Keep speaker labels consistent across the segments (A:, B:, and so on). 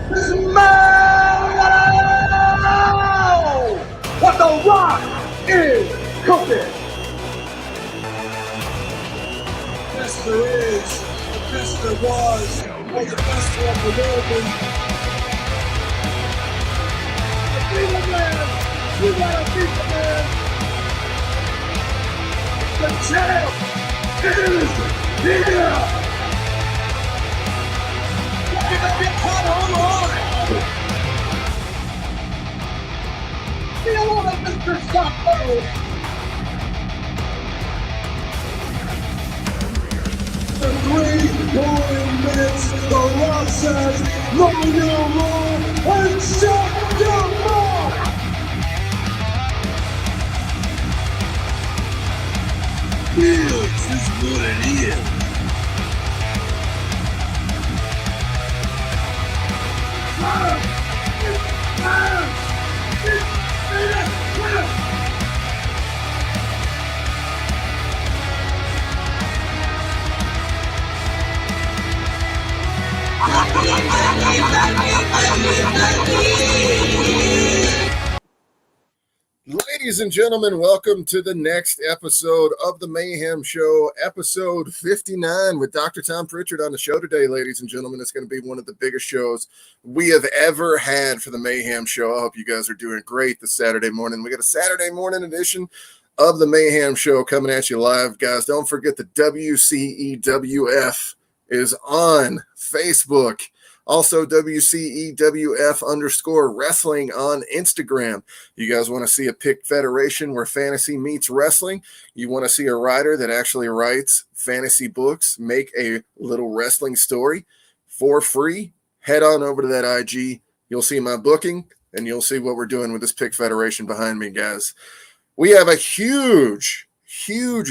A: Smell what the Rock is cooking.
B: The best there is, the best there was, or the best there ever will be. Be the man. You gotta be the man. The champ is here. Give a big pat on the line. Feel on it, Mr. Sacco. The 3 boring minutes, the Rock says, roll your roll and shut your mouth. This is what it is.
C: Ladies and gentlemen, welcome to the next episode of the Mayhem Show, episode 59 with Dr. Tom Prichard on the show today, ladies and gentlemen. It's going to be one of the biggest shows we have ever had for the Mayhem Show. I hope you guys are doing great this Saturday morning. We got a Saturday morning edition of the Mayhem Show coming at you live, guys. Don't forget the WCEWF is on Facebook. Also, WCEWF_wrestling on Instagram. You guys want to see a pick federation where fantasy meets wrestling? You want to see a writer that actually writes fantasy books, make a little wrestling story for free? Head on over to that IG. You'll see my booking, and you'll see what we're doing with this pick federation behind me, guys. We have a huge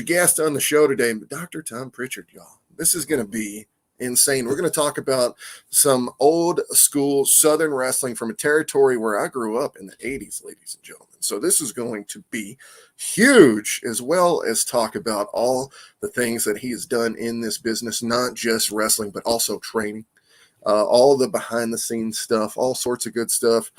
C: guest on the show today, Dr. Tom Prichard, y'all. This is going to be insane. We're going to talk about some old school Southern wrestling from a territory where I grew up in the 80s, ladies and gentlemen. So this is going to be huge, as well as talk about all the things that he has done in this business, not just wrestling, but also training, all the behind the scenes stuff, all sorts of good stuff.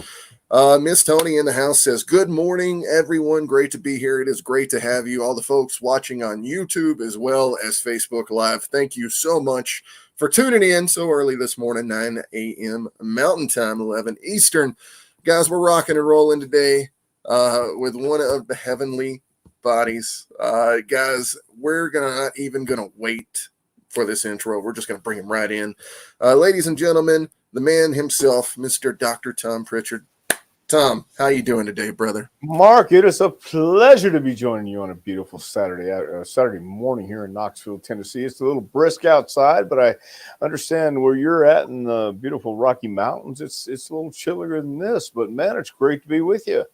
C: Miss Tony in the house says, good morning, everyone. Great to be here. It is great to have you. All the folks watching on YouTube as well as Facebook Live, thank you so much for tuning in so early this morning, 9 a.m. Mountain Time, 11 Eastern. Guys, we're rocking and rolling today with one of the heavenly bodies. Guys, we're not even going to wait for this intro. We're just going to bring him right in. Ladies and gentlemen, the man himself, Mr. Dr. Tom Prichard. Tom, how you doing today, brother?
D: Mark, it is a pleasure to be joining you on a beautiful Saturday morning here in Knoxville, Tennessee. It's a little brisk outside, but I understand where you're at in the beautiful Rocky Mountains. It's a little chillier than this, but man, it's great to be with you.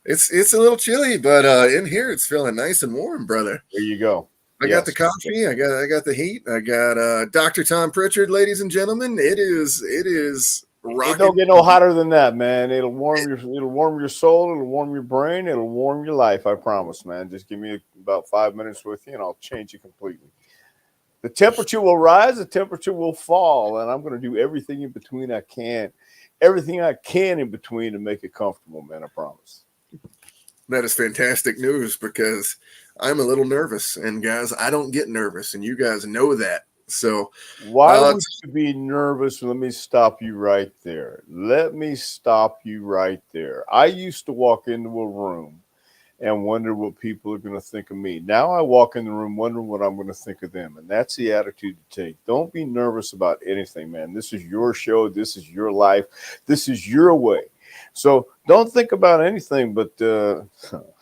C: It's a little chilly, but in here it's feeling nice and warm, brother.
D: There you go.
C: I got the coffee. I got the heat. I got Dr. Tom Prichard, ladies and gentlemen. It is rocking.
D: It don't get no hotter than that, man. It'll warm your soul. It'll warm your brain. It'll warm your life. I promise, man. Just give me about 5 minutes with you, and I'll change you completely. The temperature will rise. The temperature will fall, and I'm going to do everything in between I can in between to make it comfortable, man. I promise.
C: That is fantastic news because I'm a little nervous, and guys, I don't get nervous, and you guys know that. So
D: why would you be nervous? Let me stop you right there. I used to walk into a room and wonder what people are going to think of me. Now I walk in the room wondering what I'm going to think of them. And that's the attitude to take. Don't be nervous about anything, man. This is your show. This is your life. This is your way. So don't think about anything but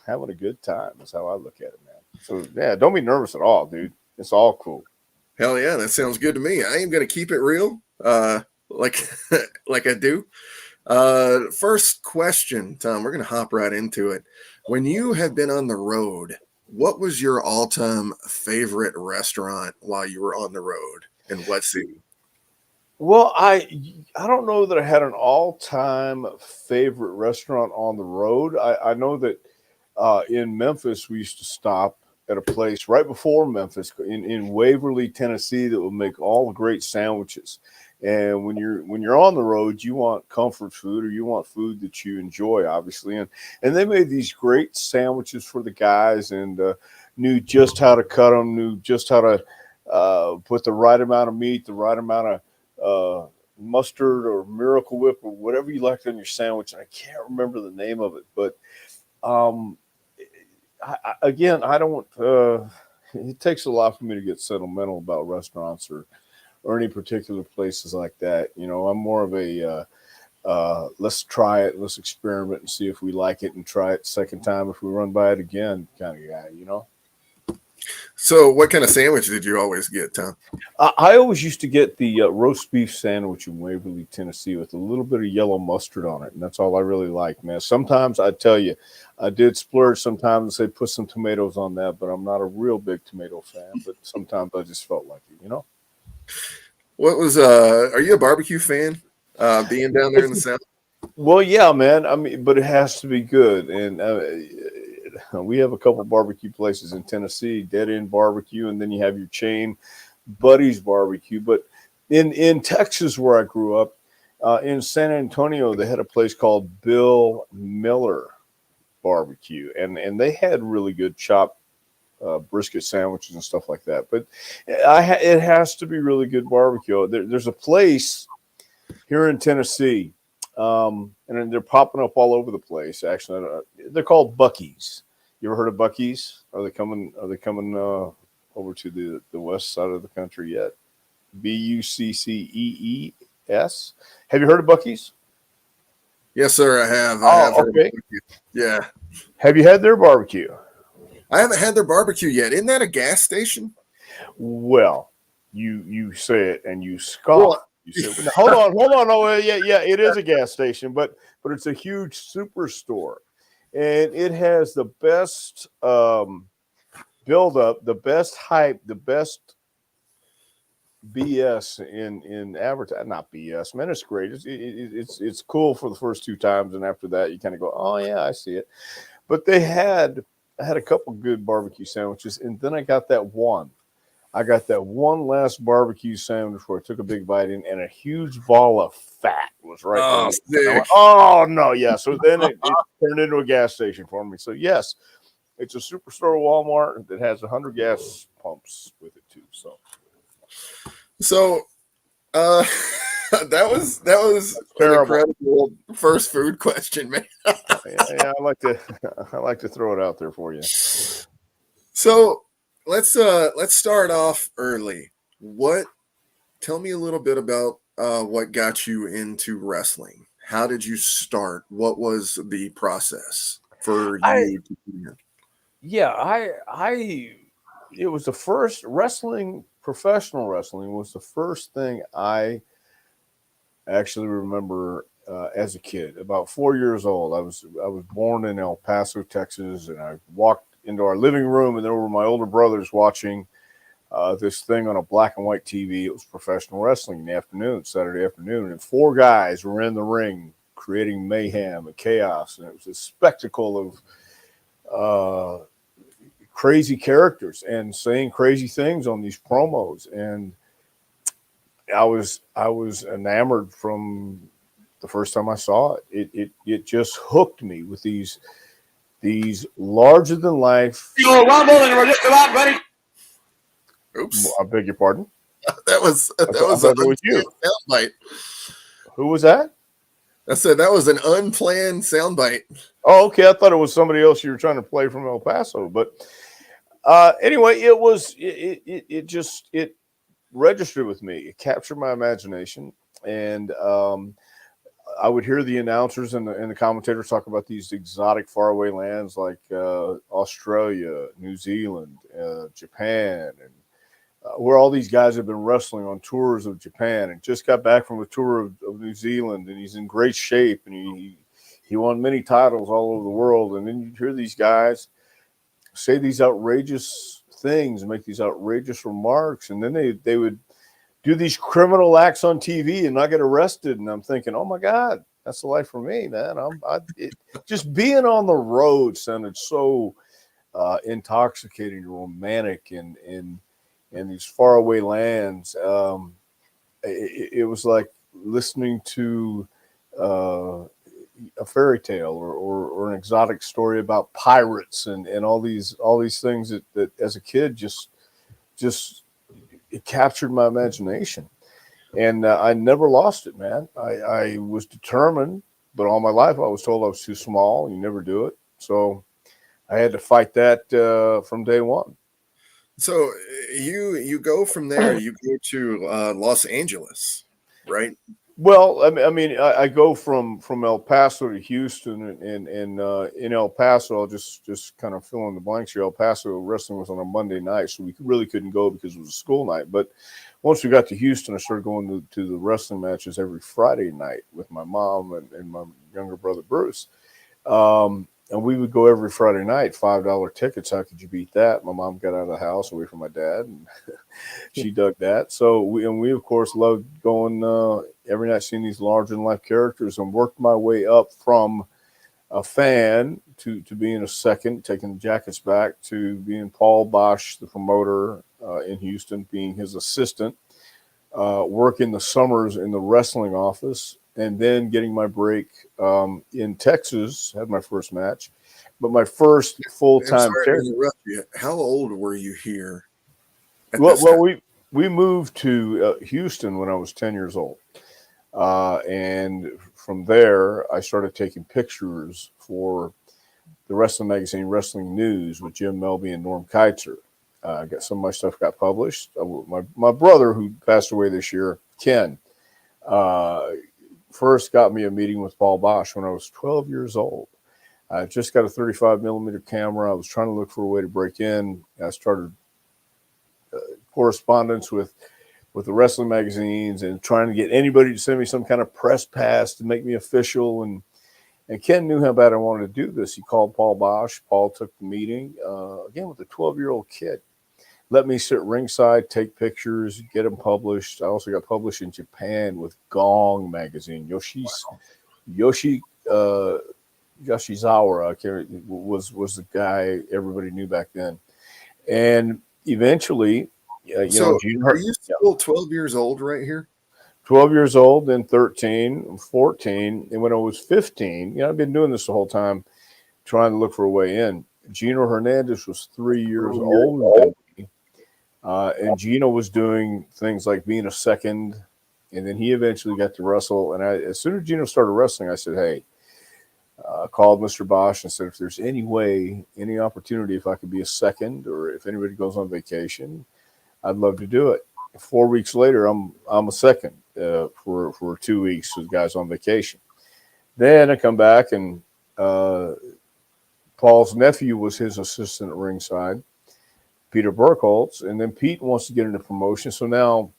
D: having a good time is how I look at it, man. So, yeah, don't be nervous at all, dude. It's all cool.
C: Hell yeah, that sounds good to me. I am going to keep it real, like I do. First question, Tom, we're going to hop right into it. When you have been on the road, what was your all-time favorite restaurant while you were on the road, and what city?
D: Well, I don't know that I had an all-time favorite restaurant on the road. I know that in Memphis we used to stop at a place right before Memphis in Waverly, Tennessee, that would make all the great sandwiches. And when you're on the road, you want comfort food, or you want food that you enjoy, obviously. And they made these great sandwiches for the guys, and knew just how to cut them, knew just how to put the right amount of meat, the right amount of mustard or Miracle Whip or whatever you liked on your sandwich. And I can't remember the name of it, but I don't. It takes a lot for me to get sentimental about restaurants or any particular places like that. You know, I'm more of a let's try it, let's experiment and see if we like it, and try it second time if we run by it again kind of guy. You know.
C: So, what kind of sandwich did you always get, Tom?
D: I always used to get the roast beef sandwich in Waverly, Tennessee, with a little bit of yellow mustard on it, and that's all I really like, man. Sometimes I tell you, I did splurge sometimes and say put some tomatoes on that, but I'm not a real big tomato fan. But sometimes I just felt like it, you know.
C: What was are you a barbecue fan? Being down there in the South?
D: Well, yeah, man. I mean, but it has to be good, and we have a couple barbecue places in Tennessee, Dead End Barbecue, and then you have your chain Buddy's Barbecue. But in Texas, where I grew up, in San Antonio, they had a place called Bill Miller Barbecue, and they had really good chopped brisket sandwiches and stuff like that. But it has to be really good barbecue. There's a place here in Tennessee, and they're popping up all over the place. Actually, they're called Buc-ee's. You ever heard of Buc-ee's? Are they coming over to the west side of the country yet? Buccees. Have you heard of Buc-ee's?
C: Yes, sir. I have.
D: Okay.
C: Yeah.
D: Have you had their barbecue?
C: I haven't had their barbecue yet. Isn't that a gas station?
D: Well, you say it and you scoff.
C: Well,
D: you say, hold on. Oh, yeah. It is a gas station, but it's a huge superstore, and it has the best build-up, the best hype, the best BS in advertising. Not BS, man. It's great. It's cool for the first two times, and after that, you kind of go, oh yeah, I see it. But I had a couple good barbecue sandwiches, and then I got that one. I got that one last barbecue sandwich where I took a big bite in, and a huge ball of fat was right there. Went, oh no, yeah. So then it turned into a gas station for me. So yes, it's a superstore Walmart that has 100 gas pumps with it too.
C: So that was an incredible first food question, man.
D: yeah, I like to throw it out there for you.
C: So let's start off early. Tell me a little bit about what got you into wrestling. How did you start? What was the process for you?
D: It was the first wrestling. Professional wrestling was the first thing I actually remember as a kid. About 4 years old, I was born in El Paso, Texas, and I walked into our living room, and there were my older brothers watching this thing on a black and white TV. It was professional wrestling in the afternoon, Saturday afternoon, and four guys were in the ring creating mayhem and chaos, and it was a spectacle of crazy characters and saying crazy things on these promos. And I was enamored from the first time I saw it. It just hooked me with these larger than life.
A: You're rumble and we're just about ready.
C: Oops.
D: I beg your pardon.
C: That was
D: you.
C: Soundbite.
D: Who was that?
C: I said that was an unplanned soundbite.
D: Oh, okay. I thought it was somebody else you were trying to play from El Paso, but anyway, it just registered with me. It captured my imagination, and I would hear the announcers and the commentators talk about these exotic faraway lands like Australia, New Zealand, Japan, and where all these guys have been wrestling on tours of Japan and just got back from a tour of New Zealand, and he's in great shape, and he won many titles all over the world. And then you hear these guys say these outrageous things and make these outrageous remarks, and then they would do these criminal acts on TV and not get arrested. And I'm thinking, oh my God, that's the life for me, man. Just being on the road sounded so intoxicating, romantic, and these faraway lands. it was like listening to a fairy tale or an exotic story about pirates and all these things that as a kid just it captured my imagination. And I never lost it, man. I was determined, but all my life I was told I was too small. You never do it. So I had to fight that from day one.
C: So you go from there, you go to Los Angeles, right?
D: Well, I go from El Paso to Houston, and in El Paso, I'll just kind of fill in the blanks here. El Paso wrestling was on a Monday night, so we really couldn't go because it was a school night. But once we got to Houston, I started going to the wrestling matches every Friday night with my mom and my younger brother Bruce. And we would go every Friday night, $5 tickets. How could you beat that? My mom got out of the house away from my dad, and she dug that. So we of course loved going every night, seeing these larger than life characters, and worked my way up from a fan to being a second, taking the jackets back, to being Paul Bosch, the promoter in Houston, being his assistant, working the summers in the wrestling office, and then getting my break in Texas. Had my first match, but my first full-time.
C: How old were you here?
D: Well, we moved to Houston when I was 10 years old, and from there I started taking pictures for the wrestling magazine Wrestling News with Jim Melby and Norm Keitzer. Got some of my stuff got published. My brother, who passed away this year, Ken, first got me a meeting with Paul Bosch when I was 12 years old. I just got a 35 millimeter camera. I was trying to look for a way to break in. I started correspondence with the wrestling magazines and trying to get anybody to send me some kind of press pass to make me official. And Ken knew how bad I wanted to do this. He called Paul Bosch. Paul took the meeting, again, with a 12-year-old kid. Let me sit ringside, take pictures, get them published. I also got published in Japan with Gong magazine. Yoshizawa was the guy everybody knew back then. And eventually,
C: are you still 12 years old right here?
D: 12 years old, then 13, 14. And when I was 15, I've been doing this the whole time, trying to look for a way in. Gino Hernandez was 3 years older than me. And Gino was doing things like being a second, and then he eventually got to wrestle. And as soon as Gino started wrestling, I said, hey, I called Mr. Bosch and said, if there's any way, any opportunity, if I could be a second, or if anybody goes on vacation, I'd love to do it. 4 weeks later, I'm a second for 2 weeks with guys on vacation. Then I come back, and Paul's nephew was his assistant at ringside, Peter Burkholz, and then Pete wants to get into promotion. So now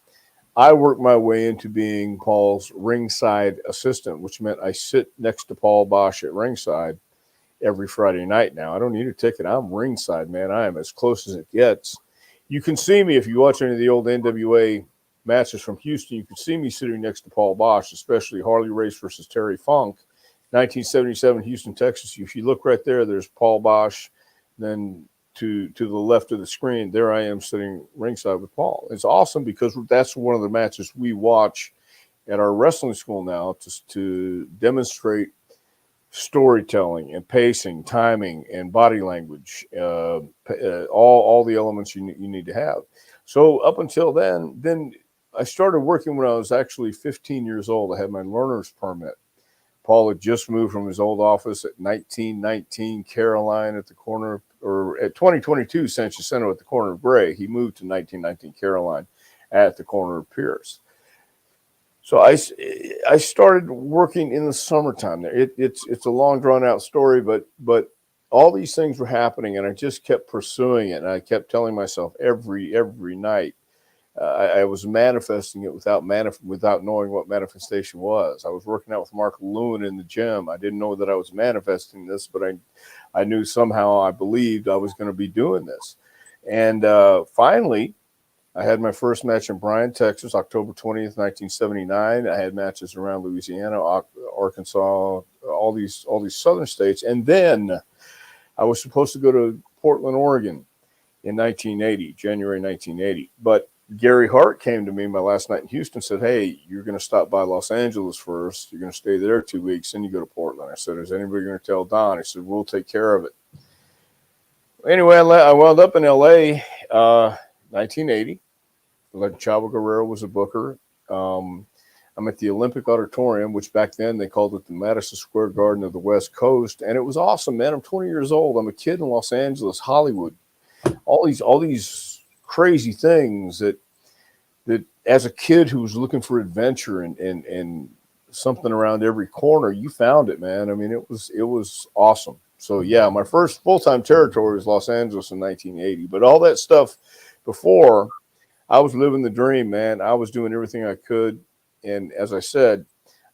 D: I work my way into being Paul's ringside assistant, which meant I sit next to Paul Bosch at ringside every Friday night now. I don't need a ticket. I'm ringside, man. I am as close as it gets. You can see me if you watch any of the old NWA matches from Houston. You can see me sitting next to Paul Bosch, especially Harley Race versus Terry Funk, 1977, Houston, Texas. If you look right there, there's Paul Bosch. Then to the left of the screen, there I am sitting ringside with Paul. It's awesome because that's one of the matches we watch at our wrestling school now to demonstrate storytelling and pacing, timing, and body language, all the elements you need to have. So up until then I started working when I was actually 15 years old. I had my learner's permit. Paul had just moved from his old office at 1919 Caroline at the corner, or at 2022 San Jacinto at the corner of Gray. He moved to 1919 Caroline at the corner of Pierce. So I started working in the summertime there. It's a long drawn out story, but all these things were happening, and I just kept pursuing it. And I kept telling myself every night, I was manifesting it without knowing what manifestation was. I was working out with Mark Lewin in the gym. I didn't know that I was manifesting this, but I knew somehow, I believed I was going to be doing this. And finally, I had my first match in Bryan, Texas, October 20th, 1979. I had matches around Louisiana, Arkansas, all these southern states. And then I was supposed to go to Portland, Oregon in 1980, January 1980. But Gary Hart came to me my last night in Houston and said, hey, you're going to stop by Los Angeles first. You're going to stay there 2 weeks, then you go to Portland. I said, is anybody going to tell Don? He said, we'll take care of it. Anyway, I wound up in L.A. 1980. Like Chavo Guerrero was a booker. I'm at the Olympic Auditorium, which back then they called it the Madison Square Garden of the West Coast. And it was awesome, man. I'm 20 years old. I'm a kid in Los Angeles, Hollywood. All these crazy things that as a kid who was looking for adventure and something around every corner, you found it, man. I mean, it was awesome. So yeah, my first full-time territory was Los Angeles in 1980. But all that stuff before, I was living the dream, man. I was doing everything I could. And as I said,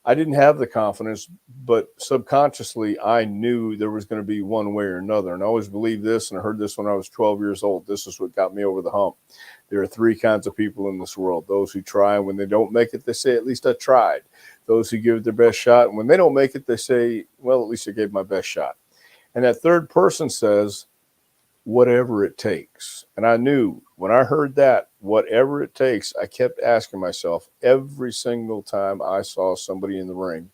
D: I didn't have the confidence, but subconsciously I knew there was going to be one way or another. And I always believed this, and I heard this when I was 12 years old. This is what got me over the hump. There are three kinds of people in this world. Those who try, and when they don't make it, they say, at least I tried. Those who give it their best shot, and when they don't make it, they say, well, at least I gave my best shot. And that third person says, whatever it takes. And I knew when I heard that, whatever it takes, I kept asking myself every single time I saw somebody in the ring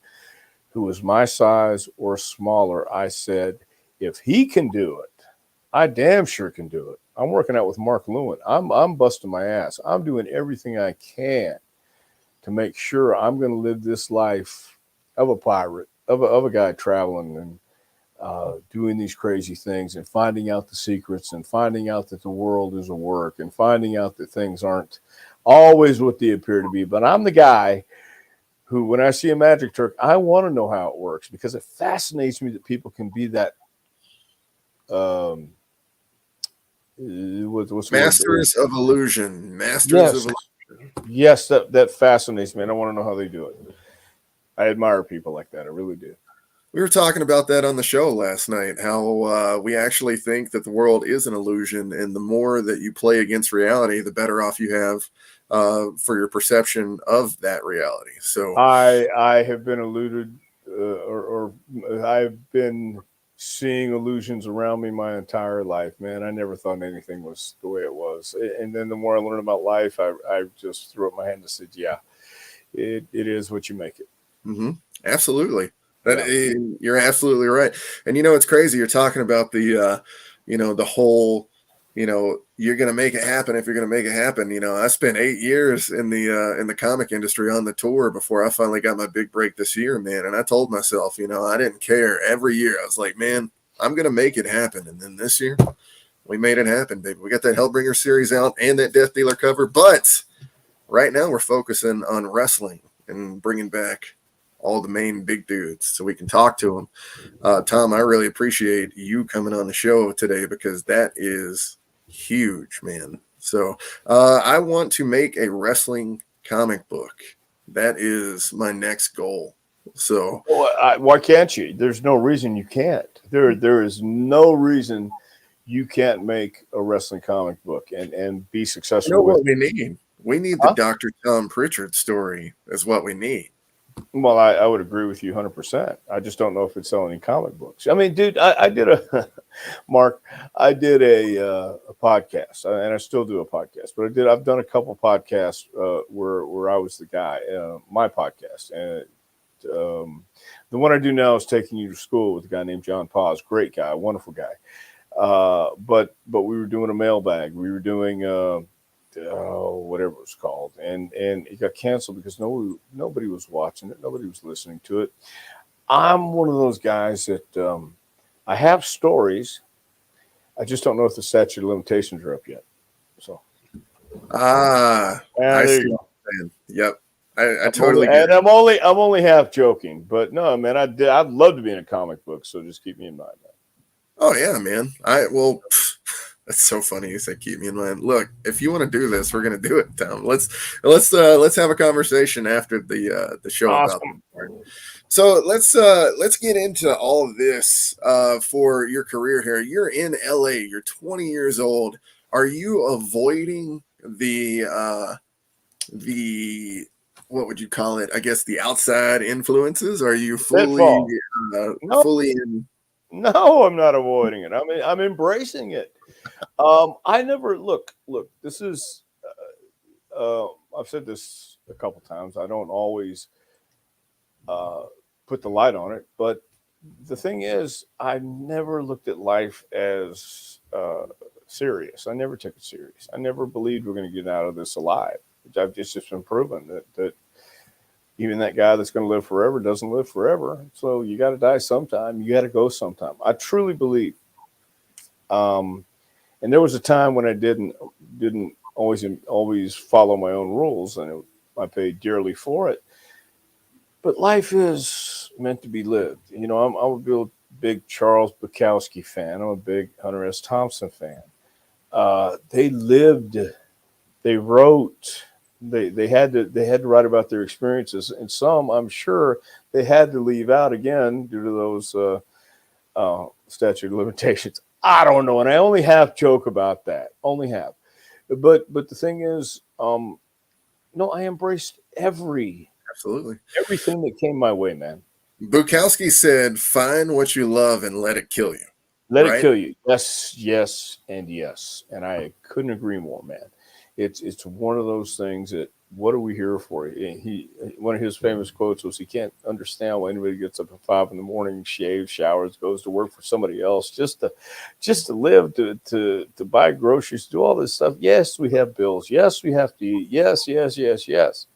D: who was my size or smaller, I said, if he can do it, I damn sure can do it. I'm working out with Mark Lewin. I'm busting my ass. I'm doing everything I can to make sure I'm going to live this life of a pirate, of a guy traveling and doing these crazy things and finding out the secrets and finding out that the world is a work and finding out that things aren't always what they appear to be. But I'm the guy who, when I see a magic trick, I want to know how it works because it fascinates me that people can be that
C: masters of illusion. Masters of illusion.
D: Yes, that fascinates me. And I want to know how they do it. I admire people like that. I really do.
C: We were talking about that on the show last night, how we actually think that the world is an illusion, and the more that you play against reality, the better off you have for your perception of that reality. So
D: I have been eluded, or I've been seeing illusions around me my entire life, man. I never thought anything was the way it was. And then the more I learned about life, I just threw up my hand and said, yeah, it is what you make it.
C: Mm-hmm. Absolutely. You're absolutely right. And it's crazy. You're talking about the the whole, you're going to make it happen if you're going to make it happen. I spent 8 years in the comic industry on the tour before I finally got my big break this year, man. And I told myself, I didn't care. Every year I was like, man, I'm going to make it happen. And then this year we made it happen, baby. We got that Hellbringer series out and that Death Dealer cover. But right now we're focusing on wrestling and bringing back all the main big dudes so we can talk to them. Tom, I really appreciate you coming on the show today because that is huge, man. So I want to make a wrestling comic book. That is my next goal. So
D: why can't you? There's no reason you can't. There is no reason you can't make a wrestling comic book and be successful.
C: You know what we need? We need the Dr. Tom Prichard story is what we need.
D: Well, I would agree with you 100%. I just don't know if it's selling comic books. I mean, dude, I did a Mark. I did a podcast, and I still do a podcast. But I've done a couple podcasts where I was the guy. My podcast, and the one I do now is Taking You to School with a guy named John Paz. Great guy, wonderful guy. But we were doing a mailbag. We were doing whatever it was called, and it got canceled because nobody was watching it, nobody was listening to it. I'm one of those guys that I have stories, I just don't know if the statute of limitations are up yet. So
C: I see. Yep, I totally get
D: it. And I'm only half joking, but no, man, I'd love to be in a comic book, so just keep me in mind, man.
C: Oh yeah, man. That's so funny you said keep me in mind. Look, if you want to do this, we're gonna do it, Tom. Let's have a conversation after the show.
D: Awesome.
C: About it. So let's get into all of this for your career here. You're in LA, you're 20 years old. Are you avoiding the what would you call it? I guess the outside influences? Are you fully fully in?
D: No, I'm not avoiding it. I'm embracing it. I never look. This is I've said this a couple times. I don't always put the light on it, but the thing is, I never looked at life as serious. I never took it serious. I never believed we're going to get out of this alive. It's just been proven that even that guy that's going to live forever doesn't live forever. So you got to die sometime. You got to go sometime. I truly believe. And there was a time when I didn't always follow my own rules, and I paid dearly for it. But life is meant to be lived. You know, I'm a big Charles Bukowski fan. I'm a big Hunter S. Thompson fan. They lived, they wrote, they had to write about their experiences, and some I'm sure they had to leave out again due to those statute of limitations. I don't know, and I only half joke about that. Only half. But the thing is, no, I embraced
C: Absolutely.
D: everything that came my way, man.
C: Bukowski said, "Find what you love and let it kill you."
D: Let
C: Right?
D: it kill you. Yes, yes, and yes. And I couldn't agree more, man. It's one of those things that what are we here for? One of his famous quotes was, "He can't understand why anybody gets up at 5 a.m, shaves, showers, goes to work for somebody else just to live, to buy groceries, do all this stuff. Yes, we have bills. Yes, we have to eat. Yes, yes, yes, yes.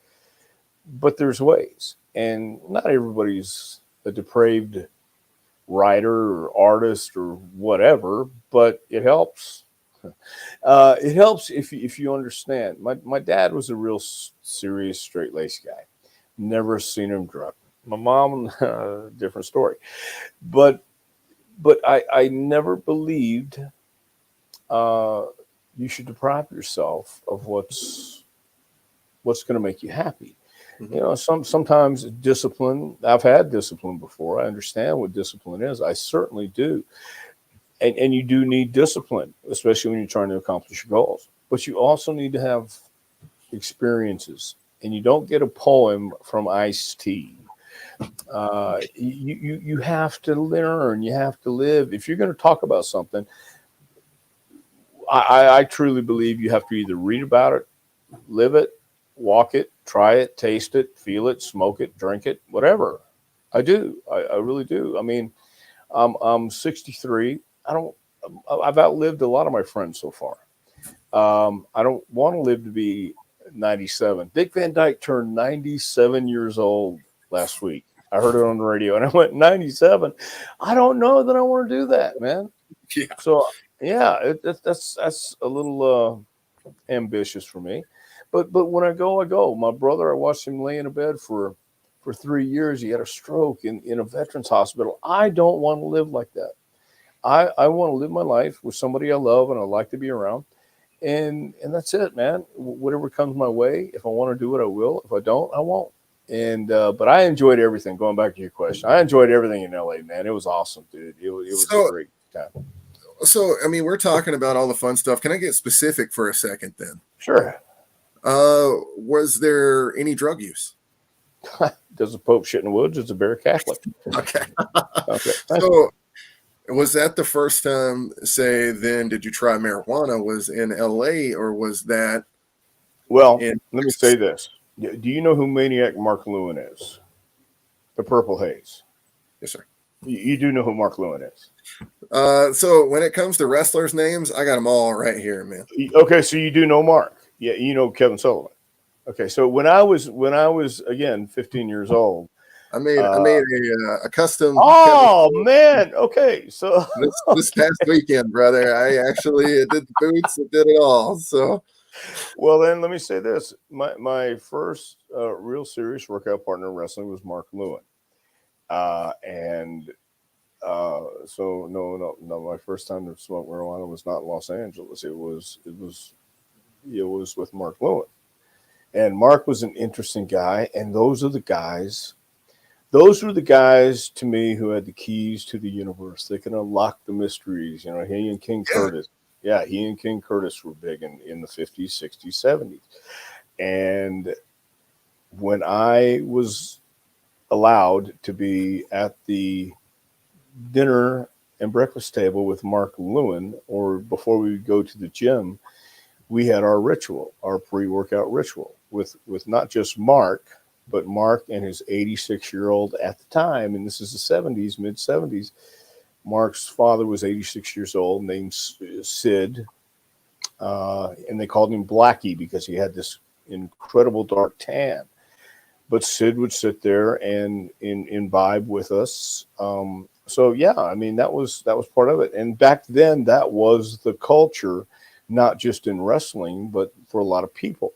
D: But there's ways, and not everybody's a depraved writer or artist or whatever, but it helps. It helps if you understand. My dad was a real serious, straight laced guy. Never seen him drunk. My mom, different story. But I never believed you should deprive yourself of what's going to make you happy.
C: Mhm.
D: You know, sometimes discipline. I've had discipline before. I understand what discipline is. I certainly do. And you do need discipline, especially when you're trying to accomplish your goals. But you also need to have experiences. And you don't get a poem from Ice-T. You have to learn. You have to live. If you're going to talk about something, I truly believe you have to either read about it, live it, walk it, try it, taste it, feel it, smoke it, drink it, whatever. I do. I really do. I mean, I'm 63. I've outlived a lot of my friends so far. I don't want to live to be 97. Dick Van Dyke turned 97 years old last week. I heard it on the radio and I went 97. I don't know that I want to do that, man.
C: Yeah.
D: So yeah, that's a little ambitious for me. But when I go, I go. My brother, I watched him lay in a bed for 3 years. He had a stroke in a veterans hospital. I don't want to live like that. I want to live my life with somebody I love and I like to be around. And that's it, man. Whatever comes my way, if I want to do it, I will. If I don't, I won't. And but I enjoyed everything. Going back to your question, I enjoyed everything in LA, man. It was awesome, dude. It was a great time.
C: So, I mean, we're talking about all the fun stuff. Can I get specific for a second then?
D: Sure.
C: Was there any drug use?
D: Does the Pope shit in the woods? Is a bear Catholic?
C: Okay.
D: Okay.
C: So, was that the first time, say, then did you try marijuana was in LA or was that?
D: Well, let me say this. Do you know who Maniac Mark Lewin is? The Purple Haze.
C: Yes, sir.
D: You do know who Mark Lewin is.
C: So when it comes to wrestlers' names, I got them all right here, man.
D: Okay, so you do know Mark. Yeah, you know Kevin Sullivan. Okay, so when I was again 15 years old,
C: I made a custom.
D: Oh man, okay, so
C: this past weekend, brother, I actually did the boots, I did it all. So,
D: well, then let me say this: my first real serious workout partner in wrestling was Mark Lewin, and so no, my first time to smoke marijuana was not in Los Angeles. It was with Mark Lewin, and Mark was an interesting guy, and those were the guys to me who had the keys to the universe. They can unlock the mysteries. You know, he and King Curtis. Yeah, he and King Curtis were big in the 50s, 60s, 70s. And when I was allowed to be at the dinner and breakfast table with Mark Lewin, or before we would go to the gym, we had our ritual, our pre-workout ritual with not just Mark, but Mark and his 86-year-old at the time, and this is the 70s, mid 70s. Mark's father was 86 years old, named Sid, and they called him Blackie because he had this incredible dark tan. But Sid would sit there and imbibe with us. So yeah, I mean that was part of it. And back then, that was the culture, not just in wrestling, but for a lot of people.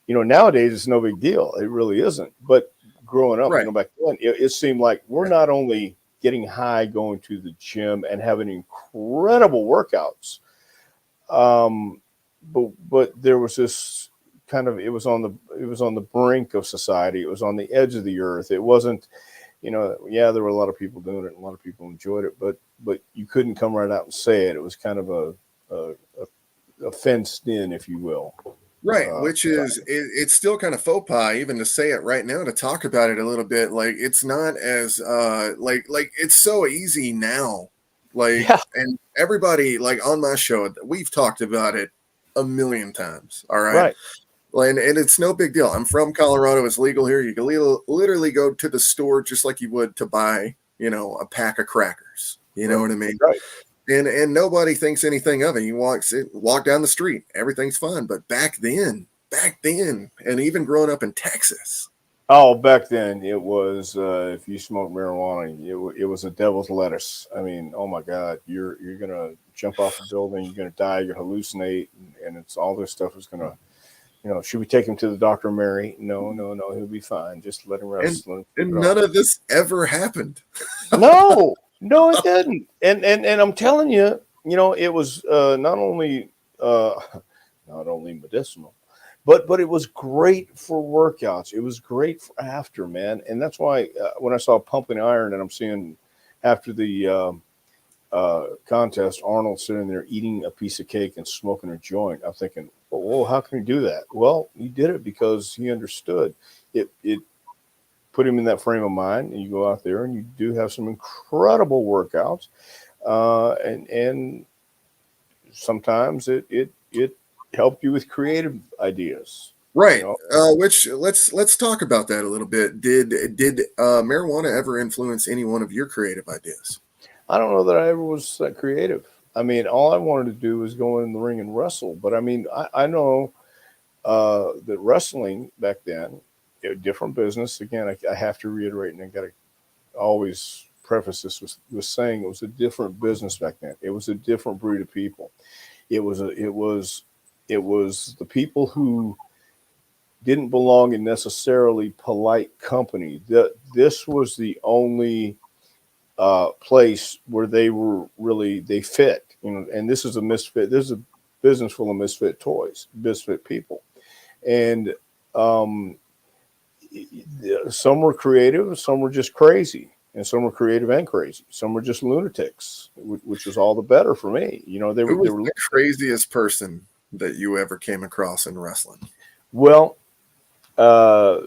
D: You know, nowadays it's no big deal. It really isn't. But growing up,
C: Right.
D: you know, back then, it seemed like we're not only getting high, going to the gym, and having incredible workouts, but there was this kind of it was on the brink of society. It was on the edge of the earth. It wasn't, you know, yeah, there were a lot of people doing it, and a lot of people enjoyed it, but you couldn't come right out and say it. It was kind of a fenced in, if you will.
C: Right, which is it's still kind of faux pas even to say it right now, to talk about it a little bit. Like it's not as like it's so easy now. Like
D: Yeah.
C: and everybody like on my show, we've talked about it a million times. All right.
D: Right.
C: And it's no big deal. I'm from Colorado. It's legal here. You can literally go to the store just like you would to buy, you know, a pack of crackers. You know what I mean?
D: Right.
C: And nobody thinks anything of it. You walk down the street, everything's fine. But back then, and even growing up in Texas.
D: Oh, back then it was if you smoked marijuana, it was a devil's lettuce. I mean, oh my God, you're gonna jump off a building, you're gonna die, you're gonna hallucinate, and it's all this stuff is gonna, you know. Should we take him to the doctor, Mary? No, he'll be fine. Just let him rest.
C: And none of this ever happened.
D: No, it didn't. And I'm telling you, you know, it was not only medicinal, but it was great for workouts. It was great for after, man. And that's why when I saw Pumping Iron, and I'm seeing after the contest, Arnold sitting there eating a piece of cake and smoking a joint, I'm thinking, well, how can he do that? Well, he did it because he understood it. It put him in that frame of mind, and you go out there and you do have some incredible workouts, and sometimes it helped you with creative ideas.
C: Right.
D: You know?
C: Which let's talk about that a little bit. Did marijuana ever influence any one of your creative ideas?
D: I don't know that I ever was that creative. I mean, all I wanted to do was go in the ring and wrestle. But I mean, I know that wrestling back then, a different business. Again, I have to reiterate, and I got to always preface this with saying it was a different business back then. It was a different breed of people. It was the people who didn't belong in necessarily polite company. This was the only place where they fit, you know. And this is a misfit. This is a business full of misfit toys, misfit people, and some were creative, some were just crazy, and some were creative and crazy. Some were just lunatics, which was all the better for me. You know, they were
C: the craziest person that you ever came across in wrestling.
D: Well, there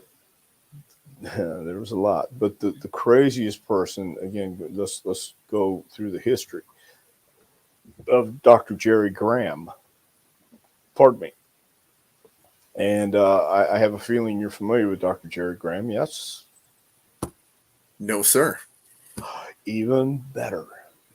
D: was a lot, but the craziest person, again, let's go through the history of Dr. Jerry Graham. Pardon me. And I have a feeling you're familiar with Dr. Jerry Graham. Yes?
C: No, sir.
D: Even better.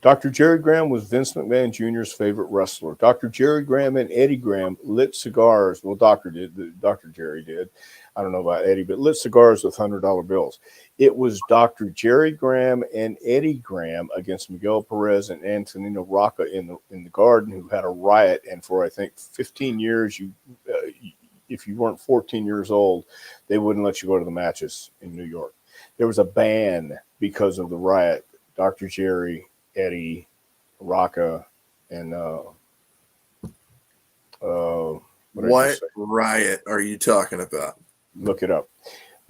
D: Dr. Jerry Graham was Vince McMahon Jr.'s favorite wrestler. Dr. Jerry Graham and Eddie Graham lit cigars. Well, Dr. Jerry did. I don't know about Eddie, but lit cigars with $100 bills. It was Dr. Jerry Graham and Eddie Graham against Miguel Perez and Antonino Rocca in the Garden, who had a riot. And for, I think, 15 years, if you weren't 14 years old, they wouldn't let you go to the matches in New York. There was a ban because of the riot. Dr. Jerry, Eddie, Rocca, and
C: what riot are you talking about?
D: Look it up.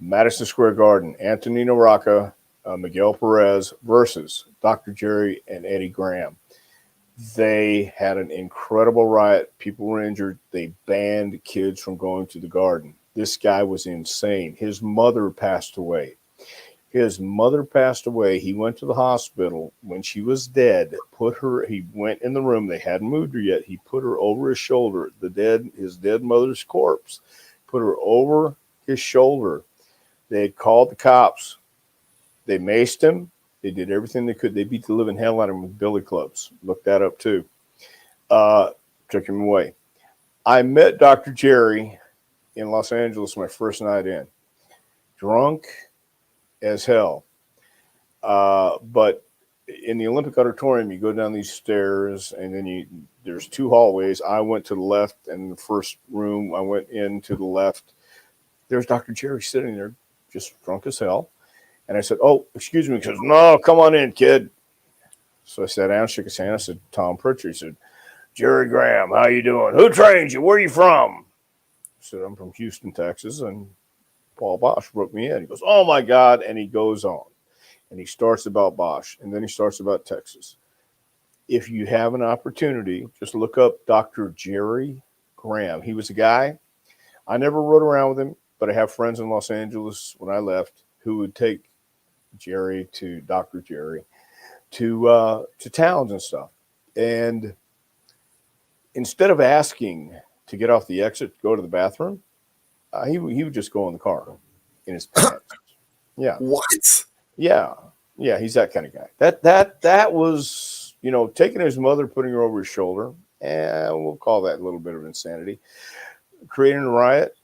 D: Madison Square Garden, Antonino Rocca, Miguel Perez versus Dr. Jerry and Eddie Graham. They had an incredible riot. People were injured. They banned kids from going to the Garden. This guy was insane. His mother passed away. His mother passed away. He went to the hospital when she was dead. He went in the room. They hadn't moved her yet. He put her over his shoulder. His dead mother's corpse. Put her over his shoulder. They had called the cops. They maced him. They did everything they could. They beat the living hell out of him with billy clubs. Look that up too. Took him away. I met Dr. Jerry in Los Angeles my first night in. Drunk as hell. But in the Olympic Auditorium, you go down these stairs, and then there's two hallways. I went to the left, and the first room I went in to the left. There's Dr. Jerry sitting there, just drunk as hell. And I said, "Oh, excuse me." He says, "No, come on in, kid." So I sat down, shook his hand. I said, "Tom Prichard." He said, "Jerry Graham, how you doing? Who trained you? Where are you from?" I said, "I'm from Houston, Texas." And Paul Bosch wrote me in. He goes, "Oh my God." And he goes on and he starts about Bosch, and then he starts about Texas. If you have an opportunity, just look up Dr. Jerry Graham. He was a guy. I never rode around with him, but I have friends in Los Angeles when I left who would take Dr. Jerry to towns and stuff. And instead of asking to get off the exit, go to the bathroom, he would just go in the car in his pants. Yeah.
C: What?
D: Yeah. He's that kind of guy. That was, taking his mother, putting her over his shoulder, and we'll call that a little bit of insanity. Creating a riot,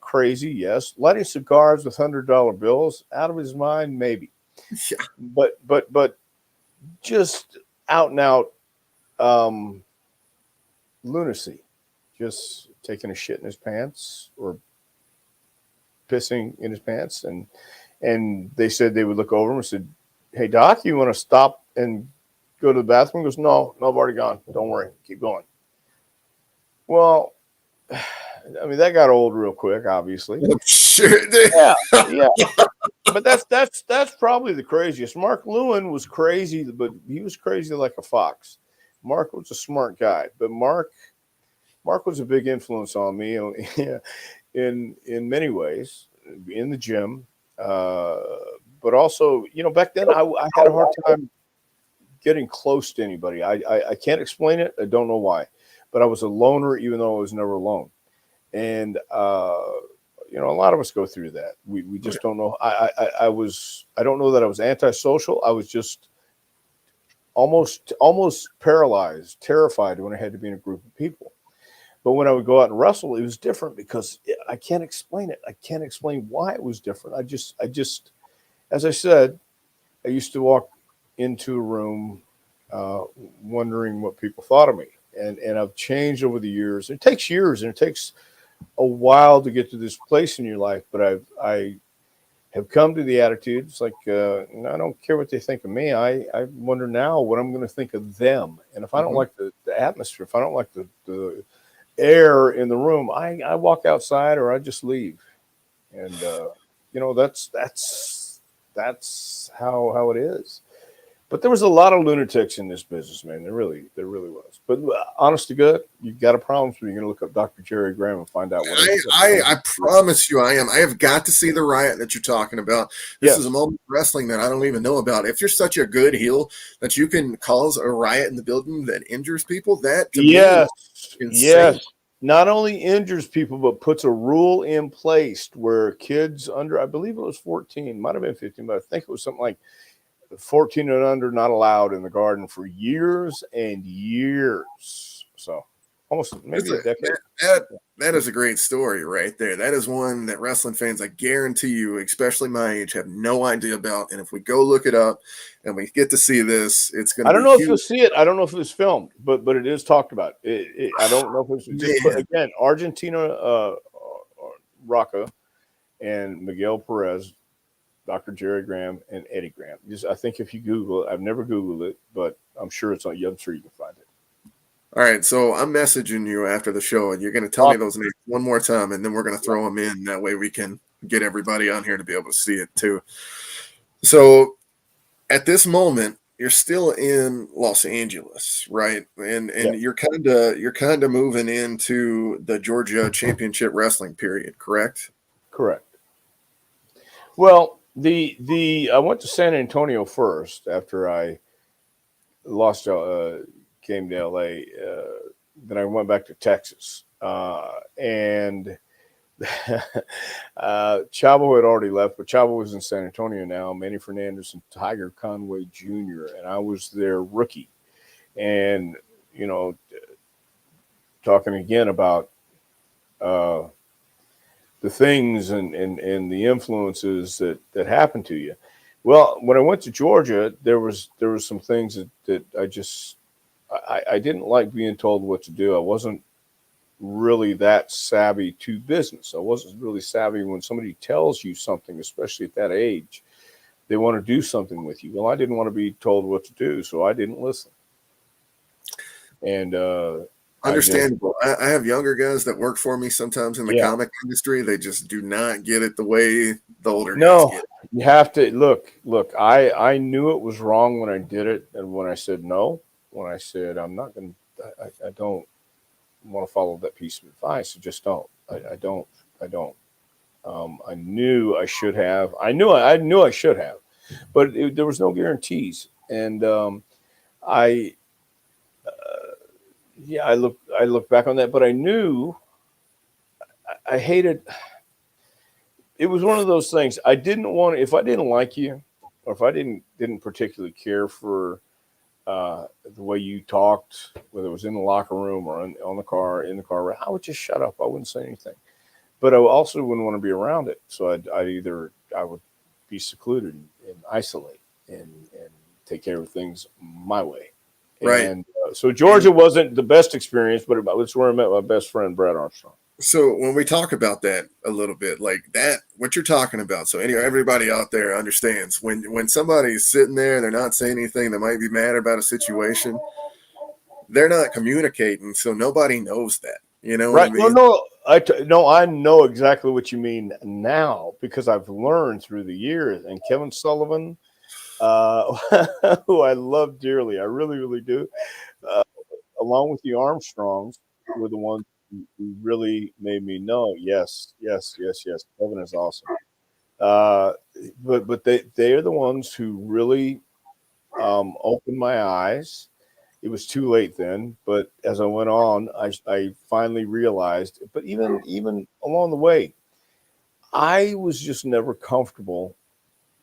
D: crazy, yes. Lighting cigars with $100 bills, out of his mind, maybe.
C: Yeah.
D: But just out and out lunacy. Just taking a shit in his pants or pissing in his pants, and they said they would look over him and said, "Hey doc, you want to stop and go to the bathroom?" He goes, No, I've already gone. Don't worry, keep going. Well, I mean, that got old real quick, obviously.
C: Sure.
D: Yeah. But that's probably the craziest. Mark Lewin was crazy, but he was crazy like a fox. Mark was a smart guy, but Mark was a big influence on me in many ways, in the gym, but also, back then I had a hard time getting close to anybody. I can't explain it. I don't know why, but I was a loner, even though I was never alone. And a lot of us go through that. We just don't know. I don't know that I was antisocial. I was just almost paralyzed, terrified when I had to be in a group of people. But when I would go out and wrestle, it was different because I can't explain it. I can't explain why it was different. I just, as I said, I used to walk into a room wondering what people thought of me. And I've changed over the years. It takes years and it takes a while to get to this place in your life. But I have come to the attitude. It's like, I don't care what they think of me. I wonder now what I'm going to think of them. And if I don't like the atmosphere, if I don't like the air in the room, I walk outside or I just leave. And, that's how it is. But there was a lot of lunatics in this business, man. There really was. But honest to God, you got a problem with me. You're going to look up Dr. Jerry Graham and find out what
C: I promise you I am. I have got to see the riot that you're talking about. This is a moment of wrestling that I don't even know about. If you're such a good heel that you can cause a riot in the building that injures people, that to me is insane.
D: Yes. Not only injures people, but puts a rule in place where kids under, I believe it was 14, might have been 15, but I think it was something like 14 and under not allowed in the garden for years and years. So almost maybe a decade.
C: That is a great story right there. That is one that wrestling fans, I guarantee you, especially my age, have no idea about. And if we go look it up and we get to see this, it's going to be
D: I don't know
C: huge.
D: if you'll see it. I don't know if it was filmed, but it is talked about. I don't know if it's just again, Argentina Rocca and Miguel Perez, Dr. Jerry Graham, and Eddie Graham. I think if you Google it, I've never Googled it, but I'm sure I'm sure you can find it.
C: All right, so I'm messaging you after the show, and you're going to tell me those names one more time, and then we're going to throw them in. That way we can get everybody on here to be able to see it too. So at this moment, you're still in Los Angeles, right? And you're kind of moving into the Georgia Championship Wrestling period, correct?
D: Correct. Well, I went to San Antonio first after I lost came to LA. Then I went back to Texas, and Chavo had already left, but Chavo was in San Antonio now. Manny Fernandez and Tiger Conway Jr. and I was their rookie, and talking again about the things and the influences that happen to you. Well, when I went to Georgia, there was some things that I didn't like being told what to do. I wasn't really that savvy to business. I wasn't really savvy when somebody tells you something, especially at that age. They want to do something with you. Well, I didn't want to be told what to do, so I didn't listen. And
C: understandable. I have younger guys that work for me sometimes in the comic industry. They just do not get it the way the older guys get it.
D: You have to look. I knew it was wrong when I did it, and when I said no, when I said I'm not going to, I don't want to follow that piece of advice. I just don't. I don't. I knew I should have. I knew I should have, but there was no guarantees. And I look back on that, but I knew I hated. It was one of those things I didn't want. If I didn't like you, or if I didn't particularly care for the way you talked, whether it was in the locker room or in the car, I would just shut up. I wouldn't say anything. But I also wouldn't want to be around it. So I would be secluded and isolate and take care of things my way.
C: Right.
D: And so Georgia wasn't the best experience, but it's where I met my best friend, Brad Armstrong.
C: So when we talk about that a little bit, like that, what you're talking about. So everybody out there understands when somebody's sitting there, they're not saying anything, they might be mad about a situation. They're not communicating, so nobody knows that. You know
D: right.
C: what I mean?
D: No, I know exactly what you mean now because I've learned through the years. And Kevin Sullivan, who I love dearly, I really, really do, along with the Armstrongs, were the ones who really made me know, yes. Kevin is awesome. But they are the ones who really opened my eyes. It was too late then, but as I went on, I finally realized. But even along the way, I was just never comfortable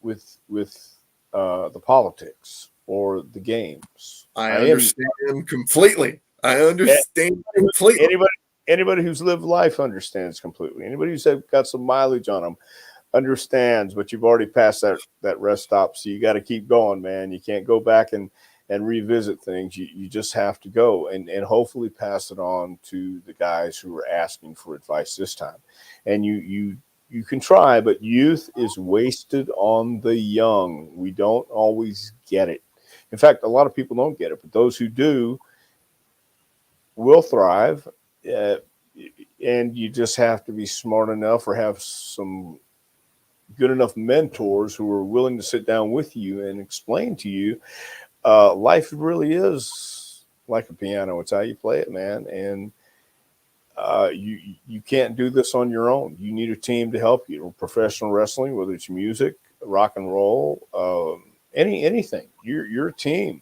D: with the politics or the games.
C: I understand completely. I understand completely.
D: Anybody who's lived life understands completely. Anybody who's got some mileage on them understands, but you've already passed that rest stop, so you got to keep going, man. You can't go back and revisit things. You just have to go and hopefully pass it on to the guys who are asking for advice this time. And you can try, but youth is wasted on the young. We don't always get it. In fact, a lot of people don't get it, but those who do will thrive. And you just have to be smart enough or have some good enough mentors who are willing to sit down with you and explain to you life really is like a piano. It's how you play it, man. And you can't do this on your own. You need a team to help you. Professional wrestling, whether it's music, rock and roll, anything, you're a team.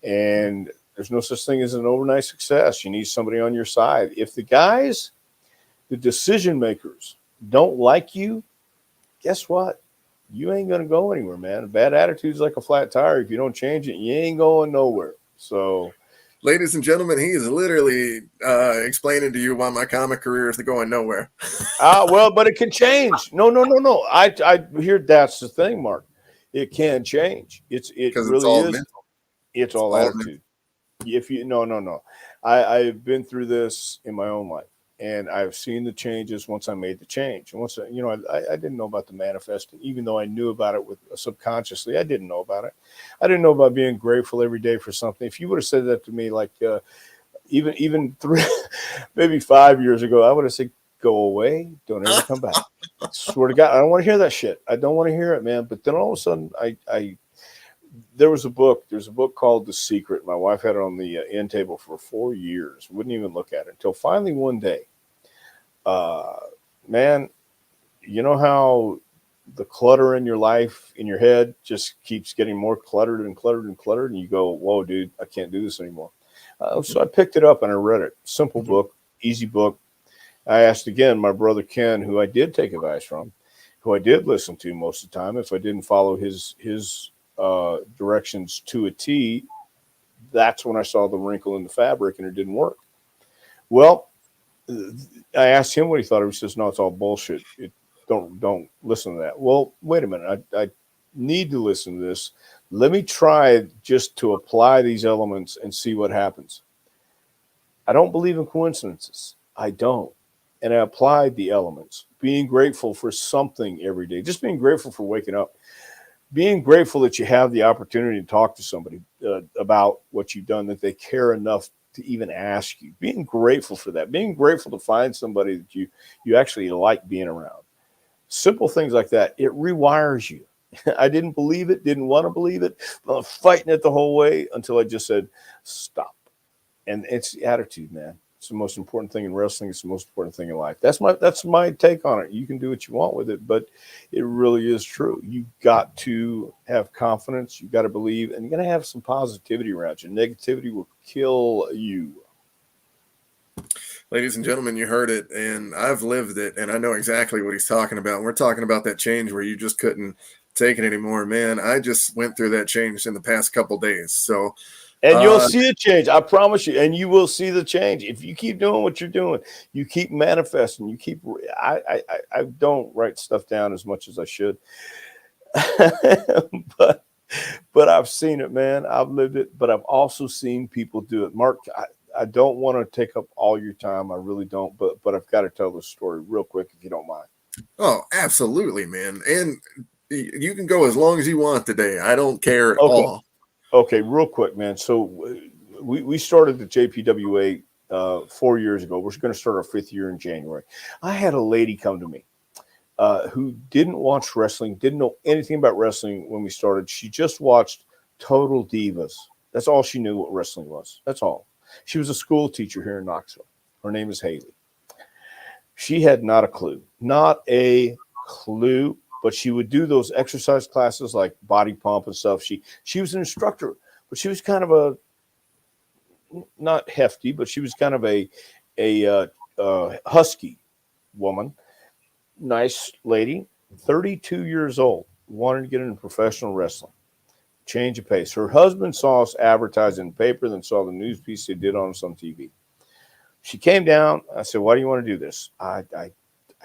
D: And there's no such thing as an overnight success. You need somebody on your side. If the decision makers don't like you, guess what? You ain't going to go anywhere, man. A bad attitude is like a flat tire. If you don't change it, you ain't going nowhere. So,
C: ladies and gentlemen, he is literally explaining to you why my comic career is going nowhere.
D: Well, but it can change. No. I hear that's the thing, Mark. It can change. It really is. Mental. It's all attitude. If you no. I've been through this in my own life. And I've seen the changes once I made the change. And once, I didn't know about the manifesting, even though I knew about it subconsciously. I didn't know about it. I didn't know about being grateful every day for something. If you would have said that to me, like even 5 years ago, I would have said, go away. Don't ever come back. I swear to God, I don't want to hear that shit. I don't want to hear it, man. But then all of a sudden, there's a book called The Secret. My wife had it on the end table for 4 years. Wouldn't even look at it until finally one day, man, you know how the clutter in your life, in your head, just keeps getting more cluttered and cluttered and cluttered. And you go, whoa, dude, I can't do this anymore. So I picked it up and I read it. Simple book, easy book. I asked again my brother Ken, who I did take advice from, who I did listen to most of the time. If I didn't follow his directions to a T, that's when I saw the wrinkle in the fabric and it didn't work. Well, I asked him what he thought of it. He says, no, it's all bullshit. Don't listen to that. Well, wait a minute. I need to listen to this. Let me try just to apply these elements and see what happens. I don't believe in coincidences. I don't. And I applied the elements, being grateful for something every day, just being grateful for waking up, being grateful that you have the opportunity to talk to somebody about what you've done, that they care enough to even ask you, being grateful for that, being grateful to find somebody that you actually like being around. Simple things like that. It rewires you. I didn't believe it, didn't want to believe it. I was fighting it the whole way until I just said, stop. And it's the attitude, man. It's the most important thing in wrestling. It's the most important thing in life. That's my take on it. You can do what you want with it, but it really is true. You got to have confidence. You got to believe, and you got to have some positivity around you. Negativity will kill you.
C: Ladies and gentlemen, you heard it, and I've lived it, and I know exactly what he's talking about. We're talking about that change where you just couldn't take it anymore. Man, I just went through that change in the past couple days. So.
D: And you'll see a change. I promise you. And you will see the change. If you keep doing what you're doing, you keep manifesting, you keep, I don't write stuff down as much as I should, but I've seen it, man. I've lived it, but I've also seen people do it. Mark, I don't want to take up all your time. I really don't, but I've got to tell this story real quick, if you don't mind.
C: Oh, absolutely, man. And you can go as long as you want today. I don't care at all.
D: Okay, real quick, man. So we started the JPWA 4 years ago. We're going to start our 5th year in January. I had a lady come to me who didn't watch wrestling, didn't know anything about wrestling when we started. She just watched Total Divas. That's all she knew what wrestling was. That's all. She was a school teacher here in Knoxville. Her name is Haley. She had not a clue. But she would do those exercise classes like body pump and stuff. She was an instructor, but she was kind of not hefty, but she was kind of a husky woman. Nice lady, 32 years old, wanted to get into professional wrestling. Change of pace. Her husband saw us advertised in the paper, then saw the news piece they did on us on TV. She came down. I said, why do you want to do this? I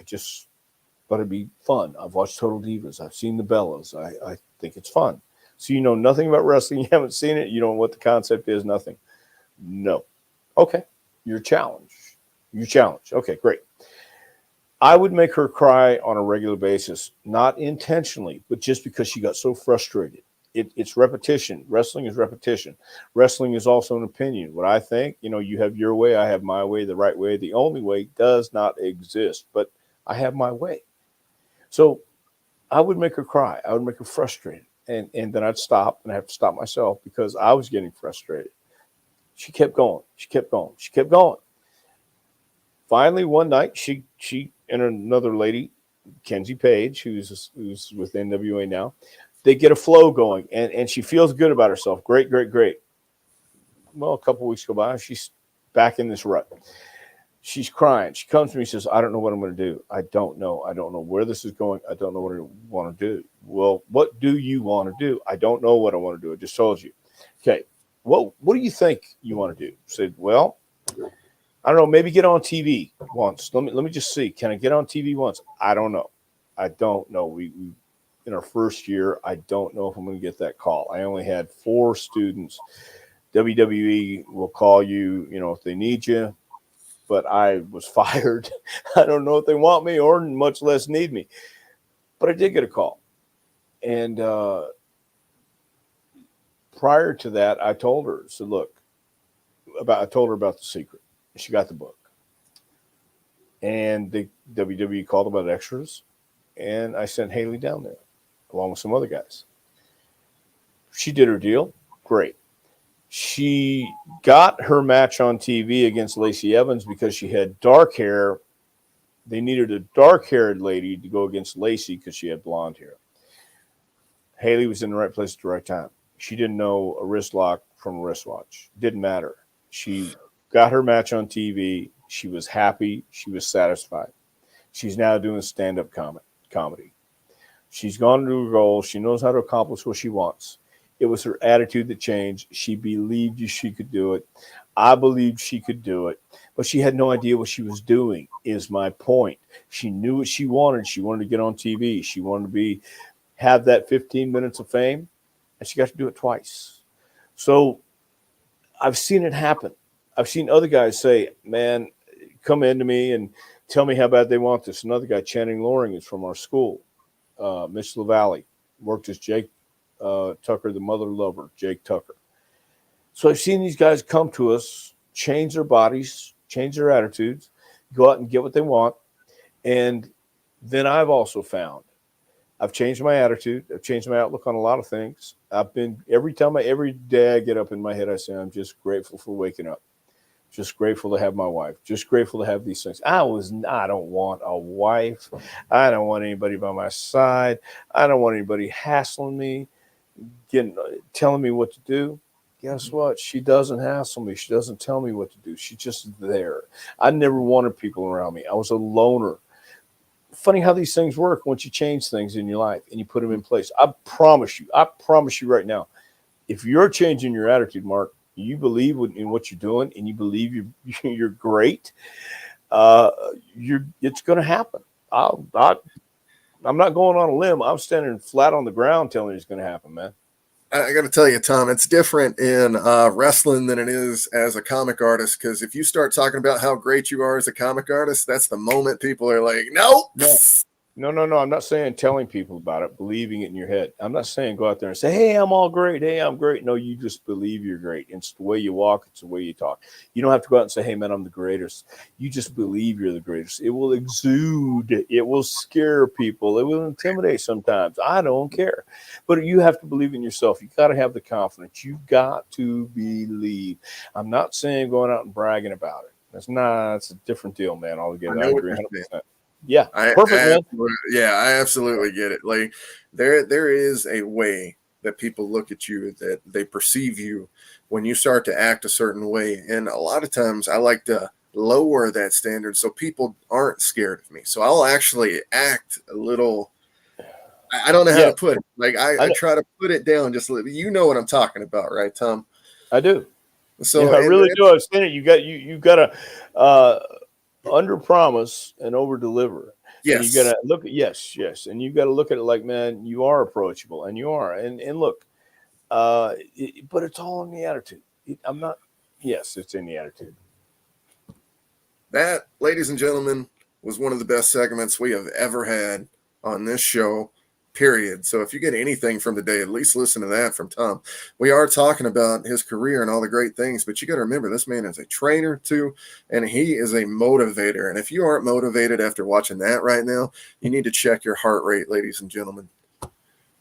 D: just... but it'd be fun. I've watched Total Divas. I've seen the Bellas. I think it's fun. So you know nothing about wrestling. You haven't seen it. You don't know what the concept is. Nothing. No. Okay. You're challenged. Okay, great. I would make her cry on a regular basis, not intentionally, but just because she got so frustrated. It's repetition. Wrestling is repetition. Wrestling is also an opinion. What I think, you have your way. I have my way. The right way. The only way does not exist, but I have my way. So I would make her cry. I would make her frustrated. And then I'd stop, and I have to stop myself because I was getting frustrated. She kept going. Finally, one night, she and another lady, Kenzie Page, who's with NWA now, they get a flow going, and she feels good about herself. Great. Well, a couple weeks go by, she's back in this rut. She's crying. She comes to me and says, I don't know what I'm going to do. I don't know where this is going. I don't know what I want to do. Well, what do you want to do? I don't know what I want to do. I just told you. Okay. Well, what do you think you want to do? I said, well, I don't know. Maybe get on TV once. Let me just see. Can I get on TV once? I don't know. We in our first year, I don't know if I'm going to get that call. I only had 4 students. WWE will call you, if they need you. But I was fired. I don't know if they want me or much less need me. But I did get a call. And prior to that, I told her, I told her about The Secret. She got the book. And the WWE called about extras. And I sent Haley down there along with some other guys. She did her deal. Great. She got her match on TV against Lacey Evans because she had dark hair, They needed a dark-haired lady to go against Lacey because she had blonde hair. Haley was in the right place at the right time. She didn't know a wrist lock from a wristwatch. Didn't matter. She got her match on TV. She was happy. She was satisfied. She's now doing stand-up comedy. She's gone to her goal. She knows how to accomplish what she wants. It was her attitude that changed. She believed she could do it. I believed she could do it, but she had no idea what she was doing, is my point. She knew what she wanted. She wanted to get on TV. She wanted to have that 15 minutes of fame, and she got to do it twice. So I've seen it happen. I've seen other guys say, man, come into me and tell me how bad they want this. Another guy, Channing Loring, is from our school. Mitch LaValle worked as Jake Tucker, the mother lover, Jake Tucker. So I've seen these guys come to us, change their bodies, change their attitudes, go out and get what they want. And then I've also found I've changed my attitude. I've changed my outlook on a lot of things. Every day I get up in my head, I say, I'm just grateful for waking up. Just grateful to have my wife. Just grateful to have these things. I don't want a wife. I don't want anybody by my side. I don't want anybody hassling me, telling me what to do. Guess what? She doesn't hassle me. She doesn't tell me what to do. She's just there. I never wanted people around me. I was a loner. Funny how these things work once you change things in your life and you put them in place. I promise you right now, if you're changing your attitude, Mark, you believe in what you're doing and you believe you're great, it's going to happen. I'm not going on a limb. I'm standing flat on the ground telling you it's going to happen, man.
C: I got to tell you, Tom, it's different in wrestling than it is as a comic artist. Because if you start talking about how great you are as a comic artist, that's the moment people are like, nope.
D: No. I'm not saying telling people about it, believing it in your head. I'm not saying go out there and say, hey, I'm all great. Hey, I'm great. No, you just believe you're great. It's the way you walk. It's the way you talk. You don't have to go out and say, hey, man, I'm the greatest. You just believe you're the greatest. It will exude. It will scare people. It will intimidate sometimes. I don't care. But you have to believe in yourself. You got to have the confidence. You got to believe. I'm not saying going out and bragging about it. It's a different deal, man. Altogether, I agree 100%. Yeah, perfect.
C: I absolutely get it. Like there is a way that people look at you, that they perceive you when you start to act a certain way. And a lot of times I like to lower that standard so people aren't scared of me. So I'll actually act a little, I don't know how to put it. Like I try to put it down. You know what I'm talking about, right, Tom?
D: I do.
C: So
D: I really do. I've seen it. You got to under promise and over deliver.
C: Yes.
D: And you got to look at yes. And you got to look at it like, man, you are approachable, and you are. And look, but it's all in the attitude. It's in the attitude.
C: That, ladies and gentlemen, was one of the best segments we have ever had on this show, period. So if you get anything from today, at least listen to that from Tom. We are talking about his career and all the great things, but you got to remember, this man is a trainer too, and he is a motivator. And if you aren't motivated after watching that right now, you need to check your heart rate, ladies and gentlemen.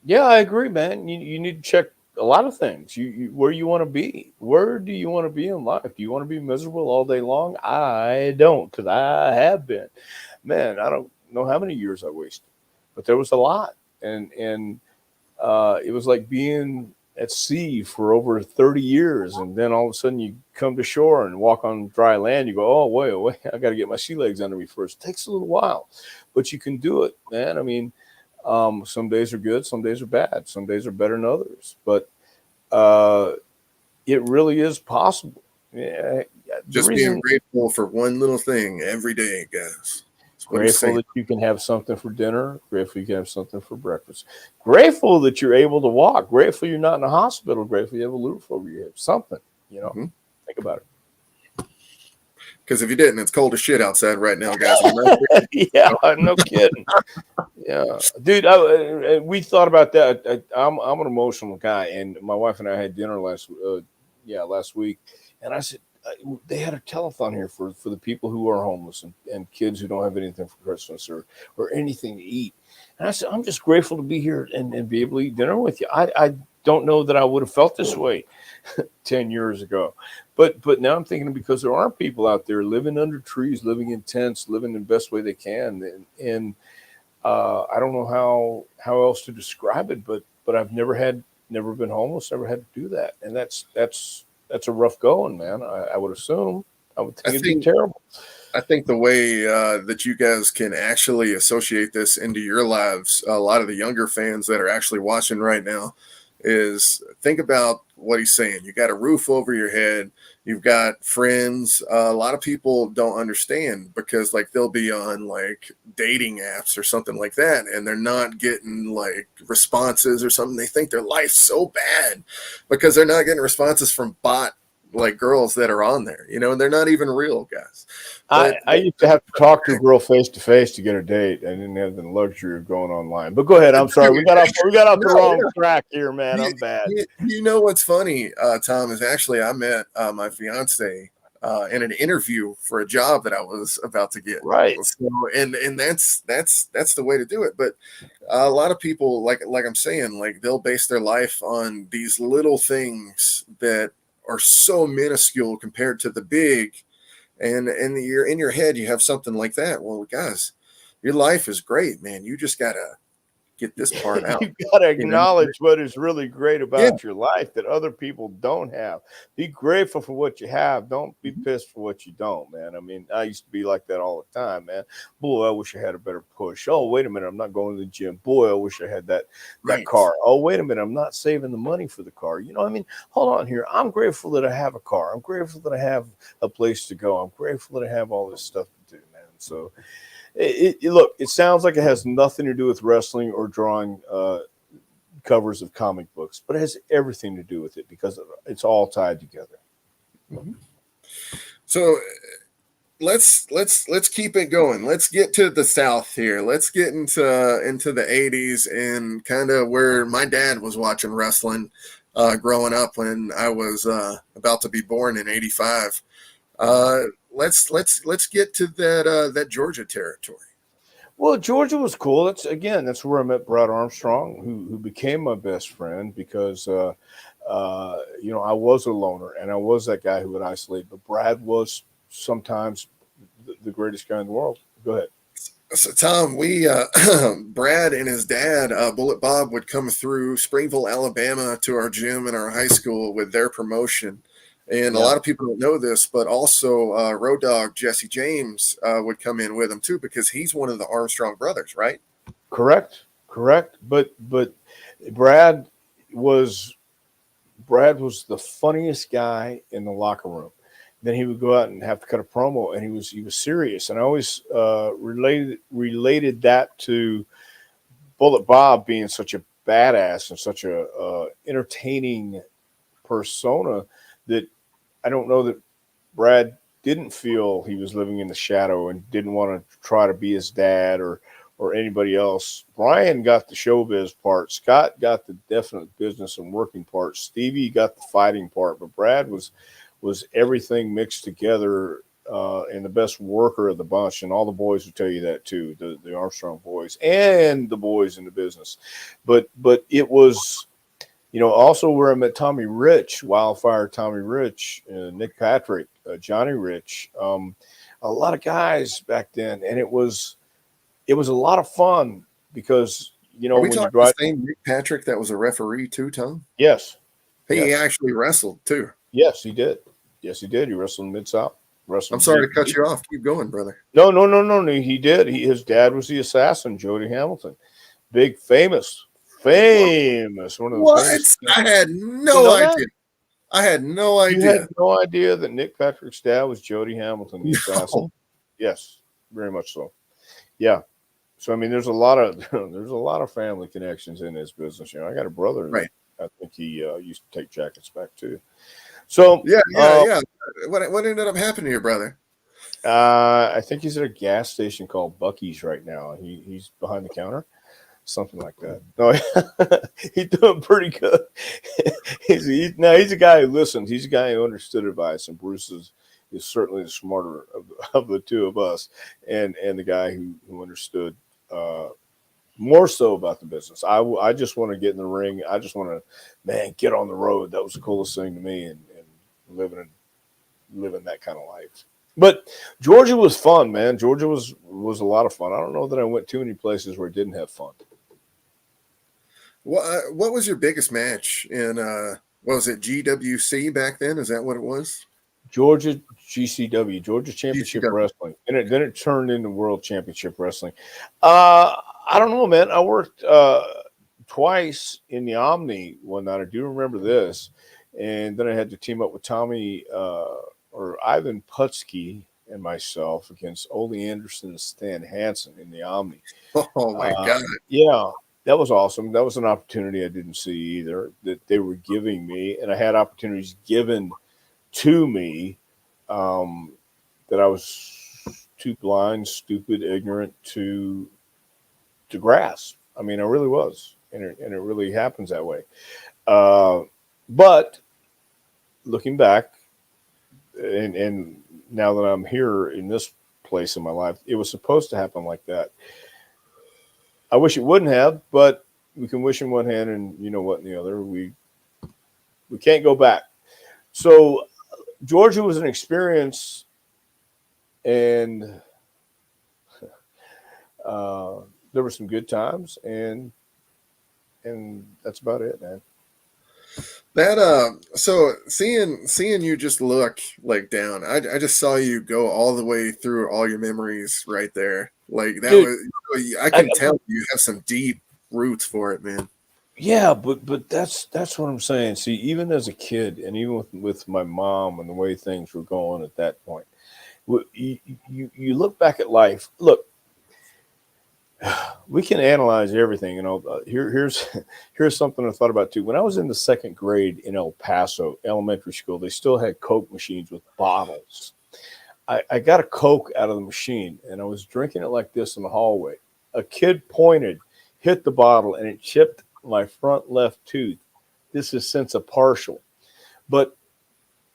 D: Yeah, I agree, man. You need to check a lot of things. Where you want to be. Where do you want to be in life? Do you want to be miserable all day long? I don't, because I have been. Man, I don't know how many years I wasted, but there was a lot. And it was like being at sea for over 30 years. And then all of a sudden you come to shore and walk on dry land. You go, oh, wait, I got to get my sea legs under me first. It takes a little while, but you can do it, man. I mean, some days are good. Some days are bad. Some days are better than others, but it really is possible. Yeah,
C: just being grateful for one little thing every day, guys.
D: Grateful that you can have something for dinner. Grateful you can have something for breakfast. Grateful that you're able to walk. Grateful you're not in a hospital. Grateful you have a roof over your head. Something, Think about it.
C: Because if you didn't, it's cold as shit outside right now, guys.
D: Yeah, no kidding. Yeah, dude. We thought about that. I'm an emotional guy, and my wife and I had dinner last week, and I said, they had a telethon here for the people who are homeless and kids who don't have anything for Christmas or anything to eat. And I said, I'm just grateful to be here and be able to eat dinner with you. I don't know that I would have felt this way 10 years ago. But now I'm thinking, because there are people out there living under trees, living in tents, living the best way they can. And I don't know how else to describe it, but I've never been homeless, never had to do that. And that's a rough going, man. I would assume. I would think it'd be terrible.
C: I think the way that you guys can actually associate this into your lives, a lot of the younger fans that are actually watching right now, is think about what he's saying. You got a roof over your head. You've got friends. A lot of people don't understand, because like they'll be on like dating apps or something like that, and they're not getting like responses or something. They think their life's so bad because they're not getting responses from bot like girls that are on there, you know, and they're not even real guys.
D: But I used to have to talk to a girl face to face to get a date. I didn't have the luxury of going online. But go ahead. I'm sorry. We got off the wrong track here, man. I'm bad.
C: You know what's funny, Tom, is actually I met my fiance in an interview for a job that I was about to get.
D: Right.
C: So, and that's the way to do it. But a lot of people, like I'm saying, like they'll base their life on these little things that are so minuscule compared to the big, and you're in your head, you have something like that. Well, guys, your life is great, man. You just gotta get this part out.
D: You got to acknowledge what is really great about your life that other people don't have. Be grateful for what you have. Don't be pissed for what you don't, man. I mean, I used to be like that all the time, man. Boy, I wish I had a better push. Oh, wait a minute, I'm not going to the gym. Boy, I wish I had that car. Oh, wait a minute, I'm not saving the money for the car. You know, I mean, hold on here. I'm grateful that I have a car. I'm grateful that I have a place to go. I'm grateful that I have all this stuff to do, man. So look, it sounds like it has nothing to do with wrestling or drawing covers of comic books, but it has everything to do with it because it's all tied together.
C: Mm-hmm. So let's keep it going. Let's get to the South here. Let's get into the 80s and kind of where my dad was watching wrestling growing up when I was about to be born in 85. Let's get to that Georgia territory.
D: Well, Georgia was cool. That's where I met Brad Armstrong, who became my best friend because you know, I was a loner and I was that guy who would isolate, but Brad was sometimes the greatest guy in the world. Go ahead.
C: So Tom, we Brad and his dad, Bullet Bob, would come through Springville, Alabama, to our gym in our high school with their promotion. And a lot of people don't know this, but also Road Dogg Jesse James would come in with him too, because he's one of the Armstrong brothers, right?
D: Correct. But Brad was the funniest guy in the locker room. Then he would go out and have to cut a promo, and he was serious. And I always related that to Bullet Bob being such a badass and such a entertaining persona that I don't know that Brad didn't feel he was living in the shadow and didn't want to try to be his dad or anybody else. Brian got the showbiz part. Scott got the definite business and working part. Stevie got the fighting part, but Brad was everything mixed together and the best worker of the bunch. And all the boys would tell you that too, the Armstrong boys and the boys in the business. But it was, you know, also where I met Tommy Rich, Wildfire Tommy Rich, Nick Patrick, Johnny Rich, a lot of guys back then. And it was a lot of fun because, you know,
C: when you drive the same Nick Patrick that was a referee too, Tom?
D: Yes.
C: He actually wrestled too.
D: Yes, he did. He wrestled in Mid-South.
C: I'm sorry to cut you off. Keep going, brother.
D: No. He did. His dad was the assassin, Jody Hamilton. Big, famous. One of the
C: what?
D: famous.
C: I had no idea. I had no idea.
D: You had no idea that Nick Patrick's dad was Jody Hamilton, the assassin. Yes, very much so. Yeah. So I mean, there's a lot of family connections in this business. You know, I got a brother.
C: Right.
D: I think he used to take jackets back too. So
C: yeah. What ended up happening to your brother?
D: I think he's at a gas station called Buc-ee's right now. He's behind the counter, something like that. No, he's doing pretty good. He's a guy who listens. He's a guy who understood advice, and Bruce is certainly the smarter of the two of us, and the guy who understood more so about the business. I just want to get in the ring. I just want to, man, get on the road. That was the coolest thing to me, and living that kind of life. But Georgia was fun, man. Georgia was a lot of fun. I don't know that I went too many places where it didn't have fun.
C: What was your biggest match in? What was it, GWC back then? Is that what it was?
D: Georgia GCW, Georgia Championship
C: GCW.
D: Wrestling, and then it turned into World Championship Wrestling. I don't know, man. I worked twice in the Omni one night. I do remember this, and then I had to team up with Tommy or Ivan Putski and myself against Ole Anderson and Stan Hansen in the Omni.
C: Oh my God!
D: Yeah, that was awesome. That was an opportunity I didn't see either that they were giving me, and I had opportunities given to me that I was too blind, stupid, ignorant to grasp. I mean, I really was, and it really happens that way. But looking back, and now that I'm here in this place in my life, it was supposed to happen like that. I wish it wouldn't have, but we can wish in one hand and you know what in the other. We can't go back. So Georgia was an experience, and there were some good times, and that's about it, man.
C: That so seeing you just look like down, I just saw you go all the way through all your memories right there. Like that
D: Dude,
C: was, I can tell you have some deep roots for it, man.
D: Yeah, but that's what I'm saying. See, even as a kid, and even with my mom and the way things were going at that point, you look back at life. Look, we can analyze everything. You know, here's something I thought about too. When I was in the second grade in El Paso elementary school, they still had Coke machines with bottles. I got a Coke out of the machine, and I was drinking it like this in the hallway. A kid pointed, hit the bottle, and it chipped my front left tooth. This is since a partial. But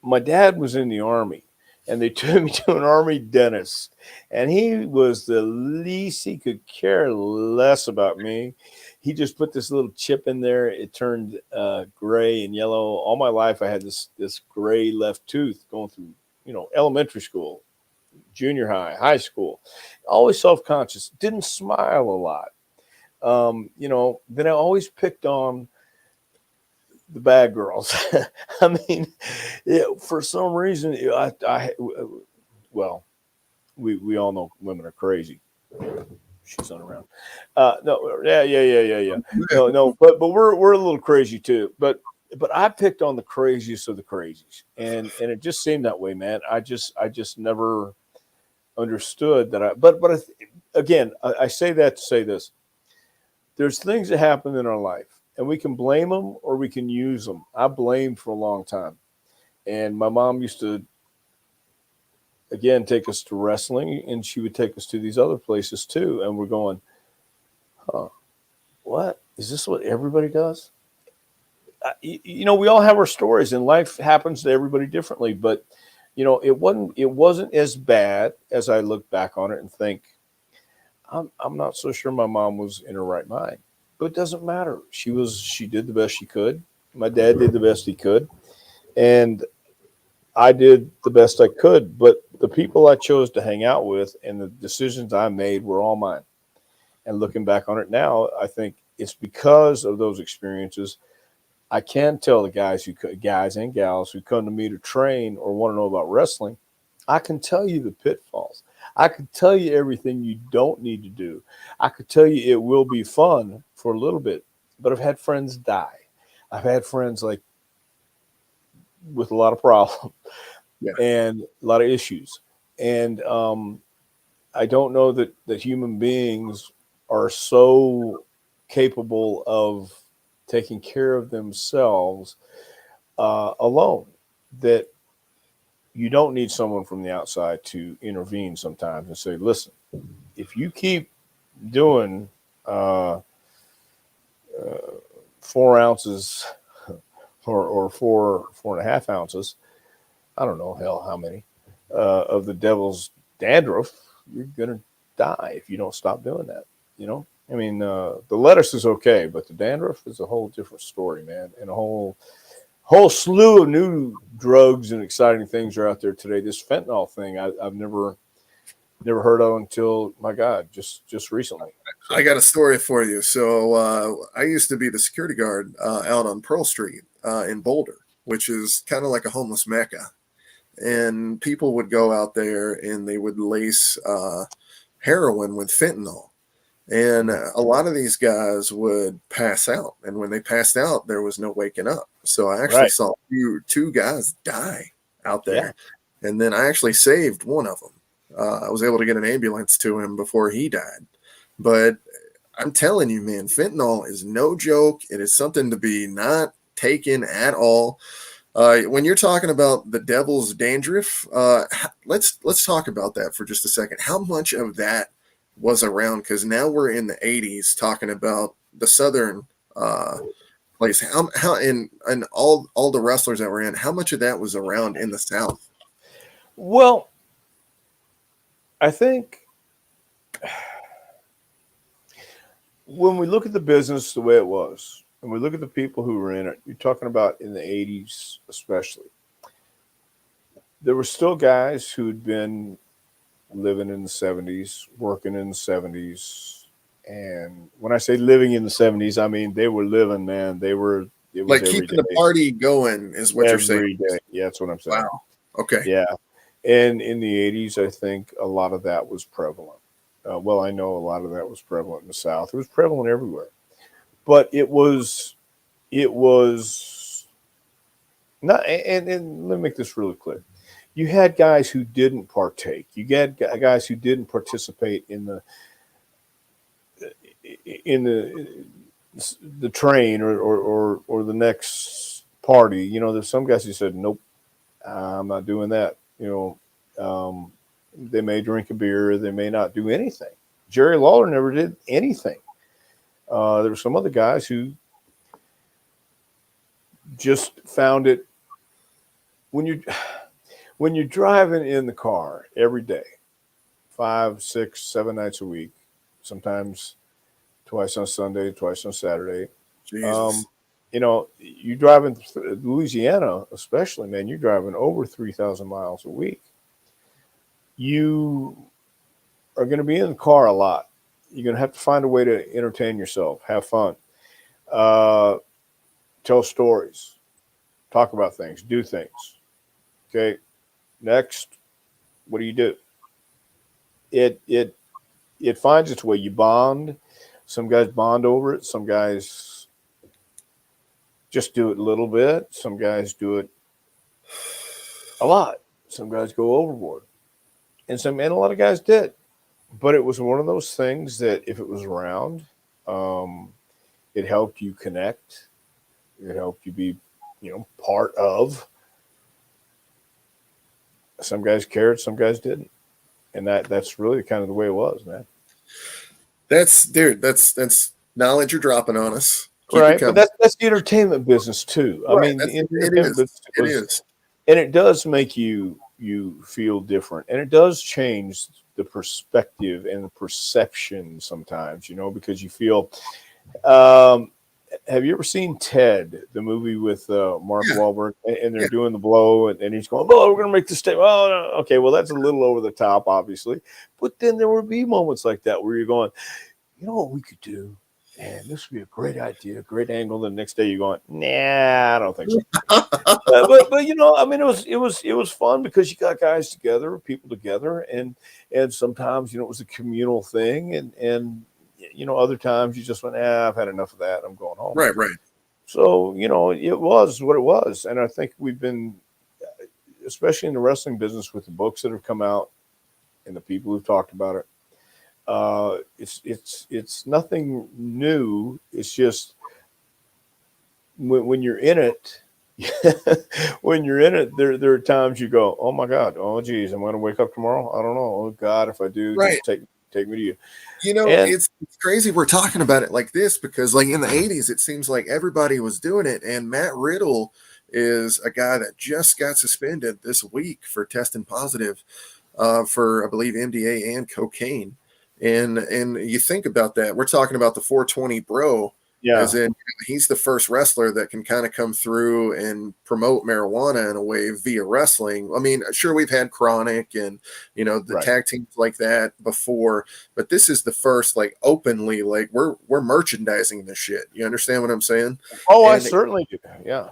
D: my dad was in the Army, and they took me to an Army dentist, and he was the least he could care less about me. He just put this little chip in there. It turned gray and yellow. All my life, I had this gray left tooth going through, elementary school, junior high, high school. Always self-conscious. Didn't smile a lot. Then I always picked on the bad girls. I mean, for some reason, we all know women are crazy. She's not around. No, yeah. No, but we're a little crazy too. But I picked on the craziest of the crazies, and it just seemed that way, man. I just never understood that. I say that to say this. There's things that happen in our life, and we can blame them or we can use them. I blamed for a long time. And my mom used to, again, take us to wrestling, and she would take us to these other places too. And we're going, what? Is this what everybody does? We all have our stories, and life happens to everybody differently. But, it wasn't as bad as I look back on it and think, I'm not so sure my mom was in her right mind, but it doesn't matter. She did the best she could. My dad did the best he could, and I did the best I could. But the people I chose to hang out with and the decisions I made were all mine. And looking back on it now, I think it's because of those experiences. I can tell the guys and gals who come to me to train or want to know about wrestling, I can tell you the pitfalls. I could tell you everything you don't need to do. I could tell you it will be fun for a little bit, but I've had friends die. I've had friends with a lot of problems and a lot of issues. And I don't know that human beings are so capable of taking care of themselves alone that you don't need someone from the outside to intervene sometimes and say, listen, if you keep doing 4 ounces or 4.5 ounces, I don't know, hell, how many, of the devil's dandruff, you're going to die if you don't stop doing that, I mean, the lettuce is okay, but the dandruff is a whole different story, man. And a whole slew of new drugs and exciting things are out there today. This fentanyl thing, I've never heard of until, my God, just recently. So,
C: I got a story for you. So I used to be the security guard out on Pearl Street in Boulder, which is kind of like a homeless mecca. And people would go out there and they would lace heroin with fentanyl. And a lot of these guys would pass out. And when they passed out, there was no waking up. So I actually
D: right.
C: saw two guys die out there.
D: Yeah.
C: And then I actually saved one of them. I was able to get an ambulance to him before he died. But I'm telling you, man, fentanyl is no joke. It is something to be not taken at all. When you're talking about the devil's dandruff, let's talk about that for just a second. How much of that was around? Because now we're in the 80s talking about the southern place. How and all the wrestlers that were in, how much of that was around in the South?
D: Well, I think when we look at the business the way it was, and we look at the people who were in it, you're talking about in the 80s especially, there were still guys who'd been living in the 70s, working in the 70s. And when I say living in the 70s, I mean they were living, man. It was
C: Like keeping the party going is what you're saying.
D: Every day. Yeah, that's what I'm saying.
C: Wow. Okay.
D: Yeah. And in the 80s, I think a lot of that was prevalent. Well, I know a lot of that was prevalent in the South. It was prevalent everywhere. But it was not, and let me make this really clear. You had guys who didn't partake. You had guys who didn't participate in the train or the next party. You know, there's some guys who said, "Nope, I'm not doing that." You know, they may drink a beer, they may not do anything. Jerry Lawler never did anything. There were some other guys who just found it when you're driving in the car every day, 5, 6, 7 nights a week, sometimes twice on Sunday, twice on Saturday.
C: Jesus.
D: You know, you drive in Louisiana, especially, man, you're driving over 3,000 miles a week. You are going to be in the car a lot. You're going to have to find a way to entertain yourself, have fun, tell stories, talk about things, do things. Okay. Next, what do? It finds its way. You bond. Some guys bond over it. Some guys just do it a little bit. Some guys do it a lot. Some guys go overboard. And a lot of guys did. But it was one of those things that if it was around, it helped you connect. It helped you be, part of. Some guys cared, some guys didn't. And that's really kind of the way it was, man.
C: That's knowledge you're dropping on us.
D: Keep right, but that's the entertainment business too. Right. I mean, it is. And it does make you feel different, and it does change the perspective and the perception sometimes, because you feel. Have you ever seen Ted, the movie with Mark Wahlberg, and they're doing the blow, and he's going, "Oh, we're going to make this statement." Oh, no. Okay, well, that's a little over the top, obviously, but then there would be moments like that where you're going, "You know what we could do? Man, this would be a great idea, a great angle." The next day, you're going, "Nah, I don't think so." but I mean, it was fun because you got guys together, people together, and sometimes it was a communal thing, and other times you just went, I've had enough of that. I'm going home.
C: Right.
D: So, it was what it was. And I think we've been, especially in the wrestling business with the books that have come out and the people who've talked about it. It's nothing new. It's just when you're in it, there are times you go, oh my God, oh geez, I'm going to wake up tomorrow. I don't know. Oh God, if I do,
C: right.
D: Just take me to you.
C: It's crazy we're talking about it like this because like in the 80s, it seems like everybody was doing it. And Matt Riddle is a guy that just got suspended this week for testing positive for, I believe, MDA and cocaine. And you think about that. We're talking about the 420 bro.
D: Yeah.
C: As in, he's the first wrestler that can kind of come through and promote marijuana in a way via wrestling. I mean, sure, we've had Chronic and, the tag teams like that before, but this is the first, like, openly, like, we're merchandising this shit. You understand what I'm saying?
D: Oh, I certainly do. Yeah.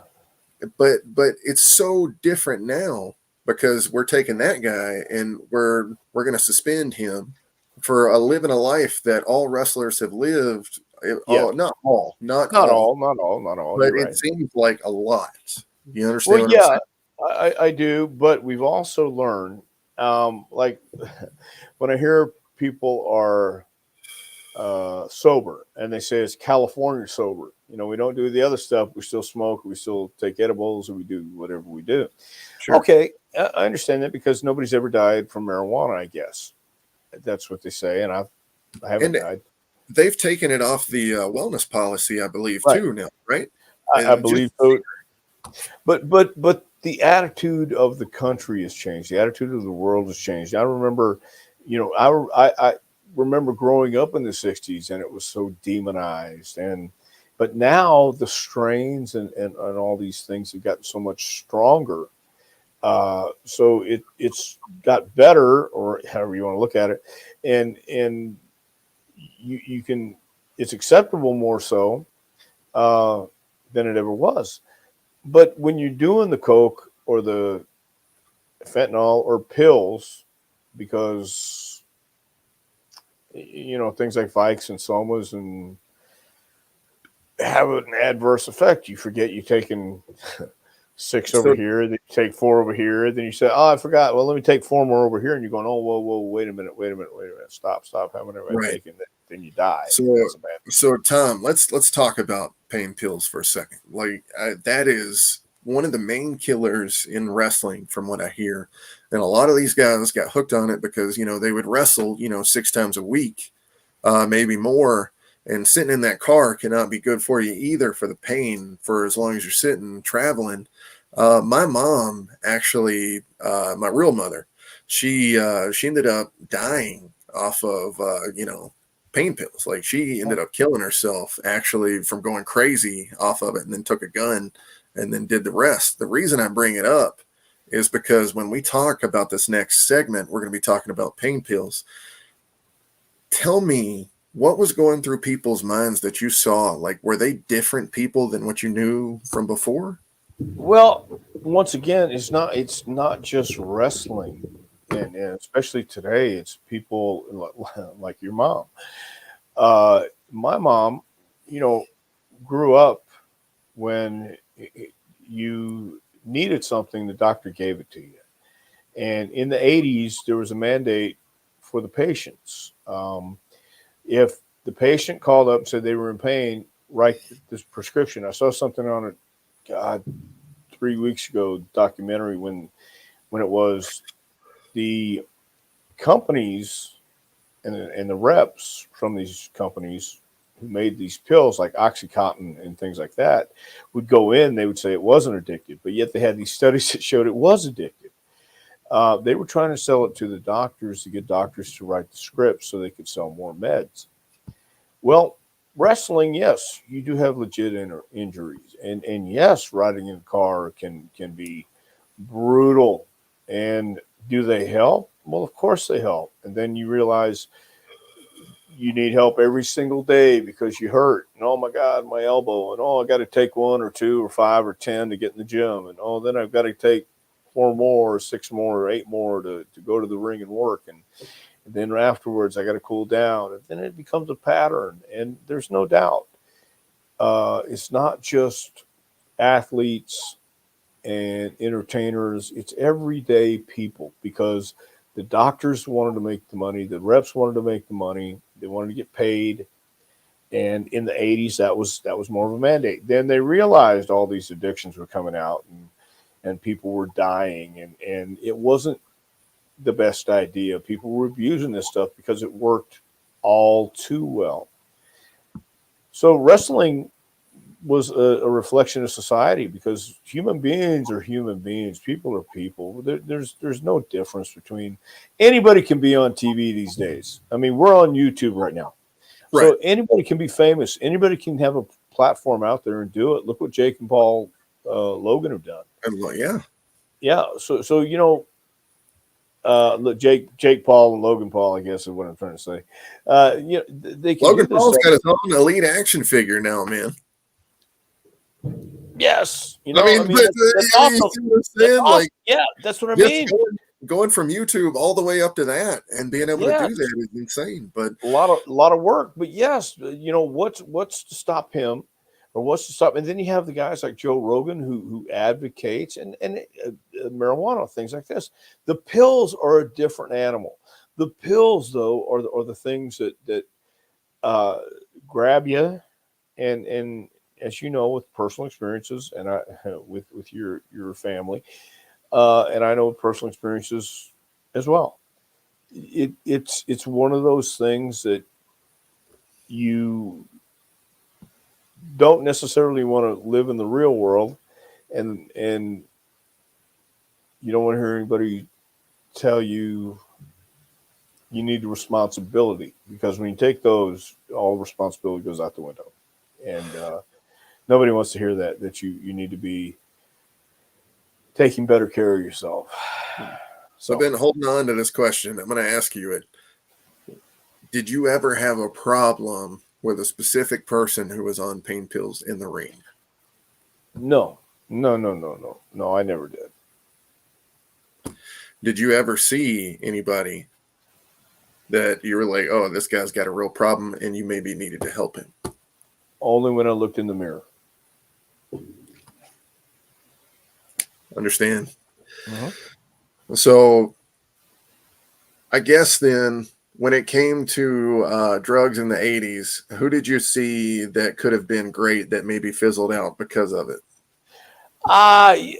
C: But it's so different now because we're taking that guy and we're going to suspend him for living a life that all wrestlers have lived. Not all,
D: but
C: it seems like a lot. You understand?
D: Well, yeah, I do, but we've also learned, like when I hear people are sober and they say it's California sober, we don't do the other stuff. We still smoke, we still take edibles, and we do whatever we do. Sure. Okay, I understand that because nobody's ever died from marijuana, I guess. That's what they say, and I haven't died.
C: They've taken it off the wellness policy, I believe, too now, right?
D: I believe so. But the attitude of the country has changed. The attitude of the world has changed. I remember, I remember growing up in the 60s, and it was so demonized. But now the strains and all these things have gotten so much stronger. So it's got better, or however you want to look at it, and you can, it's acceptable more so than it ever was. But when you're doing the coke or the fentanyl or pills, because things like Vikes and Somas and have an adverse effect, you forget you're taking 6 over here, then you take 4 over here, then you say, oh, I forgot. Well, let me take 4 more over here, and you're going, oh, whoa, wait a minute, stop, how many am I taking? Then you die.
C: So Tom, let's talk about pain pills for a second. Like that is one of the main killers in wrestling, from what I hear. And a lot of these guys got hooked on it because they would wrestle 6 times a week, maybe more. And sitting in that car cannot be good for you either, for the pain, for as long as you're sitting traveling. My mom, actually, my real mother, she ended up dying off of pain pills. Like, she ended up killing herself, actually, from going crazy off of it, and then took a gun and then did the rest. The reason I bring it up is because when we talk about this next segment, we're going to be talking about pain pills. Tell me, what was going through people's minds that you saw? Like, were they different people than what you knew from before?
D: Well, once again, it's not just wrestling, and especially today, it's people like your mom. My mom, grew up when you needed something, the doctor gave it to you. And in the 80s, there was a mandate for the patients. If the patient called up and said they were in pain, write this prescription. I saw something on it, God, 3 weeks ago, documentary, when it was the companies and the reps from these companies who made these pills like OxyContin and things like that would go in, they would say it wasn't addictive, but yet they had these studies that showed it was addictive. They were trying to sell it to the doctors to get doctors to write the scripts so they could sell more meds. Well, wrestling, yes, you do have legit injuries, and yes, riding in a car can be brutal. And do they help? Well, of course they help. And then you realize you need help every single day because you hurt. And oh my God, my elbow. And I got to take 1 or 2 or 5 or 10 to get in the gym. And then I've got to take 4 more or 6 more or 8 more to go to the ring and work. And then afterwards, I got to cool down. And then it becomes a pattern. And there's no doubt, it's not just athletes and entertainers. It's everyday people, because the doctors wanted to make the money. The reps wanted to make the money. They wanted to get paid. And in the 80s, that was more of a mandate. Then they realized all these addictions were coming out and people were dying. And it wasn't the best idea. People were abusing this stuff because it worked all too well. So wrestling was a reflection of society, because human beings are human beings. People are people. There's no difference between anybody can be on TV these days. I mean, we're on YouTube right now.
C: Right.
D: So anybody can be famous. Anybody can have a platform out there and do it. Look what Jake and Paul Logan have done.
C: Yeah.
D: Yeah. So you know, look, Jake Paul and Logan Paul, I guess is what I'm trying to say. You know, they can
C: Logan
D: do this
C: Paul's
D: stuff.
C: got his own elite action figure now, man.
D: Yes. You know,
C: I mean, but,
D: that's
C: you
D: awesome.
C: see what I'm saying?
D: That's awesome.
C: Like,
D: Yeah, that's what I
C: just
D: mean.
C: going from YouTube all the way up to that and being able to do that is insane. But
D: a lot of work. But yes, you know, what's to stop him, or what's to stop? And then you have the guys like Joe Rogan who advocates and marijuana, things like this. The pills are a different animal. The pills, though, are the things that grab you, and as you know, with personal experiences, and with your family, and I know with personal experiences as well. It's one of those things that you don't necessarily want to live in the real world, and you don't want to hear anybody tell you need the responsibility, because when you take those, all responsibility goes out the window, and nobody wants to hear that you need to be taking better care of yourself.
C: So I've been holding on to this question. I'm going to ask you it. Did you ever have a problem with a specific person who was on pain pills in the ring?
D: No, I never did.
C: Did you ever see anybody that you were like, oh, this guy's got a real problem and you maybe needed to help him?
D: Only when I looked in the mirror.
C: Understand?
D: Uh-huh.
C: So I guess then when it came to drugs in the 80s, who did you see that could have been great that maybe fizzled out because of it?
D: I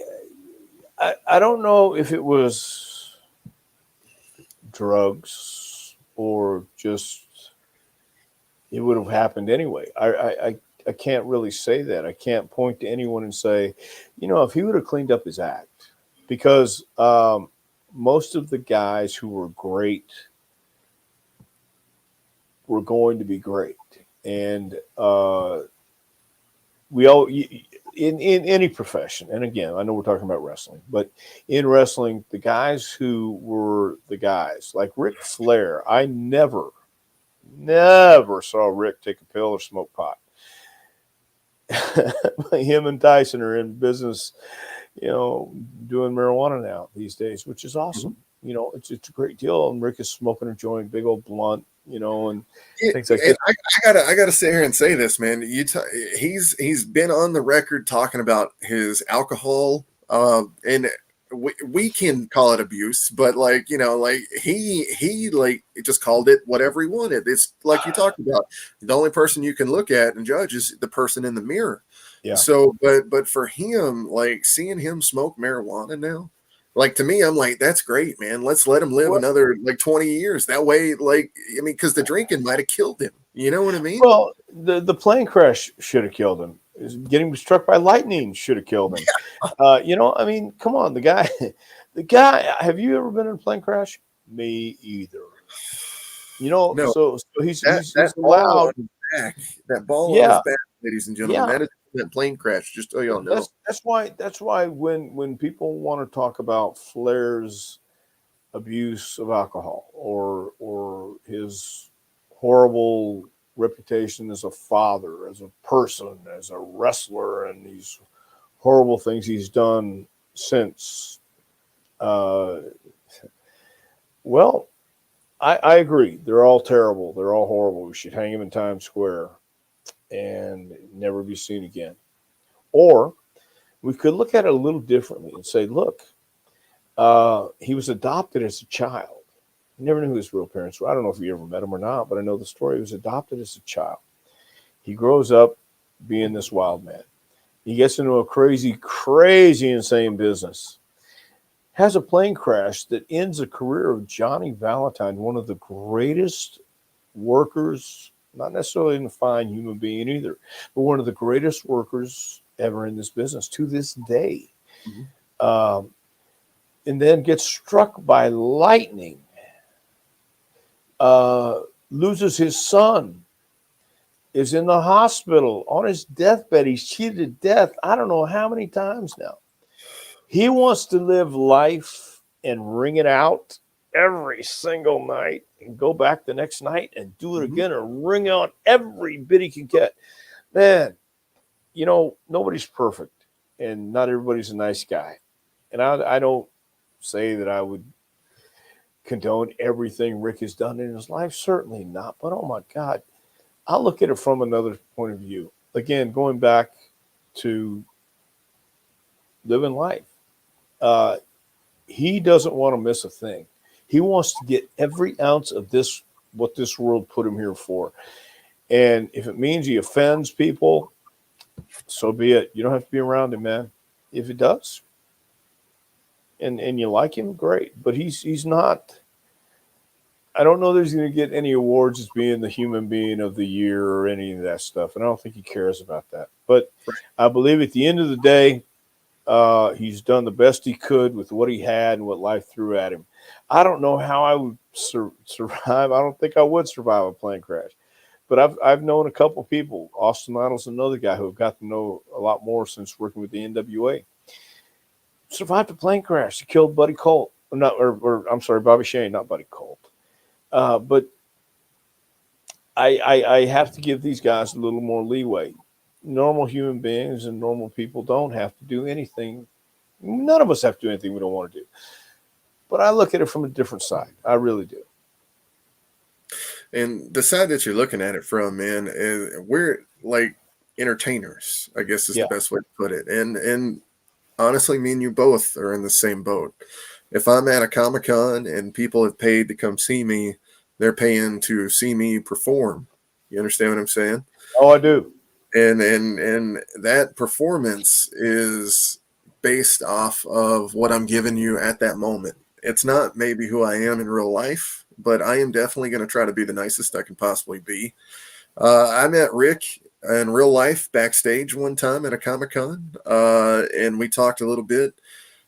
D: don't know if it was drugs or just it would have happened anyway. I can't really say that. I can't point to anyone and say, you know, if he would have cleaned up his act, because most of the guys who were great were going to be great. And we all, in any profession, and again, I know we're talking about wrestling, but in wrestling, the guys who were the guys, like Ric Flair, I never saw Rick take a pill or smoke pot. Him and Tyson are in business, you know, doing marijuana now these days, which is awesome. Mm-hmm. You know, it's a great deal. And Rick is smoking a joint, big old blunt, you know, and things like that.
C: I gotta sit here and say this, man. He's been on the record talking about his alcohol, and we can call it abuse, but like, you know, like he like just called it whatever he wanted. It's like you talked about. The only person you can look at and judge is the person in the mirror.
D: Yeah.
C: So, but for him, like seeing him smoke marijuana now, like to me, I'm like, that's great, man. Let's let him live another like 20 years. That way, like, I mean, because the drinking might have killed him. You know what I mean?
D: Well, the plane crash should have killed him. Getting struck by lightning should have killed him. Yeah. You know, I mean, come on, the guy. Have you ever been in a plane crash? Me either. You know,
C: no.
D: So he's allowed.
C: That ball on his back, ladies and gentlemen.
D: Yeah.
C: That is that plane crash. Just so y'all know.
D: That's why when people want to talk about Flair's abuse of alcohol or his horrible reputation as a father, as a person, as a wrestler, and these horrible things he's done since. Well, I agree. They're all terrible. They're all horrible. We should hang him in Times Square and never be seen again. Or we could look at it a little differently and say, look, he was adopted as a child. I never knew who his real parents were. I don't know if you ever met him or not, but I know the story. He was adopted as a child. He grows up being this wild man. He gets into a crazy, insane business. Has a plane crash that ends a career of Johnny Valentine, one of the greatest workers Not necessarily a fine human being either, but one of the greatest workers ever in this business to this day.
C: Mhm.
D: And then gets struck by lightning, loses his son, is in the hospital on his deathbed. He's cheated to death. I don't know how many times now. He wants to live life and ring it out every single night and go back the next night and do it
C: Mhm.
D: again and ring out every bit he can get. Man, nobody's perfect and not everybody's a nice guy. And I don't say that I would condone everything Rick has done in his life. Certainly not. But oh my God, I'll look at it from another point of view. Again, going back to living life. He doesn't want to miss a thing. He wants to get every ounce of this, what this world put him here for. And if it means he offends people, so be it. You don't have to be around him, man. If it does, and you like him, great. But he's not. I don't know that he's going to get any awards as being the human being of the year or any of that stuff. And I don't think he cares about that. But I believe at the end of the day, he's done the best he could with what he had and what life threw at him. I don't know how I would survive. I don't think I would survive a plane crash. But I've known a couple people. Austin Idol's another guy who I've got to know a lot more since working with the NWA. Survived a plane crash. He killed Buddy Colt. I'm sorry, Bobby Shane, not Buddy Colt. But I have to give these guys a little more leeway. Normal human beings and normal people don't have to do anything. None of us have to do anything we don't want to do. But I look at it from a different side. I really do.
C: And the side that you're looking at it from, man, is we're like entertainers, I guess is the best way to put it. And honestly, me and you both are in the same boat. If I'm at a Comic-Con and people have paid to come see me, they're paying to see me perform. You understand what I'm saying?
D: Oh, I do.
C: And that performance is based off of what I'm giving you at that moment. It's not maybe who I am in real life, but I am definitely going to try to be the nicest I can possibly be. I met Rick in real life backstage one time at a Comic-Con, and we talked a little bit.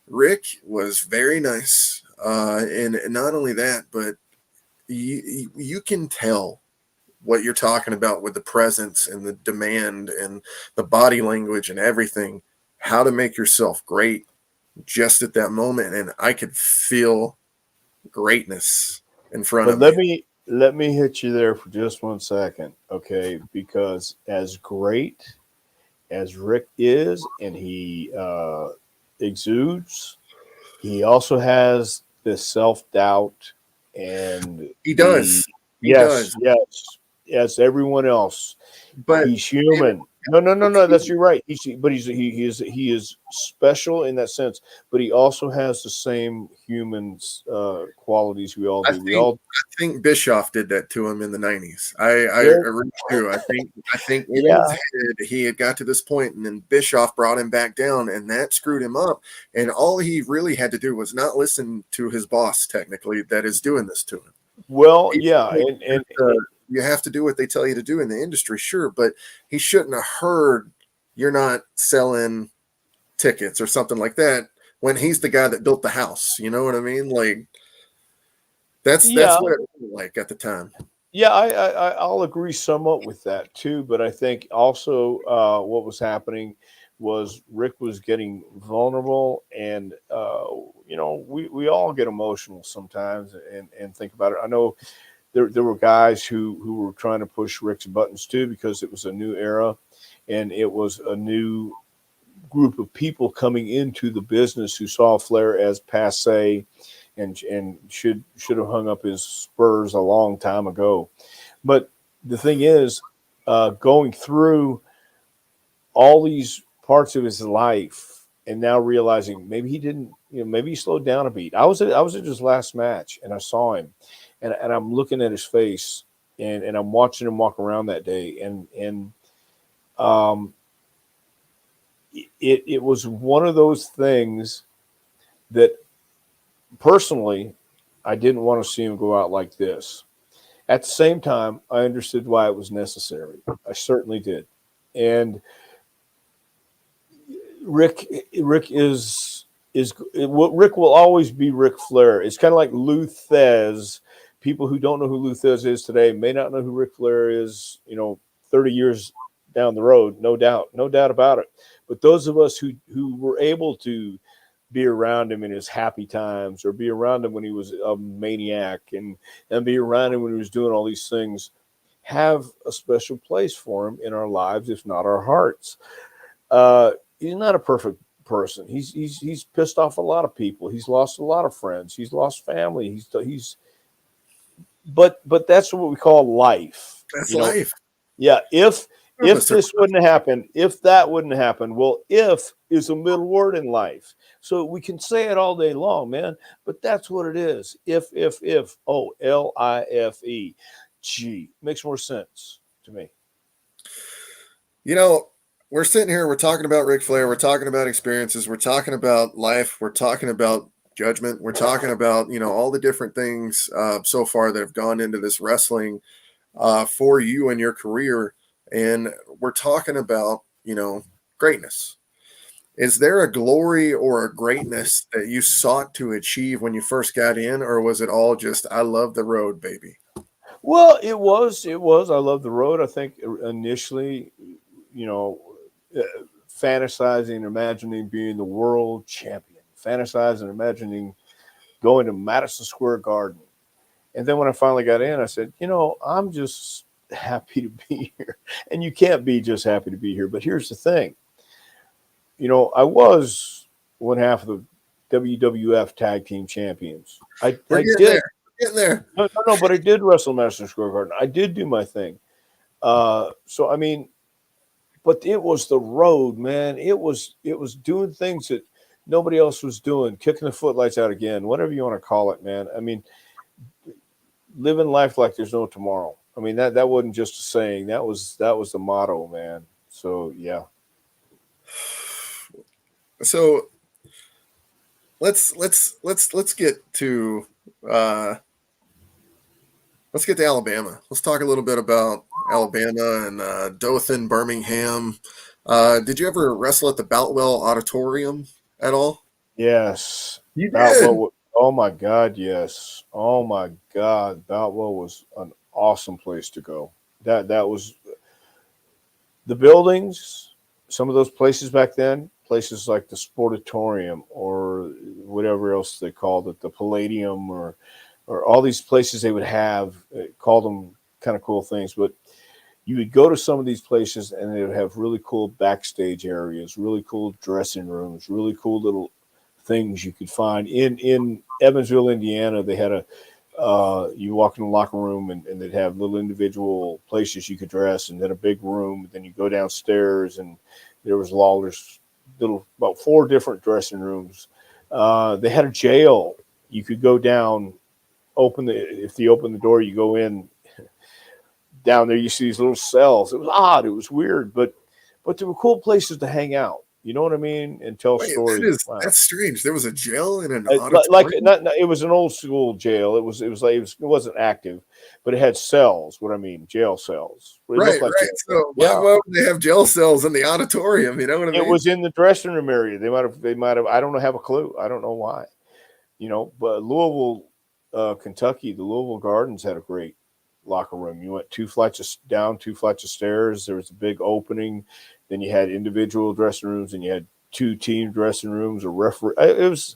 C: Rick was very nice, and not only that, but you can tell what you're talking about with the presence and the demand and the body language and everything, how to make yourself great just at that moment. And I could feel greatness in front
D: But
C: of
D: let me hit you there for just 1 second, okay? Because as great as Rick is, and he exudes, he also has this self-doubt, and
C: He does. He
D: yes,
C: does.
D: yes, everyone else.
C: But
D: He's human. No. That's you're right. He is special in that sense, but he also has the same human qualities we all do.
C: I think Bischoff did that to him in the 90s. I really do. I think in his head he had got to this point, and then Bischoff brought him back down, and that screwed him up. And all he really had to do was not listen to his boss, technically, that is doing this to him.
D: Well, yeah, and
C: you have to do what they tell you to do in the industry, sure, but he shouldn't have heard you're not selling tickets or something like that when he's the guy that built the house. You know what I mean? Like that's what it was like at the time.
D: Yeah, I'll agree somewhat with that too, but I think also what was happening was Rick was getting vulnerable, and we all get emotional sometimes and think about it. I know there were guys who were trying to push Rick's buttons too, because it was a new era and it was a new group of people coming into the business who saw Flair as passe and should have hung up his spurs a long time ago. But the thing is, going through all these parts of his life and now realizing maybe he didn't, maybe he slowed down a beat. I was at his last match and I saw him, and I'm looking at his face and I'm watching him walk around that day, and it was one of those things that personally I didn't want to see him go out like this. At the same time, I understood why it was necessary. I certainly did. And Rick is what Rick will always be Ric Flair. It's kind of like Lou Thez. People who don't know who Lou Thez is today may not know who Ric Flair is, 30 years down the road, no doubt about it. But those of us who were able to be around him in his happy times, or be around him when he was a maniac, and be around him when he was doing all these things, have a special place for him in our lives, if not our hearts. He's not a perfect person. He's pissed off a lot of people. He's lost a lot of friends. He's lost family. But that's what we call life.
C: That's life.
D: Yeah. If this wouldn't happen, if that wouldn't happen, well, if is a middle word in life. So we can say it all day long, man, but that's what it is. If, LIFE. Gee, makes more sense to me.
C: We're sitting here, we're talking about Ric Flair, we're talking about experiences, we're talking about life, we're talking about judgment, we're talking about, all the different things so far that have gone into this wrestling for you and your career. And we're talking about, greatness. Is there a glory or a greatness that you sought to achieve when you first got in, or was it all just, I love the road, baby?
D: Well, it was. I love the road. I think initially, fantasizing, imagining being the world champion, fantasizing, imagining going to Madison Square Garden. And then when I finally got in, I said, I'm just happy to be here. And you can't be just happy to be here. But here's the thing. I was one half of the WWF Tag Team Champions. I did.
C: Getting there.
D: No, but I did wrestle Madison Square Garden. I did do my thing. But it was the road, man. It was doing things that nobody else was doing, kicking the footlights out again, whatever you want to call it, man. I mean, living life like there's no tomorrow. I mean, that wasn't just a saying. That was the motto, man. So yeah.
C: So let's get to let's get to Alabama. Let's talk a little bit about Alabama and Dothan, Birmingham. Did you ever wrestle at the Boutwell Auditorium at all?
D: Yes.
C: You did?
D: Boutwell, oh, my God, yes. Oh, my God. Boutwell was an awesome place to go. That was the buildings, some of those places back then, places like the Sportatorium or whatever else they called it, the Palladium or all these places they would have, called them kind of cool things. But you would go to some of these places and they would have really cool backstage areas, really cool dressing rooms, really cool little things you could find. In Evansville, Indiana, they had you walk in the locker room and they'd have little individual places you could dress, and then a big room. And then you go downstairs and there was Lawler's about 4 different dressing rooms. They had a jail. You could go down, if you open the door, you go in. Down there, you see these little cells. It was odd. It was weird, but there were cool places to hang out. You know what I mean? And tell stories.
C: That's strange. There was a jail in an
D: auditorium? It was an old school jail. It wasn't active, but it had cells. What I mean, jail cells.
C: Right. So why would they have jail cells in the auditorium? You know what I mean?
D: It was in the dressing room area. They might have. I don't have a clue. I don't know why. But Louisville, Kentucky, the Louisville Gardens had a great locker room. You went 2 flights of stairs. There was a big opening. Then you had individual dressing rooms, and you had 2 team dressing rooms. A referee. It was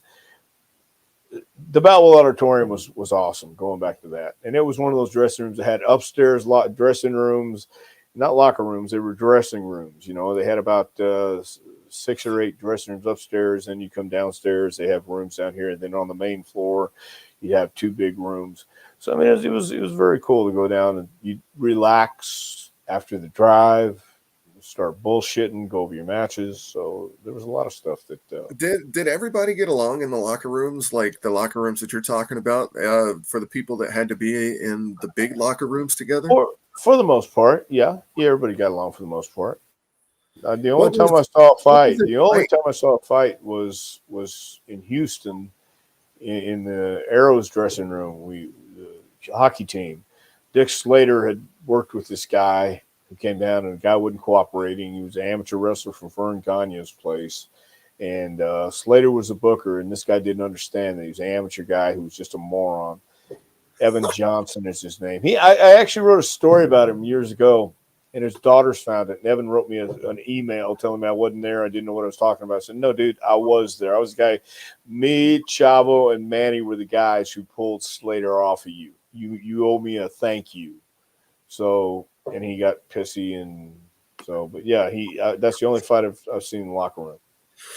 D: the Boutwell Auditorium was awesome. Going back to that, and it was one of those dressing rooms that had upstairs dressing rooms, not locker rooms. They were dressing rooms. They had about 6 or 8 dressing rooms upstairs. Then you come downstairs. They have rooms down here, and then on the main floor, you have 2 big rooms. So I mean, it was very cool to go down and you relax after the drive, start bullshitting, go over your matches. So there was a lot of stuff that
C: did everybody get along in the locker rooms, like the locker rooms that you're talking about, for the people that had to be in the big locker rooms together?
D: For the most part, yeah, everybody got along for the most part. The only time I saw a fight was in Houston in the Arrows dressing room. The hockey team. Dick Slater had worked with this guy who came down, and the guy wasn't cooperating. He was an amateur wrestler from Vern Gagne's place. And Slater was a booker, and this guy didn't understand that he was an amateur guy who was just a moron. Evan Johnson is his name. I actually wrote a story about him years ago, and his daughters found it. And Evan wrote me an email telling me I wasn't there. I didn't know what I was talking about. I said, no, dude, I was there. I was the guy. Me, Chavo, and Manny were the guys who pulled Slater off of you. You owe me a thank you. So, and he got pissy. And so, but yeah, that's the only fight I've seen in the locker room.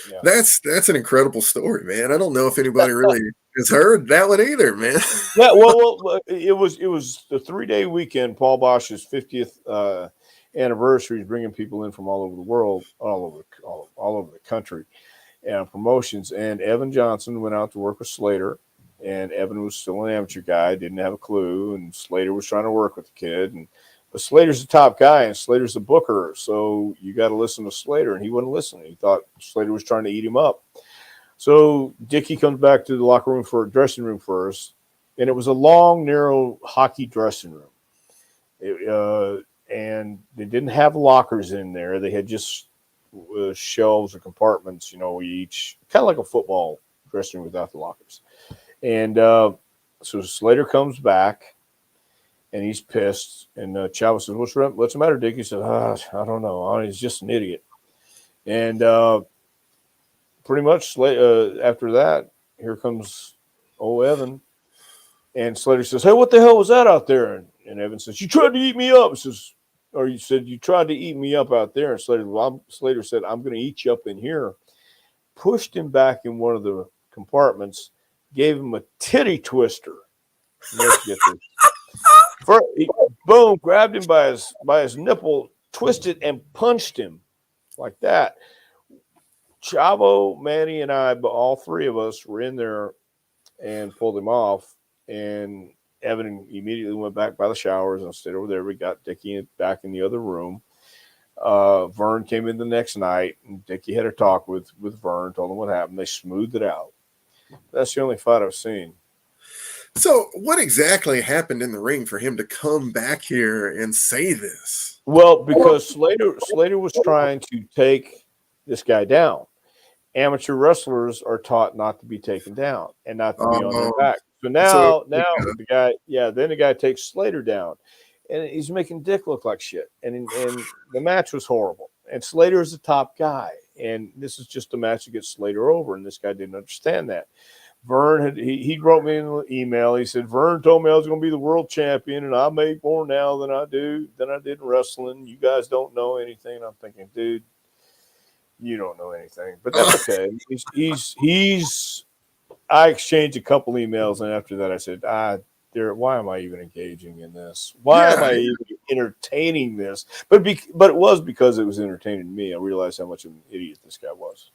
D: Yeah.
C: That's an incredible story, man. I don't know if anybody really has heard that one either, man.
D: Yeah, well, it was the 3-day weekend. Paul Bosch's 50th anniversary. He's bringing people in from all over the world, all over the country, and promotions. And Evan Johnson went out to work with Slater, and Evan was still an amateur guy, didn't have a clue, and Slater was trying to work with the kid. But Slater's the top guy, and Slater's the booker, so you got to listen to Slater. And he wouldn't listen. He thought Slater was trying to eat him up. So Dickie comes back to the locker room for a dressing room first, and it was a long, narrow hockey dressing room. And they didn't have lockers in there. They had just shelves or compartments, each, kind of like a football dressing room without the lockers. And so Slater comes back. And he's pissed. And Chavo says, what's the matter, Dick? He said, I don't know. He's just an idiot. And pretty much after that, here comes old Evan. And Slater says, hey, what the hell was that out there? And Evan says, you tried to eat me up. You said, you tried to eat me up out there. And Slater said, I'm going to eat you up in here. Pushed him back in one of the compartments, gave him a titty twister. Let's get this. Boom, grabbed him by his nipple, twisted and punched him like that. Chavo, Manny, and I, but all three of us were in there and pulled him off. And Evan immediately went back by the showers and stayed over there. We got Dickie back in the other room. Vern came in the next night, and Dickie had a talk with Vern, told him what happened. They smoothed it out. That's the only fight I've seen.
C: So what exactly happened in the ring for him to come back here and say this?
D: Well, because Slater was trying to take this guy down. Amateur wrestlers are taught not to be taken down and not to be on their back. So now the guy takes Slater down, and he's making Dick look like shit. And the match was horrible. And Slater is the top guy, and this is just a match to get Slater over, and this guy didn't understand that. Vern he wrote me an email. He said, Vern told me I was going to be the world champion, and I make more now than I did in wrestling. You guys don't know anything. And I'm thinking, dude, you don't know anything, but that's okay. I exchanged a couple emails, and after that I said, why am I even engaging in this? Why am I even entertaining this? But it was because it was entertaining to me. I realized how much of an idiot this guy was.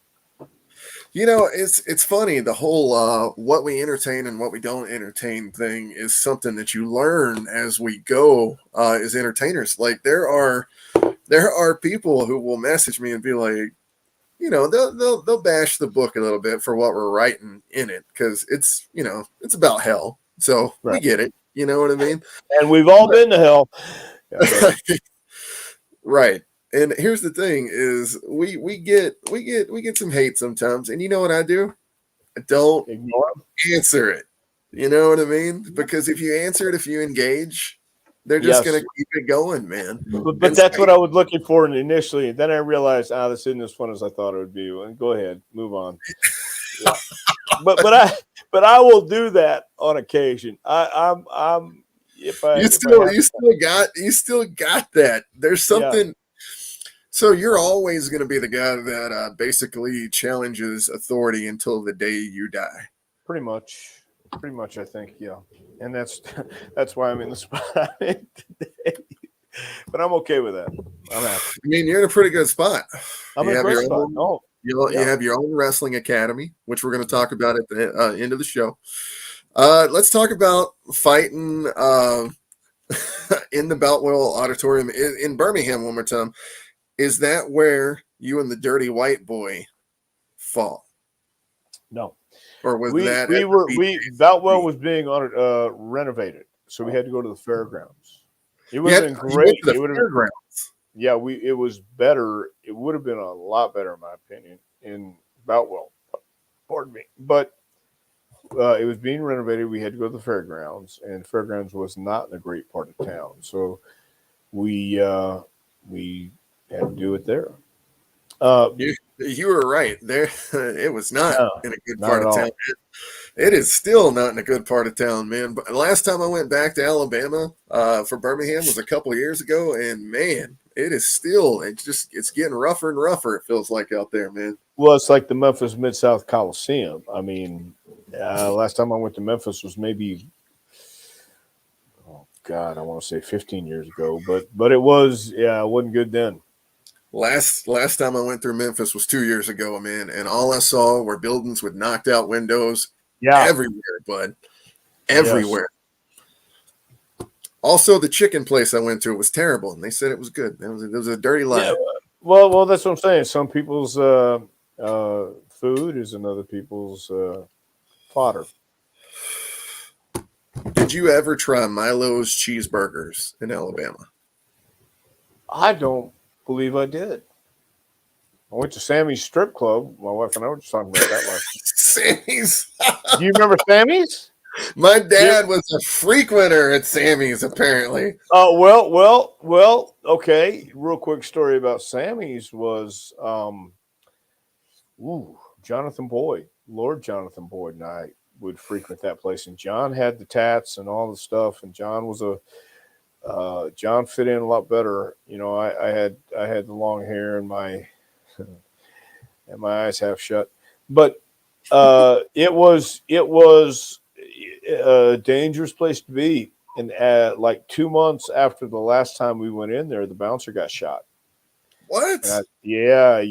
C: It's funny. The whole what we entertain and what we don't entertain thing is something that you learn as we go as entertainers. Like there are people who will message me and be like, they'll bash the book a little bit for what we're writing in it because it's it's about hell. So We get it. You know what I mean?
D: And we've all been to hell.
C: Right. And here's the thing is we get some hate sometimes. And you know what I do? I don't answer it. You know what I mean? Because if you answer it, if you engage, they're just going to keep it going, man.
D: But that's what I was looking for initially. And then I realized, this isn't as fun as I thought it would be. And go ahead, move on. Yeah. But I will do that on occasion. You
C: still got that. There's something. Yeah. So you're always going to be the guy that basically challenges authority until the day you die.
D: Pretty much, I think, yeah. And that's why I'm in the spot I'm in today. But I'm okay with that. I'm happy. I
C: mean, you're in a pretty good spot.
D: I'm in a great spot.
C: You have your own wrestling academy, which we're going to talk about at the end of the show. Let's talk about fighting in the Beltwell Auditorium in Birmingham one more time. Is that where you and the Dirty White Boy fought?
D: No.
C: Or was
D: Beltwell was being renovated. so we had to go to the fairgrounds. It would
C: Yeah,
D: have been
C: you went
D: great.
C: to
D: It
C: the
D: would have,
C: fairgrounds.
D: yeah, it was better. It would have been a lot better, in my opinion, in Boutwell. Pardon me, but it was being renovated. We had to go to the fairgrounds, and fairgrounds was not in a great part of town, so we had to do it there.
C: You were right. There, it was not
D: No,
C: in a good
D: not
C: part
D: at
C: of
D: all.
C: town. It is still not in a good part of town, man. But last time I went back to Alabama for Birmingham was a couple of years ago, and man, it is still it's getting rougher and rougher. It feels like out there, man.
D: Well, it's like the Memphis Mid-South Coliseum. I mean, last time I went to Memphis was maybe, oh God, I want to say 15 years ago, but it was, yeah, it wasn't good then.
C: Last time I went through Memphis was 2 years ago, man, and all I saw were buildings with knocked out windows
D: Yeah,
C: everywhere, bud, everywhere. Also, the chicken place I went to was terrible, and they said it was good. It was a dirty lie.
D: yeah. Well, that's what I'm saying. Some people's food is another people's fodder.
C: Did you ever try Milo's cheeseburgers in Alabama?
D: I don't believe I did. I went to Sammy's strip club. My wife and I were just talking about that last night.
C: Sammy's.
D: Do you remember Sammy's?
C: My dad was a frequenter at Sammy's, apparently.
D: Well. Okay. Real quick story about Sammy's was, Jonathan Boyd, Lord Jonathan Boyd, and I would frequent that place. And John had the tats and all the stuff, and John was John fit in a lot better. You know, I had the long hair and my eyes half shut, but it was a dangerous place to be. And like 2 months after the last time we went in there, the bouncer got shot.
C: What?
D: Yeah.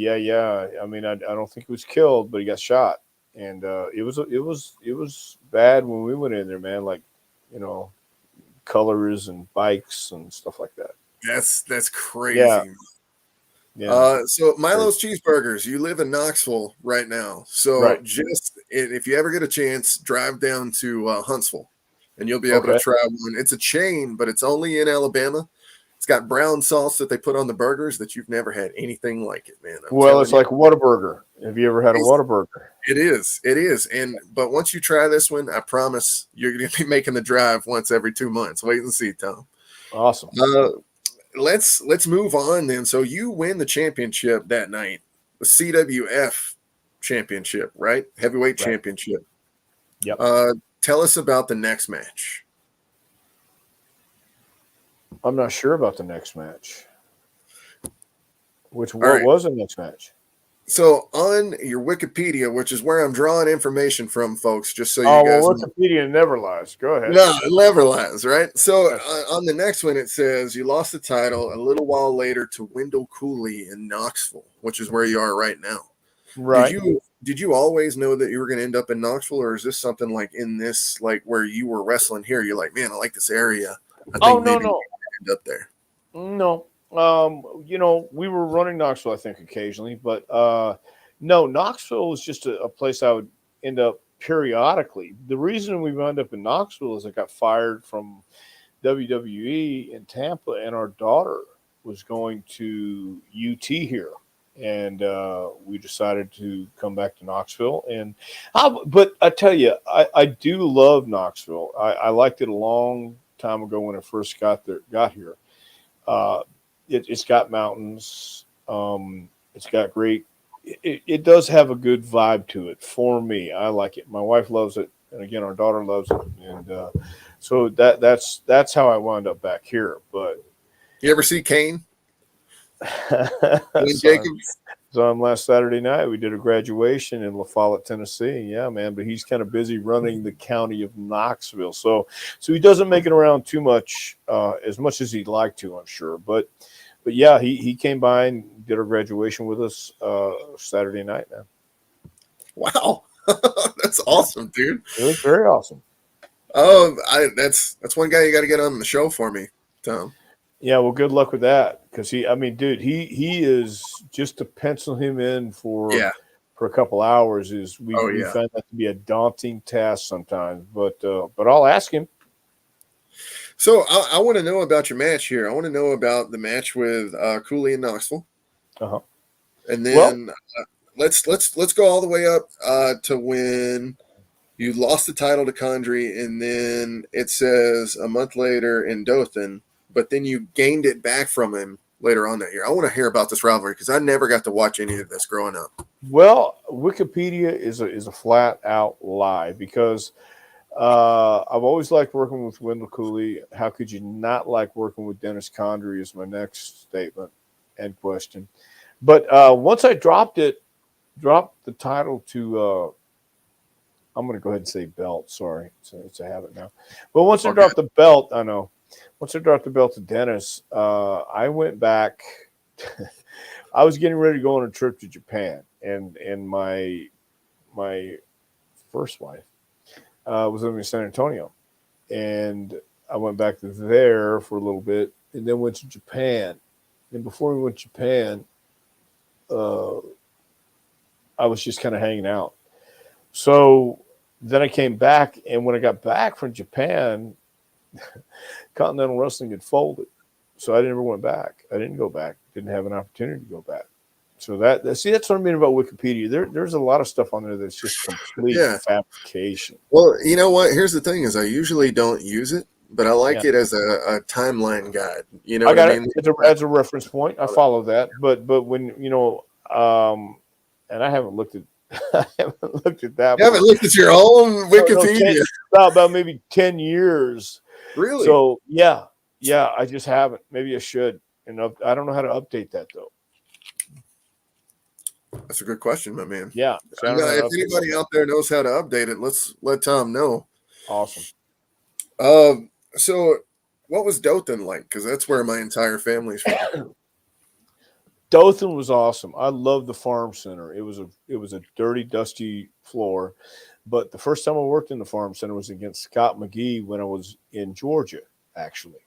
D: I mean, I don't think he was killed, but he got shot, and it was bad when we went in there, man. Like, you know, colors and bikes and stuff like that.
C: That's crazy.
D: Yeah.
C: So Milo's Cheeseburgers, you live in Knoxville right now. So
D: Right.
C: if you ever get a chance, drive down to Huntsville, and you'll be able to try one. It's a chain, but it's only in Alabama. It's got brown sauce that they put on the burgers that you've never had anything like it, man.
D: Well, it's like Whataburger. Have you ever had a Whataburger?
C: It is. But once you try this one, I promise you're going to be making the drive once every 2 months. Wait and see, Tom.
D: Awesome.
C: Let's move on then. So you win the championship that night, the CWF championship, right? Heavyweight championship.
D: Yep.
C: Tell us about the next match.
D: I'm not sure about the next match. What
C: right.
D: was the next match?
C: So on your Wikipedia, which is where I'm drawing information from, folks, just so you guys know.
D: Wikipedia never lies. Go ahead.
C: No, it never lies, right? So on the next one, it says you lost the title a little while later to Wendell Cooley in Knoxville, which is where you are right now.
D: Right.
C: Did you always know that you were going to end up in Knoxville, or is this something like in this, like where you were wrestling here? You're like, man, I like this area. I think maybe
D: no.
C: End up there.
D: No. You know, we were running Knoxville, I think, occasionally, but no, Knoxville was just a place I would end up periodically. The reason we wound up in Knoxville is I got fired from WWE in Tampa, and our daughter was going to UT here, and we decided to come back to Knoxville. And but I tell you, I do love Knoxville. I liked it a long time ago when I first got here. It's got mountains. It's got great. It does have a good vibe to it for me. I like it. My wife loves it, and again, our daughter loves it, and so that's how I wound up back here. But
C: you ever see Kane?
D: Jacobs? So last Saturday night we did a graduation in La Follette, Tennessee. Yeah, man, but he's kind of busy running the county of Knoxville, so he doesn't make it around too much, as much as he'd like to, I'm sure. But yeah, he came by and did our graduation with us Saturday night. Man,
C: wow, that's awesome, dude.
D: It was very awesome.
C: Oh, that's one guy you got to get on the show for me, Tom.
D: Yeah, well, good luck with that, because he is, just to pencil him in for a couple hours we find that to be a daunting task sometimes. But I'll ask him.
C: So I want to know about your match here. I want to know about the match with Cooley and Knoxville,
D: Uh-huh.
C: and
D: Well,
C: then let's go all the way up to when you lost the title to Condrey, and then it says a month later in Dothan, but then you gained it back from him later on that year. I want to hear about this rivalry because I never got to watch any of this growing up.
D: well, Wikipedia is a flat out lie because I've always liked working with Wendell Cooley. How could you not like working with Dennis Condrey is my next statement and question. But once I dropped the title to, I'm going to go ahead and say belt. Sorry, it's a habit now. But once I dropped the belt, I know. Once I dropped the belt to Dennis, I went back. I was getting ready to go on a trip to Japan, and my first wife was living in San Antonio, and I went back to there for a little bit, and then went to Japan. And before we went to Japan, I was just kind of hanging out. So then I came back, and when I got back from Japan, Continental Wrestling had folded. So I never went back. I didn't go back. Didn't have an opportunity to go back. So that's what I mean about Wikipedia. There's a lot of stuff on there that's just complete fabrication.
C: Well, you know what? Here's the thing: is I usually don't use it, but I like it as a timeline guide. You know,
D: I got it as a reference point. I follow that, but when and I haven't looked at that.
C: You haven't looked at your own Wikipedia
D: about maybe 10 years.
C: Really?
D: So yeah, I just haven't. Maybe I should. And I don't know how to update that though.
C: That's a good question, my man.
D: Yeah. So
C: if anybody out there knows how to update it, let's let Tom know.
D: Awesome.
C: So what was Dothan like? Because that's where my entire family's from.
D: Dothan was awesome. I loved the farm center. It was a dirty, dusty floor. But the first time I worked in the farm center was against Scott McGee when I was in Georgia, actually.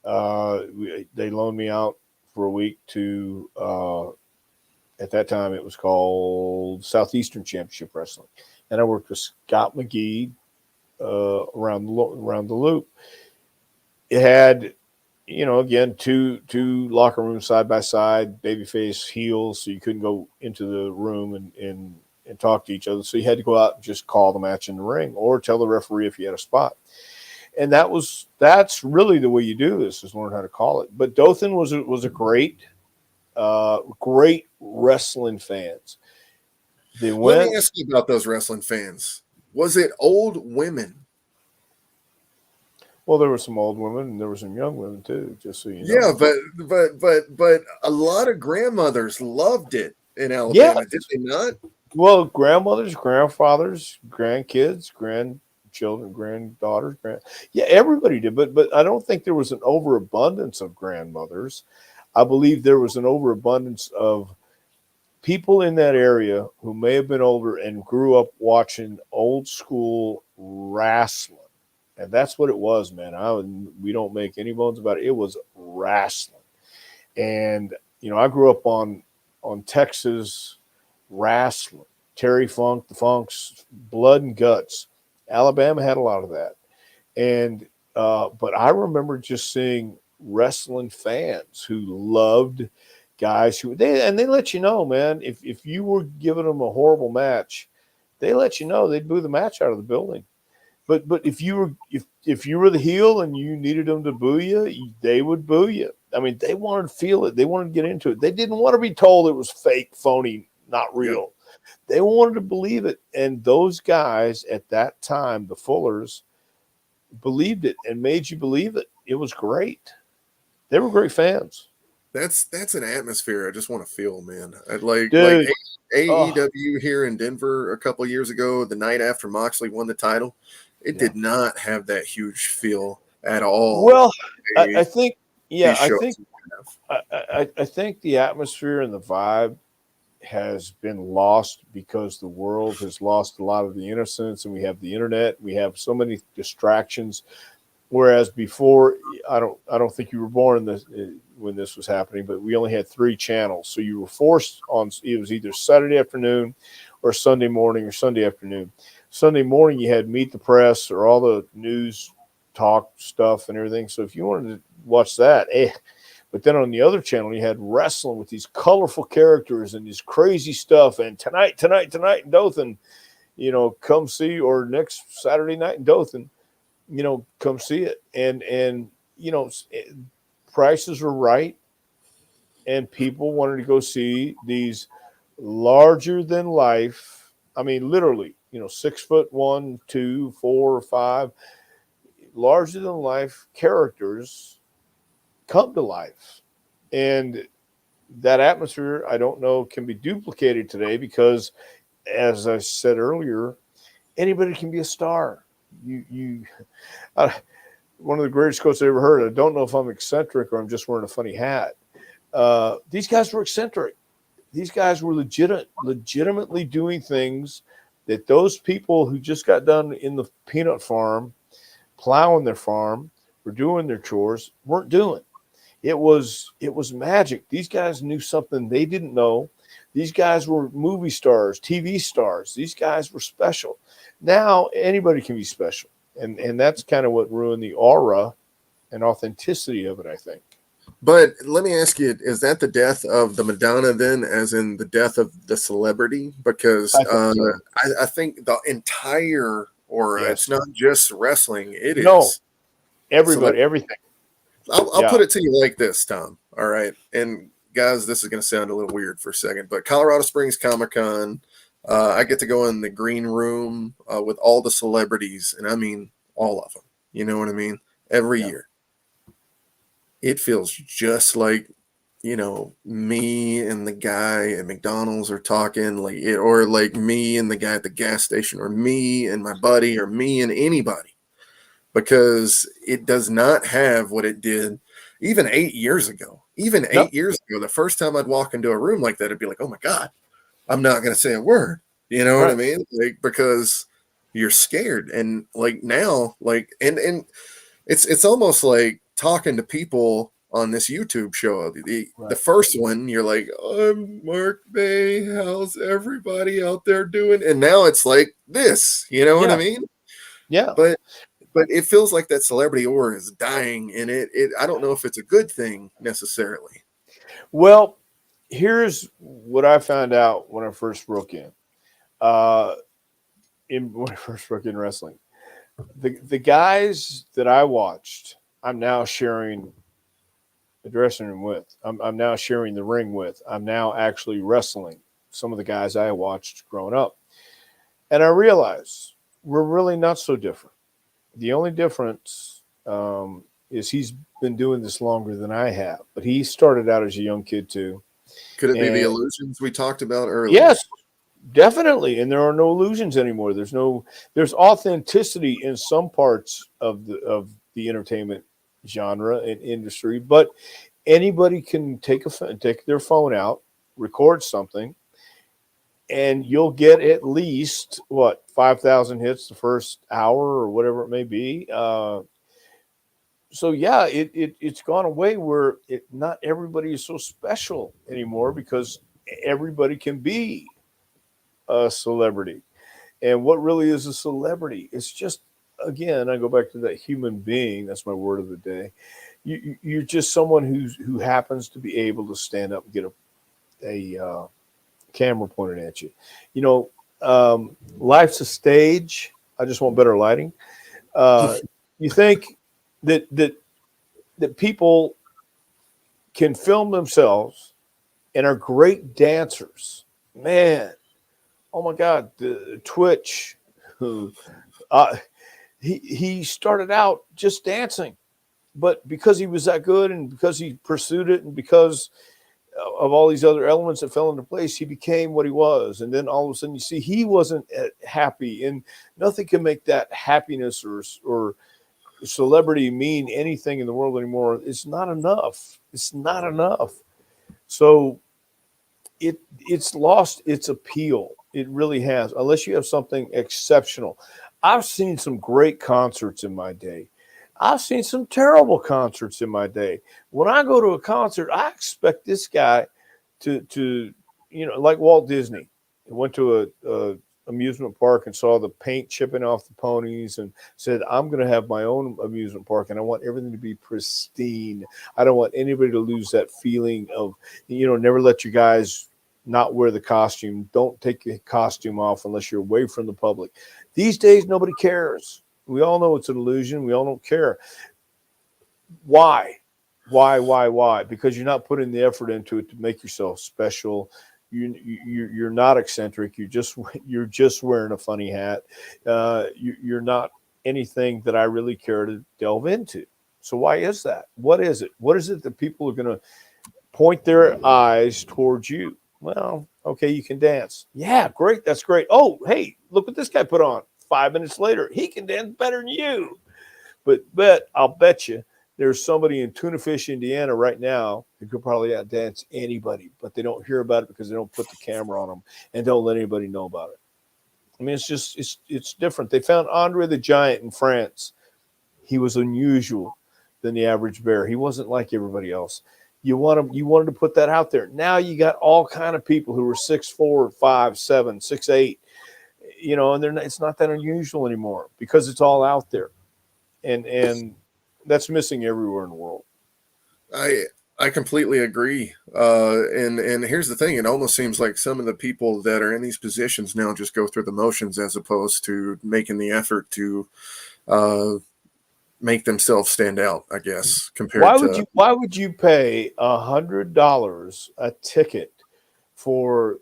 D: They loaned me out for a week to at that time it was called Southeastern Championship Wrestling. And I worked with Scott McGee around the loop. It had, again, two locker rooms side by side, babyface, heels, so you couldn't go into the room and talk to each other. So you had to go out and just call the match in the ring or tell the referee if you had a spot. And that's really the way you do this, is learn how to call it. But Dothan was a great wrestling fans. Let
C: me ask you about those wrestling fans. Was it old women?
D: Well, there were some old women and there were some young women too, just so you know.
C: Yeah, but a lot of grandmothers loved it in Alabama, did they not?
D: Well, grandmothers, grandfathers, grandkids, grandchildren, granddaughters, everybody did. But I don't think there was an overabundance of grandmothers. I believe there was an overabundance of people in that area who may have been older and grew up watching old school wrestling. And that's what it was, man. We don't make any bones about it. It was wrestling. And, I grew up on Texas wrestling. Terry Funk, the Funks, blood and guts. Alabama had a lot of that. And but I remember just seeing wrestling fans who loved guys they let you know, man, if you were giving them a horrible match, they let you know. They'd boo the match out of the building. But if you were the heel and you needed them to boo you, they would boo you. I mean, they wanted to feel it. They wanted to get into it. They didn't want to be told it was fake, phony, not real. They wanted to believe it. And those guys at that time, the Fullers, believed it and made you believe it. It was great. They were great fans.
C: That's an atmosphere I just want to feel, man. Like AEW here in Denver a couple years ago, the night after Moxley won the title, it did not have that huge feel at all.
D: Well, I think the atmosphere and the vibe has been lost because the world has lost a lot of the innocence, and we have the internet. We have so many distractions. Whereas before, I don't think you were born when this was happening, but we only had 3 channels. So you were forced on, it was either Saturday afternoon or Sunday morning or Sunday afternoon. Sunday morning, you had Meet the Press or all the news talk stuff and everything. So if you wanted to watch that, but then on the other channel, you had wrestling with these colorful characters and this crazy stuff. And tonight in Dothan, come see, or next Saturday night in Dothan, come see it. And prices were right. And people wanted to go see these larger than life. I mean, literally, 6'1", 2, 4, 5, larger than life characters come to life. And that atmosphere, I don't know, can be duplicated today because, as I said earlier, anybody can be a star. One of the greatest quotes I ever heard, I don't know if I'm eccentric or I'm just wearing a funny hat. These guys were eccentric. These guys were legitimately doing things that those people who just got done in the peanut farm, plowing their farm, were doing their chores, weren't doing. It was magic. These guys knew something they didn't know. These guys were movie stars, TV stars. These guys were special. Now anybody can be special. And that's kind of what ruined the aura and authenticity of it, I think.
C: But let me ask you, is that the death of the Madonna then, as in the death of the celebrity? Because I think the entire aura, it's not just wrestling. It is
D: everybody, everything.
C: I'll put it to you like this, Tom. All right. And guys, this is going to sound a little weird for a second, but Colorado Springs Comic-Con, I get to go in the green room with all the celebrities, and I mean all of them. You know what I mean? Every year. It feels just like, me and the guy at McDonald's are talking, or like me and the guy at the gas station, or me and my buddy, or me and anybody. Because it does not have what it did even 8 years ago. Even 8 years ago, the first time I'd walk into a room like that, it'd be like, oh my God, I'm not going to say a word. You know what I mean? Because you're scared. And now, and it's almost like talking to people on this YouTube show. The first one, you're like, I'm Mark May. How's everybody out there doing? And now it's like this, you know what I mean?
D: Yeah.
C: But it feels like that celebrity aura is dying, and I don't know if it's a good thing necessarily.
D: Well, here's what I found out when I first broke in. When I first broke in wrestling, the guys that I watched, I'm now sharing the dressing room with. I'm now sharing the ring with. I'm now actually wrestling some of the guys I watched growing up, and I realized we're really not so different. The only difference is he's been doing this longer than I have, but he started out as a young kid too.
C: Could it be the illusions we talked about earlier?
D: Yes, definitely. And there are no illusions anymore. There's authenticity in some parts of the entertainment genre and industry, but anybody can take their phone out, record something, and you'll get at least 5,000 hits the first hour or whatever it may be. So yeah, it's gone away where not everybody is so special anymore because everybody can be a celebrity. And what really is a celebrity? It's just, again, I go back to that human being. That's my word of the day. You're just someone who happens to be able to stand up and get a camera pointed at you. Life's a stage. I just want better lighting. You think that people can film themselves and are great dancers. Man, oh my God, the Twitch, who he started out just dancing, but because he was that good and because he pursued it and because of all these other elements that fell into place, he became what he was. And then all of a sudden you see he wasn't happy, and nothing can make that happiness or celebrity mean anything in the world anymore. It's not enough. It's not enough. So it's lost its appeal. It really has, unless you have something exceptional. I've seen some great concerts in my day. I've seen some terrible concerts in my day. When I go to a concert, I expect this guy to like Walt Disney. He went to a amusement park and saw the paint chipping off the ponies and said, I'm going to have my own amusement park and I want everything to be pristine. I don't want anybody to lose that feeling of, never let your guys not wear the costume. Don't take your costume off unless you're away from the public. These days, nobody cares. We all know it's an illusion. We all don't care. Why? Because you're not putting the effort into it to make yourself special. You're not eccentric. You're just wearing a funny hat. You're not anything that I really care to delve into. So why is that? What is it? What is it that people are going to point their eyes towards you? Well, okay, you can dance. Yeah, great. That's great. Oh, hey, look what this guy put on. 5 minutes later, he can dance better than you. But I'll bet you there's somebody in Tuna Fish, Indiana right now who could probably outdance anybody, but they don't hear about it because they don't put the camera on them and don't let anybody know about it. I mean, it's different. They found Andre the Giant in France. He was unusual than the average bear. He wasn't like everybody else. You wanted to put that out there. Now you got all kind of people who are 6'4", 5'7", 6'8", and it's not that unusual anymore because it's all out there. And that's missing everywhere in the world.
C: I completely agree. And here's the thing. It almost seems like some of the people that are in these positions now just go through the motions as opposed to making the effort to make themselves stand out, I guess,
D: why would you pay $100 a ticket for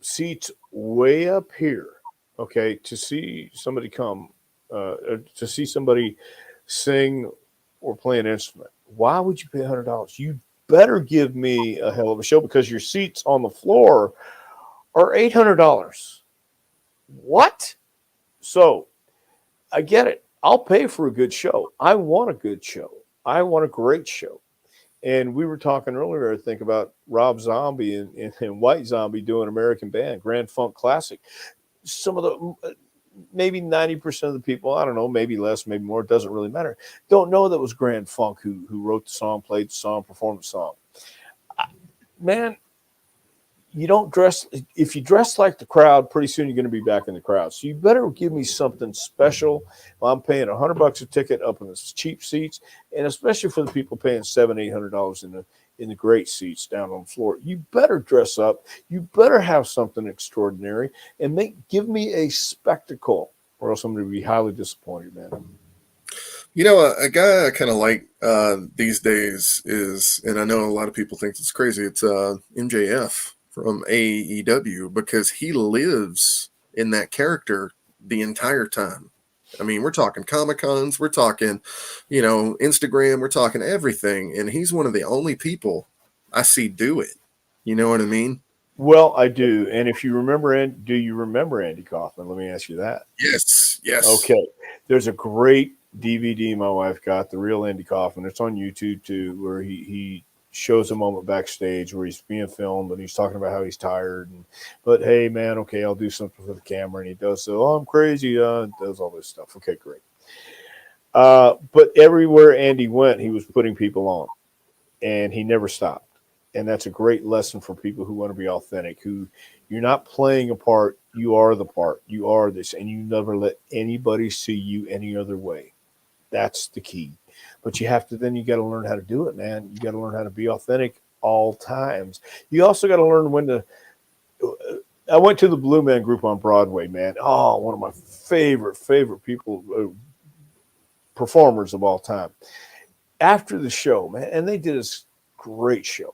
D: seats way up here, okay, to see somebody to see somebody sing or play an instrument? Why would you pay $100? You better give me a hell of a show because your seats on the floor are $800. What? So I get it. I'll pay for a good show. I want a good show. I want a great show. And we were talking earlier, I think, about Rob Zombie and White Zombie doing American Band, Grand Funk Classic. Some of the, maybe 90% of the people, I don't know, maybe less, maybe more, it doesn't really matter, don't know that was Grand Funk who wrote the song, played the song, performed the song. Man, you don't dress, if you dress like the crowd, pretty soon you're going to be back in the crowd. So you better give me something special. Well, I'm paying $100 a ticket up in the cheap seats, and especially for the people paying $700-800 in the great seats down on the floor. You better dress up. You better have something extraordinary and give me a spectacle, or else I'm going to be highly disappointed, man.
C: A guy I kind of like these days is, and I know a lot of people think it's crazy, it's MJF from AEW, because he lives in that character the entire time. I mean, we're talking Comic-Cons, we're talking, Instagram, we're talking everything. And he's one of the only people I see do it. You know what I mean?
D: Well, I do. And if you remember, do you remember Andy Kaufman? Let me ask you that.
C: Yes.
D: Okay. There's a great DVD my wife got, The Real Andy Kaufman. It's on YouTube too, where he shows a moment backstage where he's being filmed and he's talking about how he's tired. But hey, man, okay, I'll do something for the camera. And he does so, I'm crazy. Does all this stuff. Okay, great. But everywhere Andy went, he was putting people on, and he never stopped. And that's a great lesson for people who want to be authentic, who you're not playing a part. You are the part. You are this, and you never let anybody see you any other way. That's the key. But you got to learn how to do it, man. You got to learn how to be authentic all times. You also got to learn when to. I went to the Blue Man Group on Broadway, man. Oh, one of my favorite people, performers of all time. After the show, man, and they did a great show.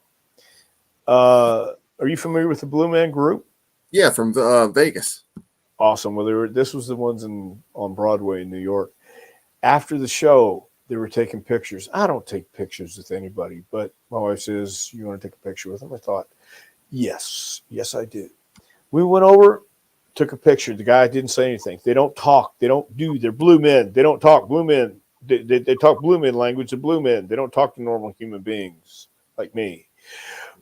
D: Are you familiar with the Blue Man Group?
C: Yeah, from Vegas.
D: Awesome. Well, this was the ones on Broadway in New York. After the show, they were taking pictures. I don't take pictures with anybody, but my wife says, you want to take a picture with them? I thought, yes, I do. We went over, took a picture. The guy didn't say anything. They don't talk. They're blue men. They don't talk. Blue men. They talk blue men language of blue men. They don't talk to normal human beings like me.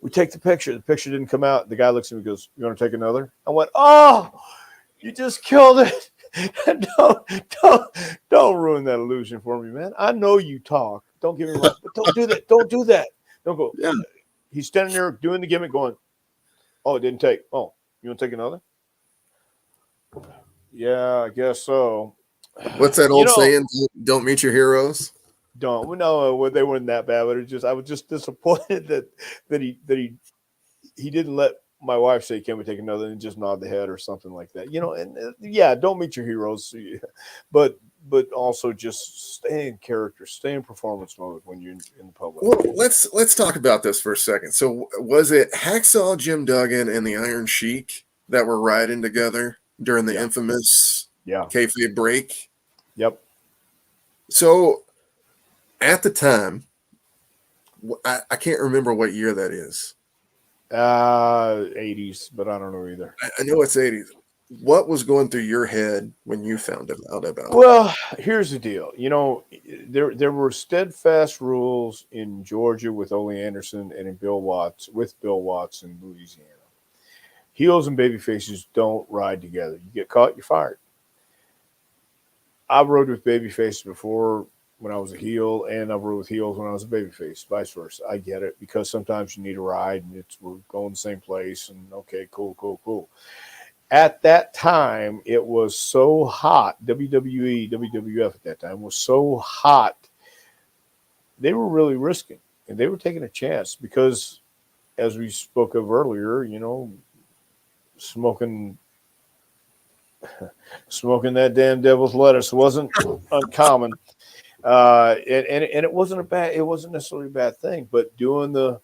D: We take the picture. The picture didn't come out. The guy looks at me and goes, you want to take another? I went, oh, you just killed it. Don't ruin that illusion for me, man. I know you talk. Don't get me wrong, but don't do that. Don't do that. Don't go.
C: Yeah.
D: He's standing there doing the gimmick going, oh, it didn't take. Oh, you want to take another? Yeah, I guess so.
C: What's that
D: You
C: old
D: know,
C: saying? Don't meet your heroes.
D: don't we know they weren't that bad, but I was just disappointed that he didn't let my wife say, "Can we take another?" and just nod the head or something like that. And yeah, don't meet your heroes, but also just stay in character, stay in performance mode when you're in the public.
C: Well, let's talk about this for a second. So, was it Hacksaw Jim Duggan and the Iron Sheik that were riding together during the
D: Yeah,
C: infamous
D: yeah,
C: kayfabe break?
D: yep.
C: So, at the time, I can't remember what year that is.
D: 80s, but I don't know either.
C: I know it's 80s. What was going through your head when you found out about it?
D: Well, here's the deal. There were steadfast rules in Georgia with Ole Anderson and in Bill Watts in Louisiana. Heels and baby faces don't ride together. You get caught, you're fired. I rode with baby faces before when I was a heel, and I've rode with heels when I was a baby face, vice versa. I get it because sometimes you need a ride and we're going the same place and okay, cool, cool, cool. At that time, it was so hot. WWE, WWF at that time was so hot. They were really risking and they were taking a chance because, as we spoke of earlier, smoking smoking that damn devil's lettuce wasn't uncommon. And it wasn't necessarily a bad thing, but doing the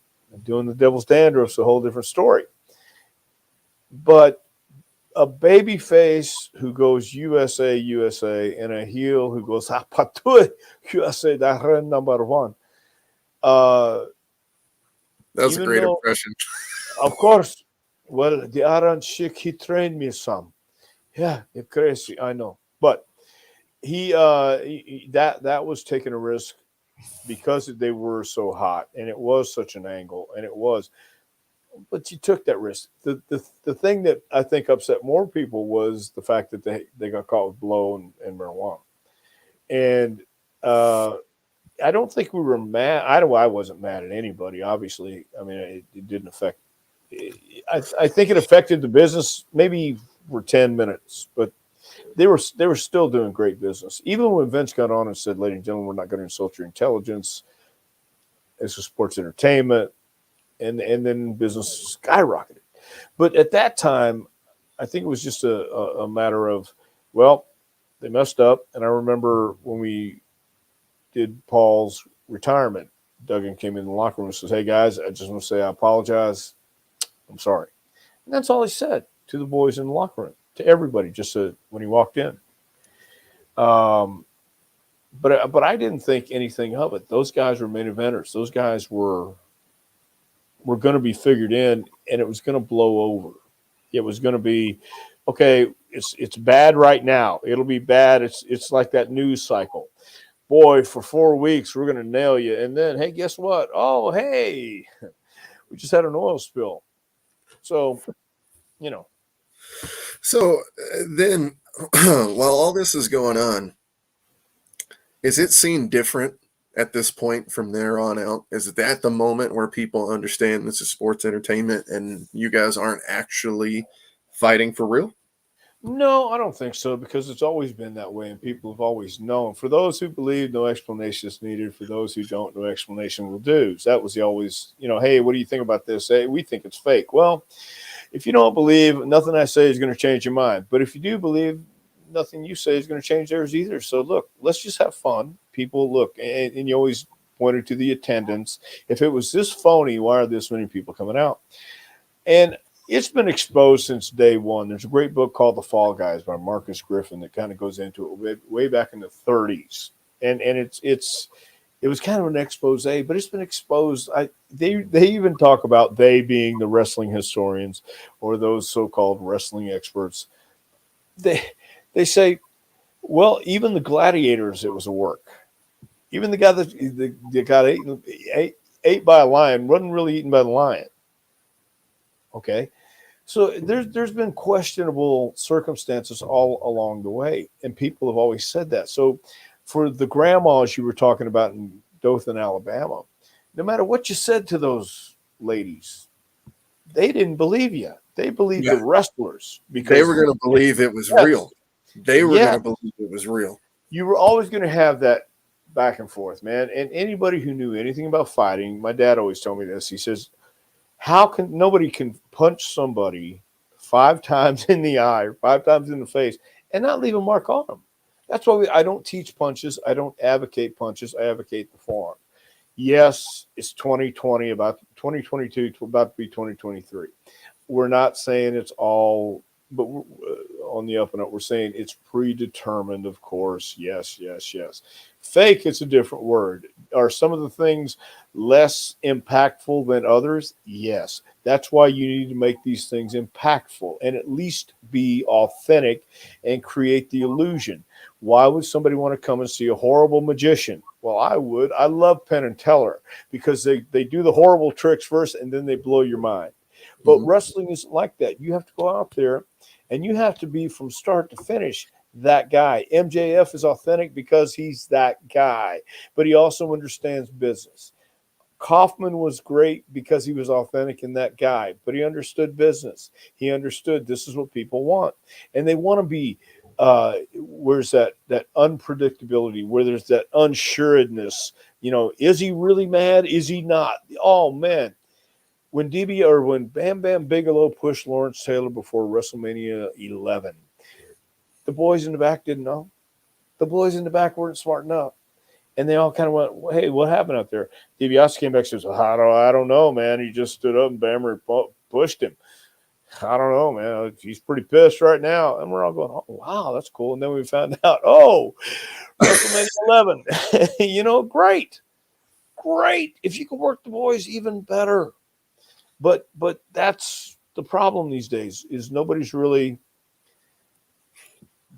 D: devil's dandruff's a whole different story. But a baby face who goes USA, USA, and a heel who goes Apatue, USA, that number one. Uh,
C: That was a
D: even
C: great
D: though,
C: impression.
D: of course, well, the Aran Sheikh, he trained me some. Yeah, you're crazy, I know. But that was taking a risk because they were so hot and it was such an angle and it was. But you took that risk. The thing that I think upset more people was the fact that they got caught with blow and marijuana. And I don't think we were mad. I wasn't mad at anybody. Obviously, I mean it didn't affect. I think it affected the business maybe for 10 minutes, but they were still doing great business. Even when Vince got on and said, "Ladies and gentlemen, we're not going to insult your intelligence. This is sports entertainment." And then business skyrocketed. But at that time, I think it was just a matter of, well, they messed up. And I remember when we did Paul's retirement, Duggan came in the locker room and says, "Hey, guys, I just want to say I apologize. I'm sorry." And that's all he said to the boys in the locker room, to everybody, just when he walked in. But I didn't think anything of it. Those guys were main eventers. Those guys were going to be figured in, and it was going to blow over. It was going to be, okay, it's bad right now. It'll be bad. It's like that news cycle. Boy, for 4 weeks, we're going to nail you. And then, hey, guess what? Oh, hey, we just had an oil spill. So,
C: So then, while all this is going on, is it seen different at this point from there on out? Is that the moment where people understand this is sports entertainment and you guys aren't actually fighting for real?
D: No, I don't think so because it's always been that way and people have always known. For those who believe, no explanation is needed. For those who don't, no explanation will do. So that was the always, hey, what do you think about this? Hey, we think it's fake. Well, if you don't believe, nothing I say is going to change your mind. But if you do believe, nothing you say is going to change theirs either. So look, let's just have fun. People look, and you always pointed to the attendance. If it was this phony, why are this many people coming out? And it's been exposed since day one. There's a great book called The Fall Guys by Marcus Griffin that kind of goes into it way back in the 30s. And it was kind of an expose, but it's been exposed. They even talk about they being the wrestling historians or those so-called wrestling experts. They say, well, even the gladiators, it was a work. Even the guy that got ate by a lion wasn't really eaten by the lion. Okay. So there's been questionable circumstances all along the way, and people have always said that. So for the grandmas you were talking about in Dothan, Alabama, no matter what you said to those ladies, they didn't believe you. They believed
C: Yeah.
D: the wrestlers because
C: They were going to believe it was
D: Yes.
C: real. They were
D: Yeah.
C: going to believe it was real.
D: You were always going to have that back and forth, man. And anybody who knew anything about fighting, my dad always told me this. He says, how can nobody can punch somebody 5 times in the eye, 5 times in the face, and not leave a mark on them? That's why I don't teach punches. I don't advocate punches. I advocate the form. Yes, it's 2020, about 2022, about to be 2023. We're not saying it's all, but on the up and up, we're saying it's predetermined, of course. Yes, yes, yes. Fake, it's a different word. Are some of the things less impactful than others? Yes. That's why you need to make these things impactful and at least be authentic and create the illusion. Why would somebody want to come and see a horrible magician? Well, I would. I love Penn and Teller because they do the horrible tricks first and then they blow your mind. But wrestling isn't like that. You have to go out there and you have to be from start to finish that guy. MJF is authentic because he's that guy, but he also understands business. Kaufman was great because he was authentic in that guy, but he understood business. He understood this is what people want. And they want to be, where's that unpredictability, where there's that unsuredness. You know, is he really mad? Is he not? Oh, man. When when Bam Bam Bigelow pushed Lawrence Taylor before WrestleMania 11, the boys in the back didn't know. The boys in the back weren't smart enough. And they all kind of went, hey, what happened out there? DiBiase came back and says, I don't know, man. He just stood up and Bammer pushed him. I don't know, man. He's pretty pissed right now. And we're all going, oh, wow, that's cool. And then we found out, oh, WrestleMania 11. You know, great. If you can work the boys, even better. But that's the problem these days is nobody's really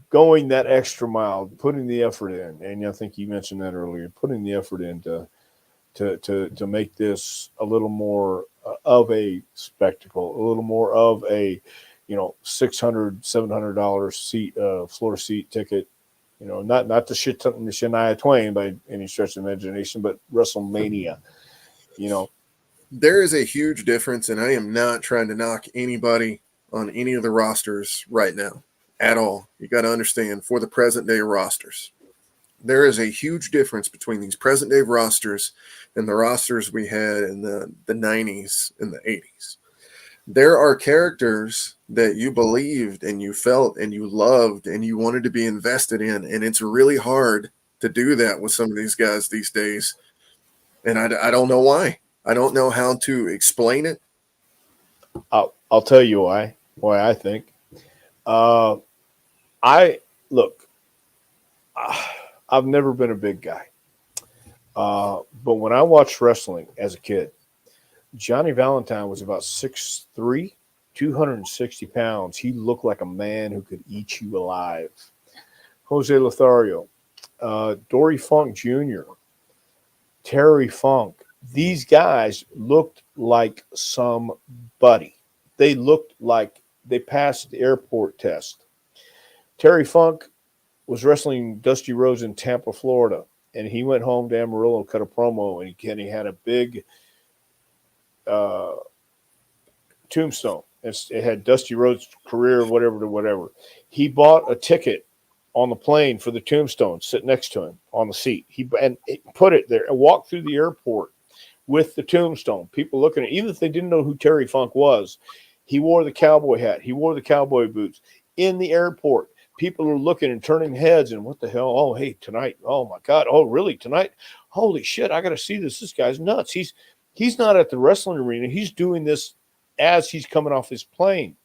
D: going that extra mile, putting the effort in. And I think you mentioned that earlier, putting the effort in to make this a little more of a spectacle, a little more of a, $600, $700 seat, floor seat ticket. You know, not the Shania Twain by any stretch of imagination, but WrestleMania. You know,
C: There is a huge difference, and I am not trying to knock anybody on any of the rosters right now at all. You got to understand, for the present day rosters, there is a huge difference between these present day rosters and the rosters we had in the 90s and the 80s. There are characters that you believed and you felt and you loved and you wanted to be invested in, and it's really hard to do that with some of these guys these days. And I don't know why. I don't know how to explain it.
D: I'll tell you why I think. I've never been a big guy. But when I watched wrestling as a kid, Johnny Valentine was about 6'3", 260 pounds. He looked like a man who could eat you alive. Jose Lothario, Dory Funk Jr., Terry Funk. These guys looked like somebody. They looked like they passed the airport test. Terry Funk was wrestling Dusty Rhodes in Tampa, Florida, and he went home to Amarillo and cut a promo, and he had a big tombstone. It had Dusty Rhodes' career, whatever. He bought a ticket on the plane for the tombstone, sit next to him on the seat. He put it there and walked through the airport with the tombstone. People looking at it, even if they didn't know who Terry Funk was. He wore the cowboy hat. He wore the cowboy boots in the airport. People are looking and turning heads and what the hell? Oh, hey, tonight. Oh my God. Oh, really? Tonight? Holy shit. I got to see this. This guy's nuts. He's not at the wrestling arena. He's doing this as he's coming off his plane.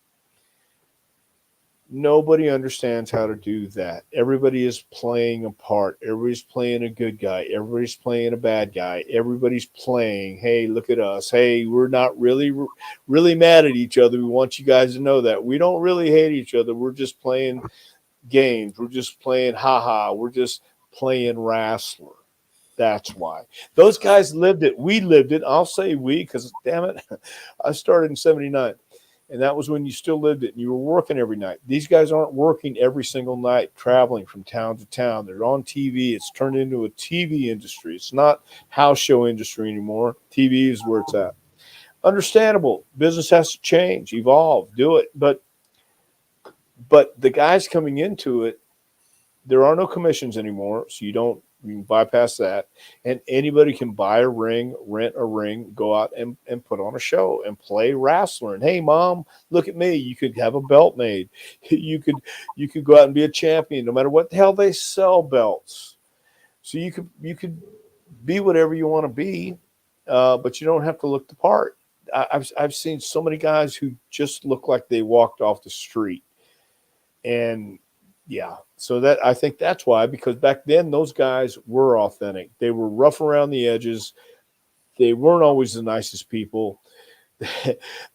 D: Nobody understands how to do that. Everybody is playing a part. Everybody's playing a good guy. Everybody's playing a bad guy. Everybody's playing, hey, look at us. Hey, we're not really mad at each other. We want you guys to know that. We don't really hate each other. We're just playing games. We're just playing ha-ha. We're just playing wrestler. That's why. Those guys lived it. We lived it. I'll say we because, damn it, I started in 79. And that was when you still lived it and you were working every night. These guys aren't working every single night, traveling from town to town. They're on TV. It's turned into a TV industry. It's not house show industry anymore. TV is where it's at. Understandable. Business has to change, evolve, do it. But the guys coming into it, there are no commissions anymore, so you can bypass that. And anybody can buy a ring, rent a ring, go out and put on a show and play wrestler. And hey, mom, look at me. You could have a belt made. You could go out and be a champion, no matter what the hell they sell belts. So you could be whatever you want to be, but you don't have to look the part. I've seen so many guys who just look like they walked off the street. And yeah, so that I think that's why, because back then those guys were authentic. They were rough around the edges. They weren't always the nicest people.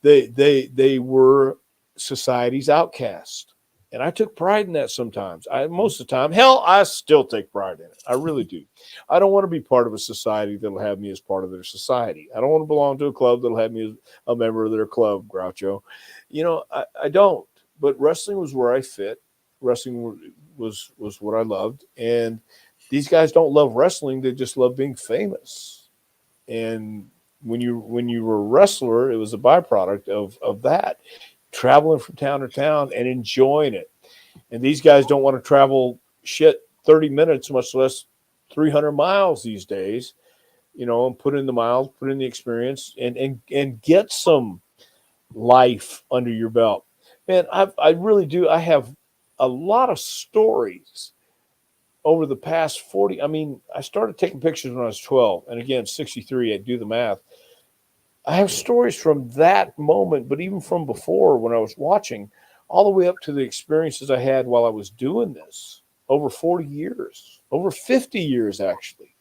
D: They were society's outcast. And I took pride in that sometimes. Most of the time, hell, I still take pride in it. I really do. I don't want to be part of a society that'll have me as part of their society. I don't want to belong to a club that'll have me as a member of their club, Groucho. I don't. But wrestling was where I fit. Wrestling was what I loved. And these guys don't love wrestling. They just love being famous. And when you were a wrestler, it was a byproduct of that. Traveling from town to town and enjoying it. And these guys don't want to travel 30 minutes, much less 300 miles these days, and put in the miles, put in the experience and get some life under your belt. Man, I really do. I have a lot of stories over the past 40. I mean, I started taking pictures when I was 12. And again, 63, I do the math. I have stories from that moment, but even from before when I was watching, all the way up to the experiences I had while I was doing this over 40 years, over 50 years, actually.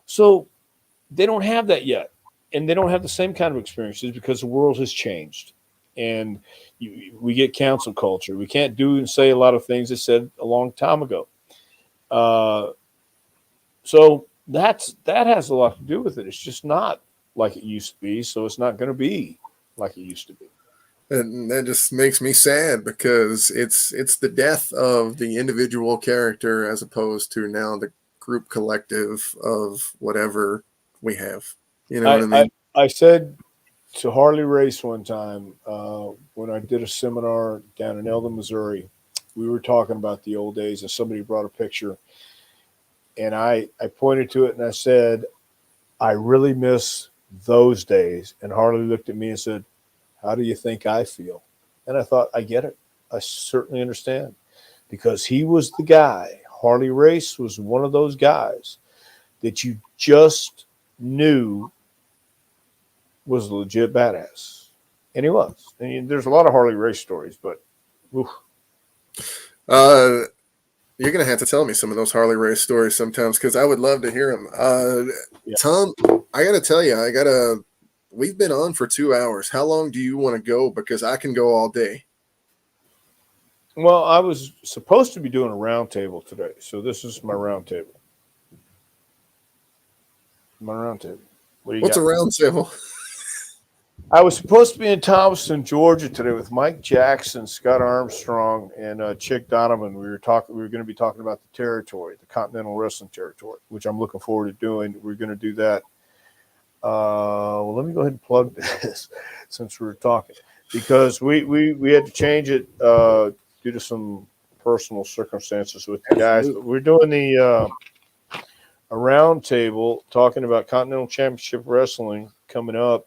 D: So they don't have that yet. And they don't have the same kind of experiences because the world has changed. And we get cancel culture. We can't do and say a lot of things they said a long time ago. So that has a lot to do with it. It's just not like it used to be, so it's not going to be like it used to be.
C: And that just makes me sad because it's the death of the individual character as opposed to now the group collective of whatever we have. You know what I mean?
D: I said to Harley Race one time when I did a seminar down in Eldon, Missouri, we were talking about the old days, and somebody brought a picture, and I pointed to it and I said, I really miss those days. And Harley looked at me and said, how do you think I feel? And I thought, I get it. I certainly understand, because he was the guy. Harley Race was one of those guys that you just knew was a legit badass. And he was. And there's a lot of Harley Race stories, but oof.
C: You're going to have to tell me some of those Harley Race stories sometimes, because I would love to hear them. Yeah. Tom, I got to tell you, we've been on for 2 hours. How long do you want to go? Because I can go all day.
D: Well, I was supposed to be doing a round table today, so this is my round table. What's
C: a round table?
D: I was supposed to be in Thomaston, Georgia today with Mike Jackson, Scott Armstrong, and Chick Donovan. We were going to be talking about the territory, the Continental Wrestling Territory, which I'm looking forward to doing. We're going to do that. Well, let me go ahead and plug this since we were talking, because we had to change it due to some personal circumstances with the guys. But we're doing a round table talking about Continental Championship Wrestling coming up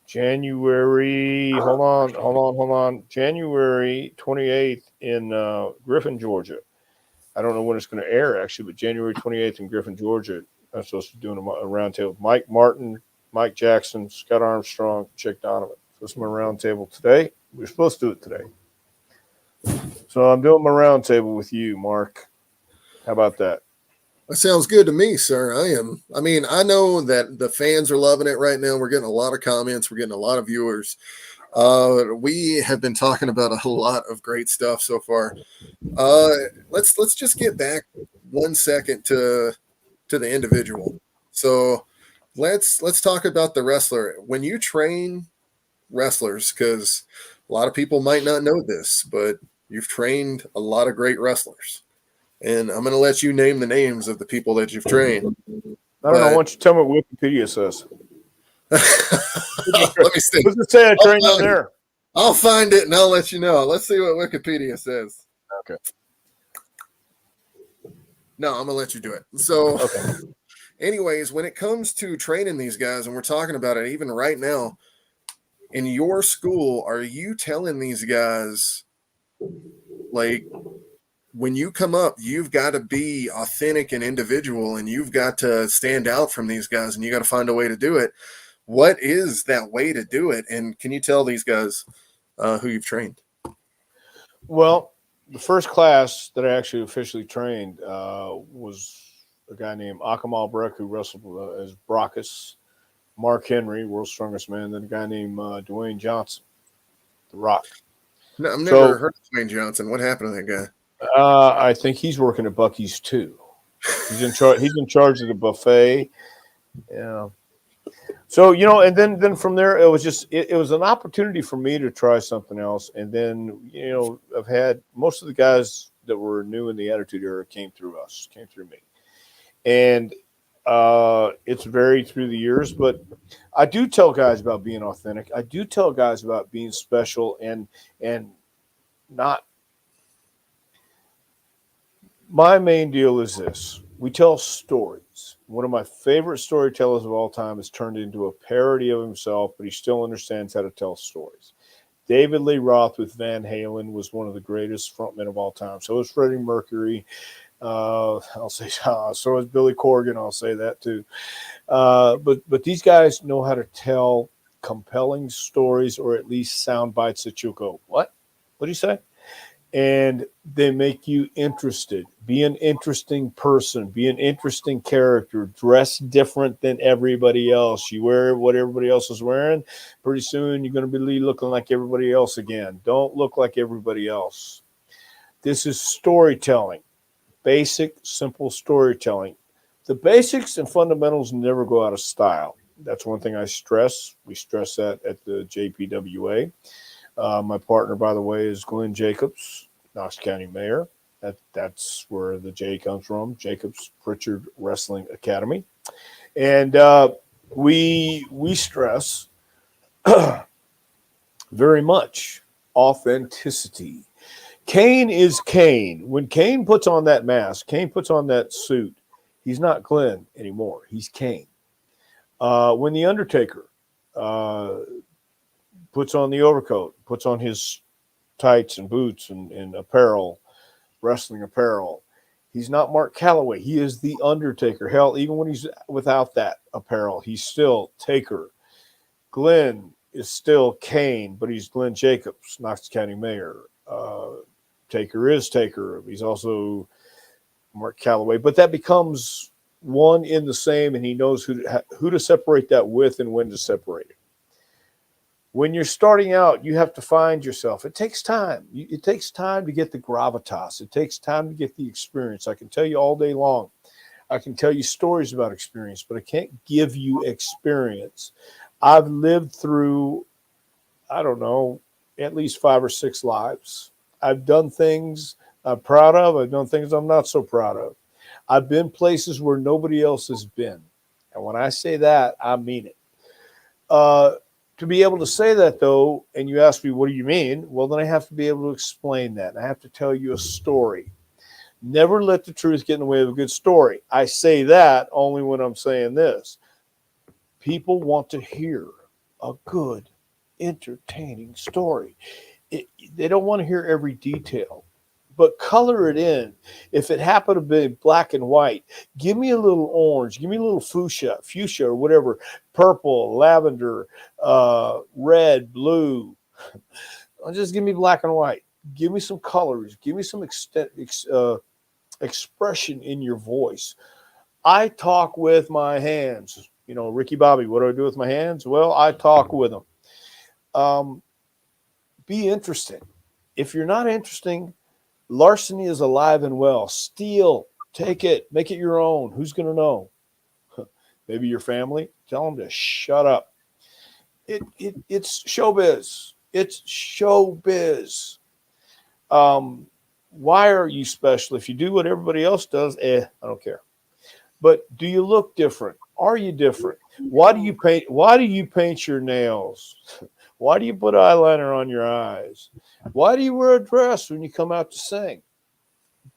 D: January. Hold on. January 28th in Griffin, Georgia. I don't know when it's going to air, actually, but January 28th in Griffin, Georgia. I'm supposed to be doing a round table with Mike Martin, Mike Jackson, Scott Armstrong, Chick Donovan. So this is my round table today. We're supposed to do it today. So I'm doing my round table with you, Mark. How about that?
C: That sounds good to me, sir. I mean, I know that the fans are loving it right now. We're getting a lot of comments. We're getting a lot of viewers. We have been talking about a lot of great stuff so far. Let's just get back 1 second to the individual. So let's talk about the wrestler. When you train wrestlers, because a lot of people might not know this, but you've trained a lot of great wrestlers. And I'm going to let you name the names of the people that you've trained.
D: I don't know. Why don't you tell me what Wikipedia says?
C: Let me see.
D: What's it say I trained on there?
C: I'll find it and I'll let you know. Let's see what Wikipedia says.
D: Okay.
C: No, I'm gonna let you do it. So,
D: Okay.
C: anyways, when it comes to training these guys, and we're talking about it even right now, in your school, are you telling these guys, like, when you come up, you've got to be authentic and individual, and you've got to stand out from these guys, and you got to find a way to do it? What is that way to do it? And can you tell these guys who you've trained?
D: Well, the first class that I actually officially trained was a guy named Akamal Breck, who wrestled as Brockus, Mark Henry, world's strongest man, then a guy named Dwayne Johnson, The Rock.
C: No, I've never heard of Dwayne Johnson. What happened to that guy?
D: I think he's working at Buc-ee's too. He's in charge. He's in charge of the buffet. Yeah. So, and then from there, it was just it was an opportunity for me to try something else. And then, I've had most of the guys that were new in the Attitude Era came through me. And it's varied through the years, but I do tell guys about being authentic. I do tell guys about being special and not. My main deal is this. We tell stories. One of my favorite storytellers of all time has turned into a parody of himself, but he still understands how to tell stories. David Lee Roth with Van Halen was one of the greatest frontmen of all time. So is Freddie Mercury. I'll say so is Billy Corgan. I'll say that too. But these guys know how to tell compelling stories, or at least sound bites that you'll go, what? What do you say? And they make you interested. Be an interesting person. Be an interesting character. Dress different than everybody else. You wear what everybody else is wearing. Pretty soon you're going to be looking like everybody else again. Don't look like everybody else. This is storytelling. Basic, simple storytelling. The basics and fundamentals never go out of style. That's one thing I stress. We stress that at the JPWA. My partner, by the way, is Glenn Jacobs, Knox County Mayor. That's where the J comes from, Jacobs Prichard Wrestling Academy. And we stress very much authenticity. Kane is Kane. When Kane puts on that mask, Kane puts on that suit, he's not Glenn anymore. He's Kane. When The Undertaker puts on the overcoat, puts on his tights and boots and apparel, wrestling apparel, he's not Mark Calloway. He is the Undertaker. Hell, even when he's without that apparel, he's still Taker. Glenn is still Kane, but he's Glenn Jacobs, Knox County Mayor. Taker is Taker. He's also Mark Calloway. But that becomes one in the same, and he knows who to separate that with and when to separate it. When you're starting out, you have to find yourself. It takes time. It takes time to get the gravitas. It takes time to get the experience. I can tell you all day long. I can tell you stories about experience, but I can't give you experience. I've lived through, I don't know, at least 5 or 6 lives. I've done things I'm proud of. I've done things I'm not so proud of. I've been places where nobody else has been. And when I say that, I mean it. To be able to say that, though, and you ask me, what do you mean? Well, then I have to be able to explain that. I have to tell you a story. Never let the truth get in the way of a good story. I say that only when I'm saying this. People want to hear a good, entertaining story. They don't want to hear every detail, but color it in. If it happened to be black and white, give me a little orange, give me a little fuchsia or whatever, purple, lavender, red, blue. Just give me black and white. Give me some colors. Give me some expression in your voice. I talk with my hands. Ricky Bobby, what do I do with my hands? Well, I talk with them. Be interesting. If you're not interesting, larceny is alive and well. Steal, take it, make it your own. Who's going to know? Maybe your family. Tell them to shut up. It's showbiz. It's showbiz. Why are you special? If you do what everybody else does, I don't care. But do you look different? Are you different? Why do you paint your nails? Why do you put eyeliner on your eyes? Why do you wear a dress when you come out to sing?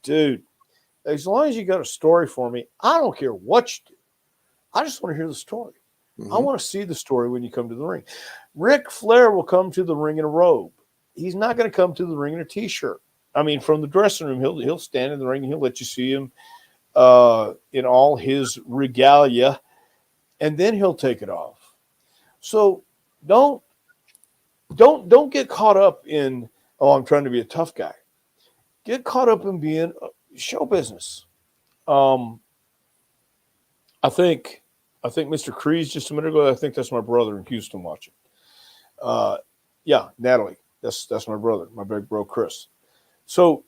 D: Dude, as long as you got a story for me, I don't care what you do. I just want to hear the story. I want to see the story when you come to the ring. Ric Flair will come to the ring in a robe. He's not going to come to the ring in a T-shirt. I mean, from the dressing room, he'll stand in the ring and he'll let you see him in all his regalia, and then he'll take it off. So don't get caught up in, oh, I'm trying to be a tough guy. Get caught up in being show business. I think Mr. Crees just a minute ago, I think that's my brother in Houston watching. Yeah, Natalie. That's my brother, my big bro Chris. So,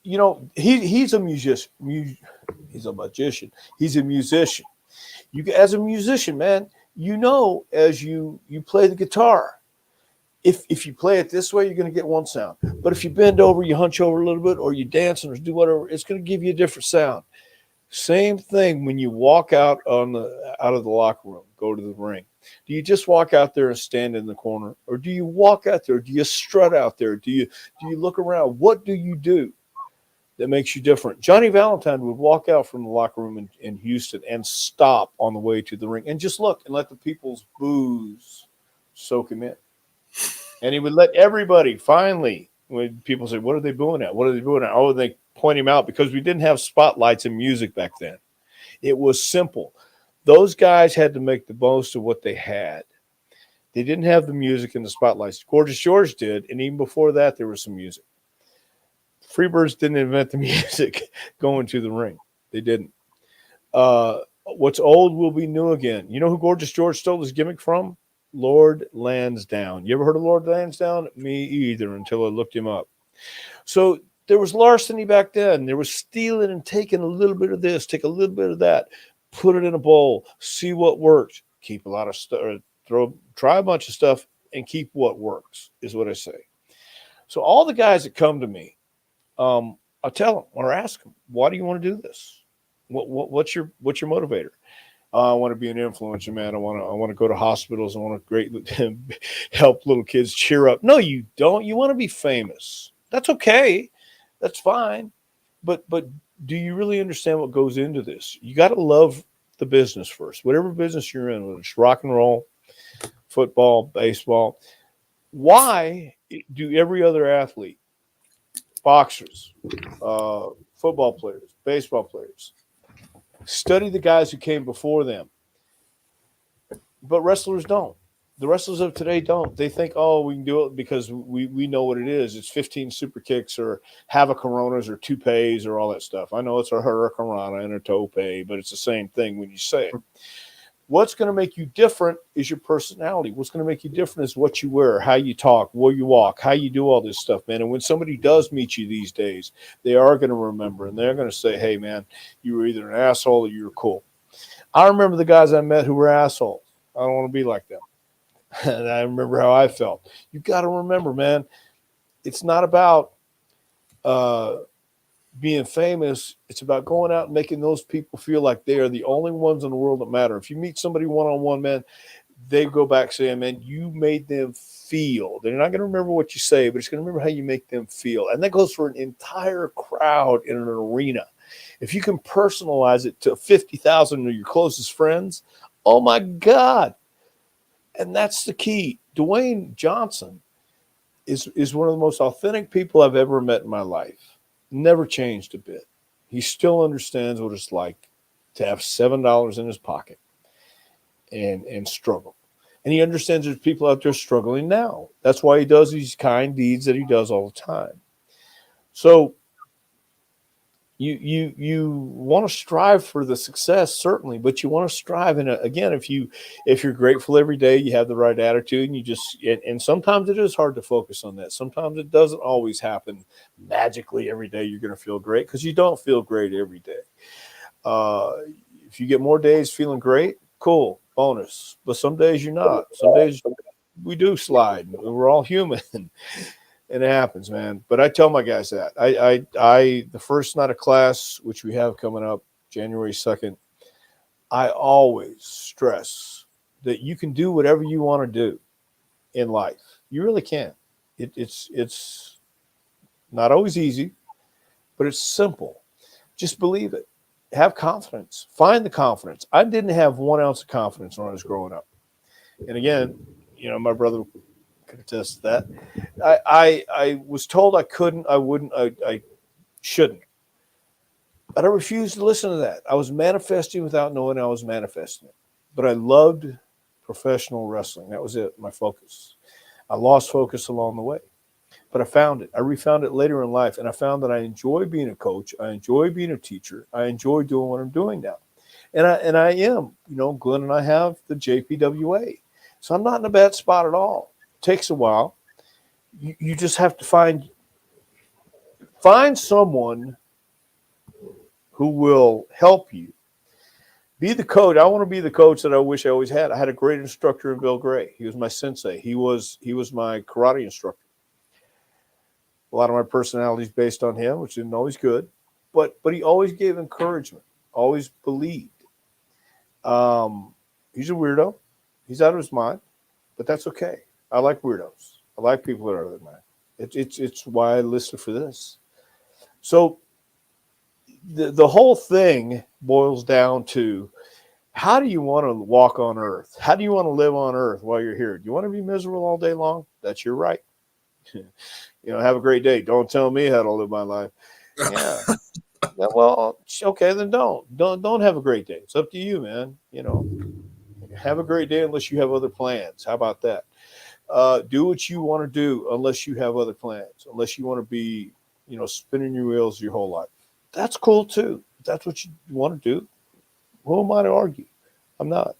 D: you know, he's a musician. He's a magician. He's a musician. As a musician, man, you know, as you play the guitar, if you play it this way, you're going to get one sound. But if you bend over, you hunch over a little bit, or you dance or do whatever, it's going to give you a different sound. Same thing when you walk out of the locker room, go to the ring. Do you just walk out there and stand in the corner, or do you walk out there? Do you strut out there? Do you look around? What do you do that makes you different? Johnny Valentine would walk out from the locker room in Houston and stop on the way to the ring and just look and let the people's boos soak him in. And he would let everybody finally, when people say, what are they booing at? What are they booing at? Oh, they point him out because we didn't have spotlights and music back then. It was simple. Those guys had to make the most of what they had. They didn't have the music and the spotlights. Gorgeous George did, and even before that, there was some music. Freebirds didn't invent the music going to the ring. They didn't. What's old will be new again. You know who Gorgeous George stole his gimmick from? Lord Lansdowne. You ever heard of Lord Lansdowne? Me either, until I looked him up. So there was larceny back then. There was stealing and taking a little bit of this, take a little bit of that, put it in a bowl, see what works, keep a lot of stuff, try a bunch of stuff, and keep what works, is what I say. So all the guys that come to me, I tell them or ask them, why do you want to do this? What's your motivator? I want to be an influencer, man. I want to go to hospitals. I want to help little kids cheer up. No, you don't. You want to be famous. That's okay. That's fine. But do you really understand what goes into this? You got to love the business first. Whatever business you're in, whether it's rock and roll, football, baseball. Why do every other athlete, boxers, football players, baseball players, study the guys who came before them? But wrestlers don't. The wrestlers of today don't. They think, oh, we can do it because we know what it is. It's 15 super kicks or Havacoronas or toupees or all that stuff. I know it's a hurricanrana and a tope, but it's the same thing when you say it. What's going to make you different is your personality. What's going to make you different is what you wear, how you talk, where you walk, how you do all this stuff, man. And when somebody does meet you these days, they are going to remember, and they're going to say, hey, man, you were either an asshole or you were cool. I remember the guys I met who were assholes. I don't want to be like them. And I remember how I felt. You got to remember, man, it's not about being famous. It's about going out and making those people feel like they are the only ones in the world that matter. If you meet somebody one-on-one, man, they go back saying, man, you made them feel. They're not going to remember what you say, but it's going to remember how you make them feel. And that goes for an entire crowd in an arena. If you can personalize it to 50,000 of your closest friends, oh, my God. And that's the key. Dwayne Johnson is one of the most authentic people I've ever met in my life. Never changed a bit. He still understands what it's like to have $7 in his pocket and struggle. And he understands there's people out there struggling now. That's why he does these kind deeds that he does all the time. So you want to strive for the success, certainly, but you want to strive. And again, if you're grateful every day, you have the right attitude, and sometimes it is hard to focus on that. Sometimes it doesn't always happen magically every day. You're going to feel great because you don't feel great every day. If you get more days feeling great, cool, bonus. But some days you're not. Some days we do slide. We're all human. And it happens, man. But I tell my guys that. I the first night of class, which we have coming up January 2nd, I always stress that you can do whatever you want to do in life. You really can. It's not always easy, but it's simple. Just believe it. Have confidence. Find the confidence. I didn't have 1 ounce of confidence when I was growing up. And again, my brother could attest to that. I was told I couldn't, I wouldn't, I shouldn't. But I refused to listen to that. I was manifesting without knowing I was manifesting it. But I loved professional wrestling. That was it, my focus. I lost focus along the way. But I found it. I refound it later in life, and I found that I enjoy being a coach. I enjoy being a teacher. I enjoy doing what I'm doing now. And I am, Glenn and I have the JPWA. So I'm not in a bad spot at all. It takes a while. You just have to find someone who will help you. Be the coach. I want to be the coach that I wish I always had. I had a great instructor in Bill Gray. He was my sensei. He was my karate instructor. A lot of my personality is based on him, which isn't always good, but he always gave encouragement, always believed. He's a weirdo. He's out of his mind, but that's okay. I like weirdos. I like people that are out of their mind. It's why I listed for this. So the whole thing boils down to, how do you want to walk on earth? How do you want to live on earth while you're here? Do you want to be miserable all day long? That's your right. Have a great day. Don't tell me how to live my life. Yeah. Well, okay, then don't have a great day. It's up to you, man. Have a great day unless you have other plans. How about that? Do what you want to do unless you have other plans. Unless you want to be, spinning your wheels your whole life. That's cool too. If that's what you want to do, who am I to argue? I'm not.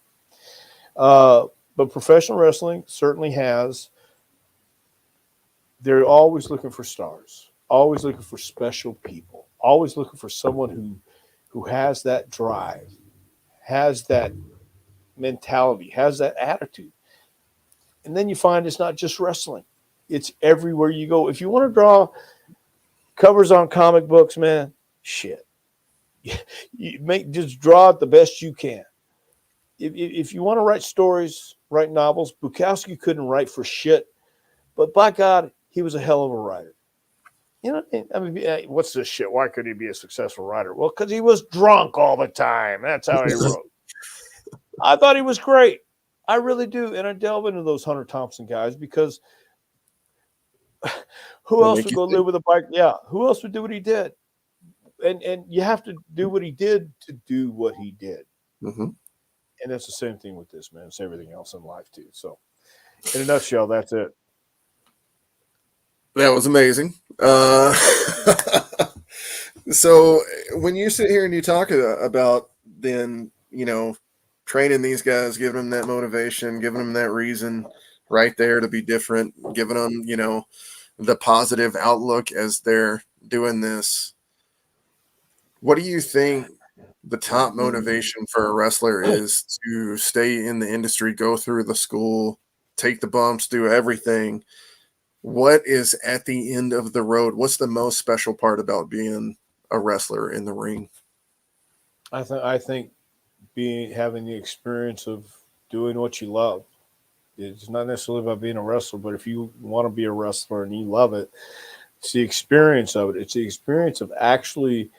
D: But professional wrestling certainly has. They're always looking for stars, always looking for special people, always looking for someone who has that drive, has that mentality, has that attitude. And then you find it's not just wrestling. It's everywhere you go. If you want to draw covers on comic books, man, shit. Just draw it the best you can. If you want to write stories, write novels, Bukowski couldn't write for shit, but by God, he was a hell of a writer. What's this shit? Why could he be a successful writer? Well, because he was drunk all the time. That's how he wrote. I thought he was great. I really do. And I delve into those Hunter Thompson guys because who else would go live with a bike? Yeah. Who else would do what he did? And you have to do what he did to do what he did.
C: Mm-hmm.
D: And that's the same thing with this, man. It's everything else in life, too. So, in a nutshell, that's it.
C: That was amazing. So when you sit here and you talk about then, training these guys, giving them that motivation, giving them that reason right there to be different, giving them, the positive outlook as they're doing this, what do you think the top motivation for a wrestler is to stay in the industry, go through the school, take the bumps, do everything? What is at the end of the road? What's the most special part about being a wrestler in the ring?
D: I think having the experience of doing what you love. It's not necessarily about being a wrestler, but if you want to be a wrestler and you love it, it's the experience of it. It's the experience of actually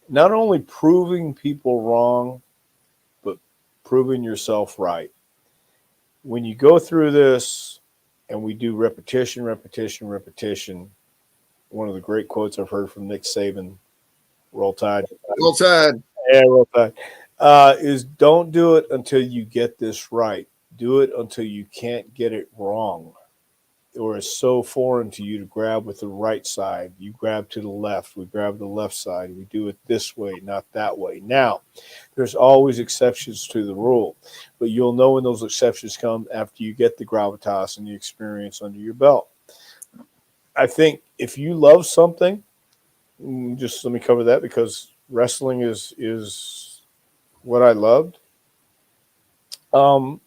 D: not only proving people wrong, but proving yourself right. When you go through this, and we do repetition. One of the great quotes I've heard from Nick Saban, Roll Tide.
C: Roll Tide.
D: Yeah, Roll Tide. Is don't do it until you get this right. Do it until you can't get it wrong. Or it's so foreign to you to grab with the right side. You grab to the left. We grab the left side. We do it this way, not that way. Now, there's always exceptions to the rule, but you'll know when those exceptions come after you get the gravitas and the experience under your belt. I think if you love something, just let me cover that because wrestling is what I loved. The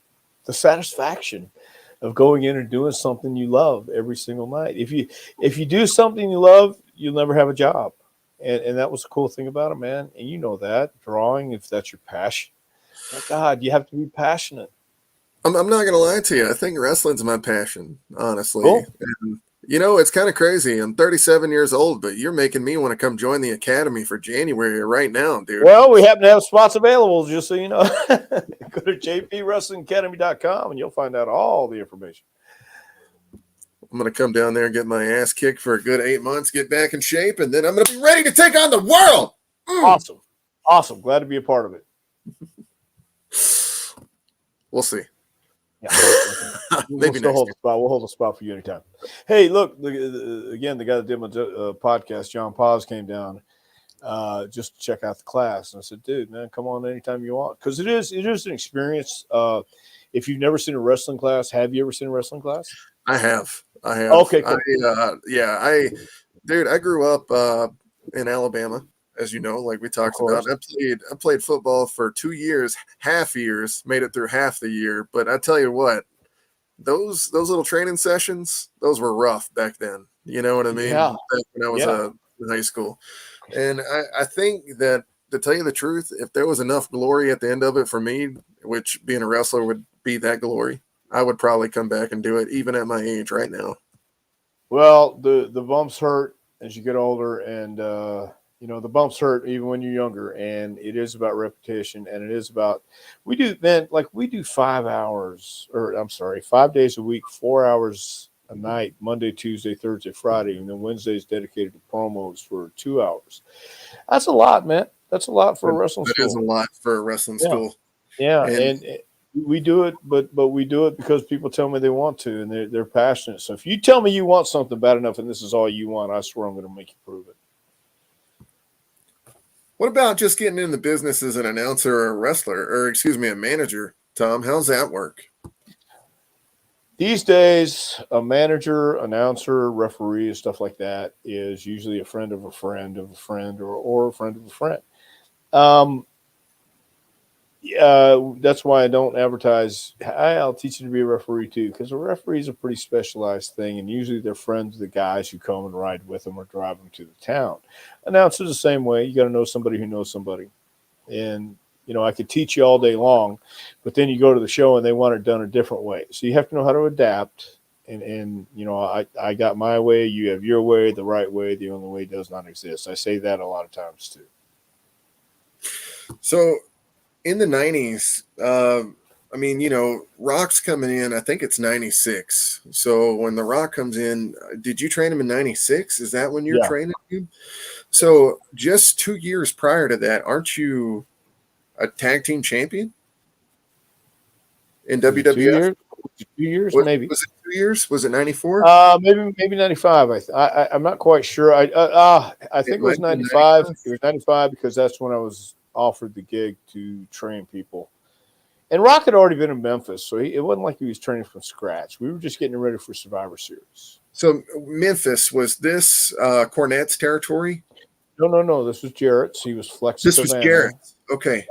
D: satisfaction of going in and doing something you love every single night. If you do something you love, you'll never have a job. And that was the cool thing about it, man. And you know that. Drawing, if that's your passion. My God, you have to be passionate.
C: I'm not going to lie to you. I think wrestling's my passion, honestly.
D: Cool.
C: And, you know, it's kind of crazy. I'm 37 years old, but you're making me want to come join the academy for January right now, dude.
D: Well, we happen to have spots available, just so you know. Go to jpwrestlingacademy.com and you'll find out all the information.
C: I'm going to come down there and get my ass kicked for a good 8 months, get back in shape, and then I'm going to be ready to take on the world.
D: Awesome. Awesome. Glad to be a part of it.
C: We'll see.
D: Yeah.
C: Maybe
D: we'll still
C: next
D: hold
C: year.
D: a spot. We'll hold a spot for you anytime. Hey, look, again, the guy that did my podcast, John Paz, came down just to check out the class. And I said, dude, man, come on anytime you want. Because it is an experience. If you've never seen a wrestling class, have you ever seen a wrestling class?
C: I have.
D: Okay, cool.
C: Dude, I grew up in Alabama, as you know, like we talked about. I played football for 2 years, half years, made it through half the year. But I tell you what, those little training sessions, those were rough back then. You know what I mean?
D: Yeah.
C: Back when I was in high school. And I think that, to tell you the truth, if there was enough glory at the end of it for me, which being a wrestler would be that glory, I would probably come back and do it, even at my age right now.
D: Well, the bumps hurt as you get older, and the bumps hurt even when you're younger, and it is about repetition, and it is about we do 5 days a week, 4 hours a night, Monday, Tuesday, Thursday, Friday, and then Wednesday's dedicated to promos for 2 hours. That's a lot, man. That's a lot for a wrestling school.
C: That is a lot for a wrestling school.
D: Yeah, and we do it, but we do it because people tell me they want to, and they're passionate. So if you tell me you want something bad enough and this is all you want, I swear I'm going to make you prove it.
C: What about just getting in the business as an announcer or a wrestler, or a manager, Tom? How's that work?
D: These days, a manager, announcer, referee, and stuff like that is usually a friend of a friend of a friend or a friend of a friend. That's why I don't advertise. I'll teach you to be a referee too, because a referee is a pretty specialized thing, and usually they're friends of the guys who come and ride with them or drive them to the town. Announcers the same way. You got to know somebody who knows somebody, and I could teach you all day long, but then you go to the show and they want it done a different way. So you have to know how to adapt. And I got my way. You have your way. The right way. The only way does not exist. I say that a lot of times too.
C: So, in the 90s, Rock's coming in, I think it's 96. So when The Rock comes in, did you train him in 96? Is that when you're training him? So just 2 years prior to that, aren't you a tag team champion in WWF?
D: 2 years? 2 years, maybe.
C: Was it 2 years? Was it 94?
D: Maybe 95. I'm not quite sure. I think it was 95. It was 95 because that's when I was offered the gig to train people. And Rock had already been in Memphis, so it wasn't like he was training from scratch. We were just getting ready for Survivor Series.
C: So Memphis, was this Cornette's territory?
D: No. This was Jarrett's. He was Flex.
C: This was Jarrett's. Okay.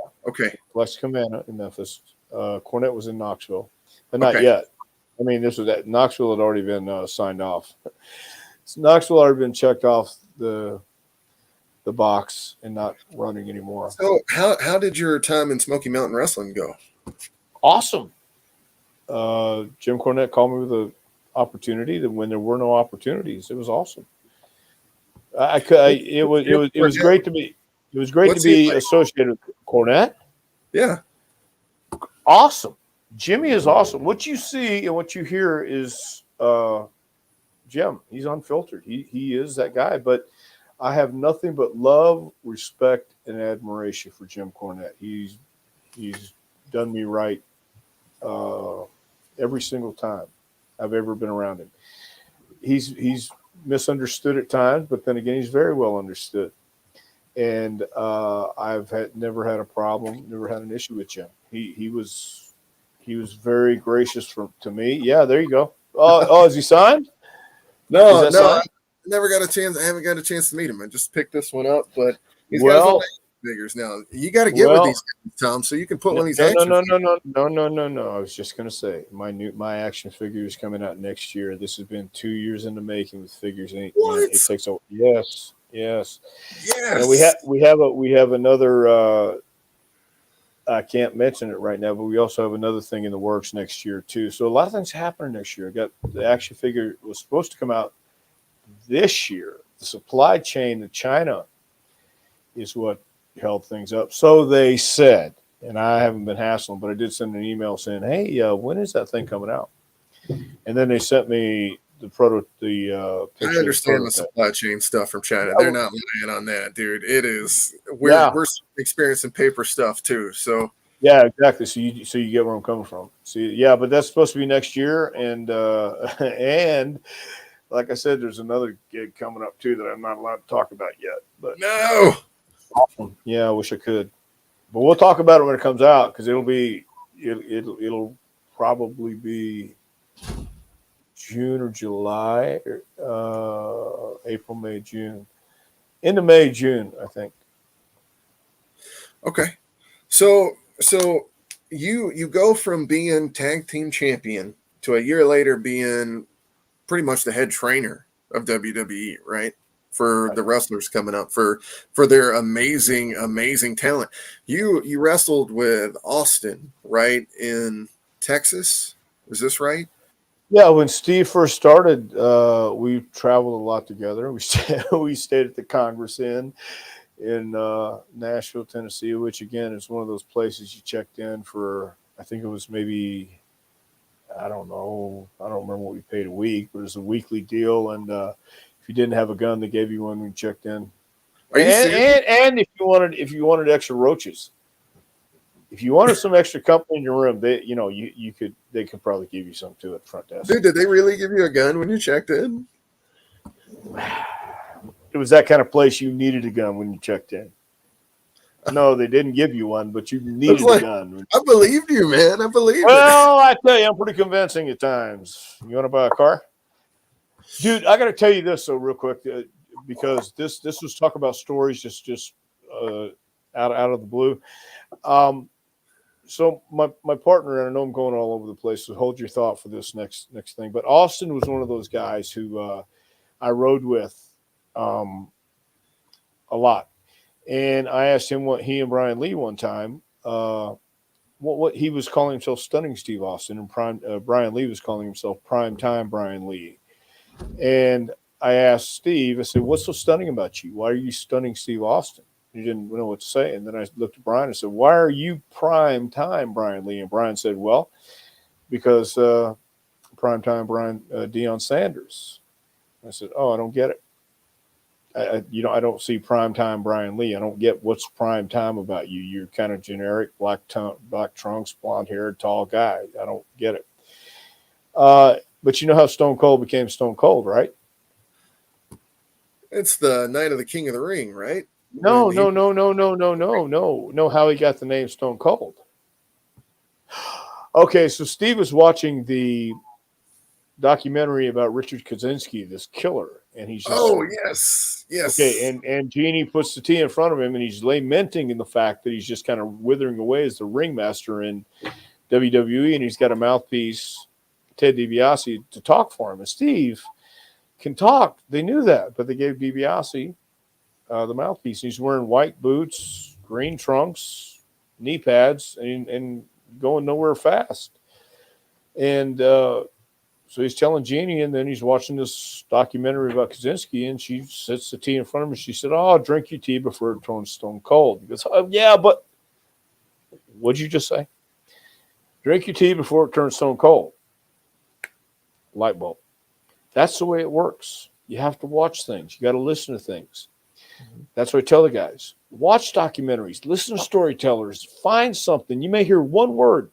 D: Flex Cabana in Memphis. Cornette was in Knoxville, but not yet. I mean, this was at Knoxville had already been signed off. So Knoxville had already been checked off the box and not running anymore.
C: So how did your time in Smoky Mountain Wrestling go?
D: Awesome. Jim Cornette called me with an opportunity that when there were no opportunities, it was awesome. It was great to be. It was great to be associated with Cornette.
C: Yeah.
D: Awesome. Jimmy is awesome. What you see and what you hear is Jim. He's unfiltered. He is that guy. But I have nothing but love, respect, and admiration for Jim Cornette. He's done me right every single time I've ever been around him. He's misunderstood at times, but then again, he's very well understood. And I've never had a problem, never had an issue with Jim. He was very gracious to me. Yeah, there you go. Oh, is he signed?
C: No. Signed? I haven't got a chance to meet him. I just picked this one up, but he's got figures now. You got to get with these guys, Tom, so you can put one of these. No.
D: I was just gonna say my action figure is coming out next year. This has been 2 years in the making with figures.
C: What?
D: It takes a yes. And we have another I can't mention it right now, but we also have another thing in the works next year too. So a lot of things happening next year. I got the action figure was supposed to come out this year. The supply chain to China is what held things up. So they said, and I haven't been hassling, but I did send an email saying, "Hey, when is that thing coming out?" And then they sent me the
C: I
D: picture
C: understand
D: of
C: the
D: the
C: supply chain stuff from China.
D: prototype.
C: They're not lying on that, dude. It is
D: Yeah.
C: we're experiencing paper stuff too. So
D: Yeah, exactly. So you get where I'm coming from. See, yeah, but that's supposed to be next year, and and like I said, there's another gig coming up too that I'm not allowed to talk about yet. But
C: no.
D: yeah, I wish I could. But we'll talk about it when it comes out because it'll probably be June or July, April, May, June, into May, June, I think.
C: Okay. So you go from being tag team champion to a year later being pretty much the head trainer of WWE, right? For the wrestlers coming up for their amazing talent. You wrestled with Austin, right, in Texas. Is this right?
D: Yeah, when Steve first started, we traveled a lot together. We stayed at the Congress Inn in Nashville, Tennessee, which again is one of those places you checked in for. I think it was maybe, I don't know, I don't remember what we paid a week, but it was a weekly deal, and if you didn't have a gun, they gave you one when you checked in.
C: Are you serious?
D: And if you wanted extra roaches, if you wanted some extra company in your room, they could probably give you some too at the front desk.
C: Dude, did they really give you a gun when you checked in?
D: It was that kind of place you needed a gun when you checked in. No, they didn't give you one, but you needed a gun.
C: I believed you, man. I believed it.
D: Well, I tell you, I'm pretty convincing at times. You want to buy a car? Dude, I got to tell you this, though, real quick, because this was talk about stories just out of the blue. So my partner, and I know I'm going all over the place, so hold your thought for this next thing. But Austin was one of those guys who I rode with a lot. And I asked him what he and Brian Lee one time, what he was calling himself Stunning Steve Austin, and Brian Lee was calling himself Prime Time Brian Lee. And I asked Steve, I said, "What's so stunning about you? Why are you Stunning Steve Austin?" He didn't know what to say. And then I looked at Brian and said, "Why are you Prime Time Brian Lee?" And Brian said, "Well, because Prime Time Brian Deion Sanders." I said, "Oh, I don't get it. I don't see prime time Brian Lee. I don't get what's prime time about you. You're kind of generic, black trunks, blonde haired, tall guy. I don't get it." But you know how Stone Cold became Stone Cold, right?
C: It's the night of the King of the Ring, right?
D: No. How he got the name Stone Cold. Okay, so Steve was watching the documentary about Richard Kaczynski, this killer, and he's just,
C: yes.
D: Okay, and Genie puts the tea in front of him, and he's lamenting in the fact that he's just kind of withering away as the ringmaster in WWE, and he's got a mouthpiece, Ted DiBiase, to talk for him. And Steve can talk. They knew that, but they gave DiBiase the mouthpiece. He's wearing white boots, green trunks, knee pads, and going nowhere fast. And so he's telling Jeannie, and then he's watching this documentary about Kaczynski, and she sets the tea in front of him, and she said, "Oh, drink your tea before it turns stone cold." He goes, "Oh, yeah, but what'd you just say? Drink your tea before it turns stone cold." Light bulb. That's the way it works. You have to watch things. You got to listen to things. That's what I tell the guys. Watch documentaries. Listen to storytellers. Find something. You may hear one word.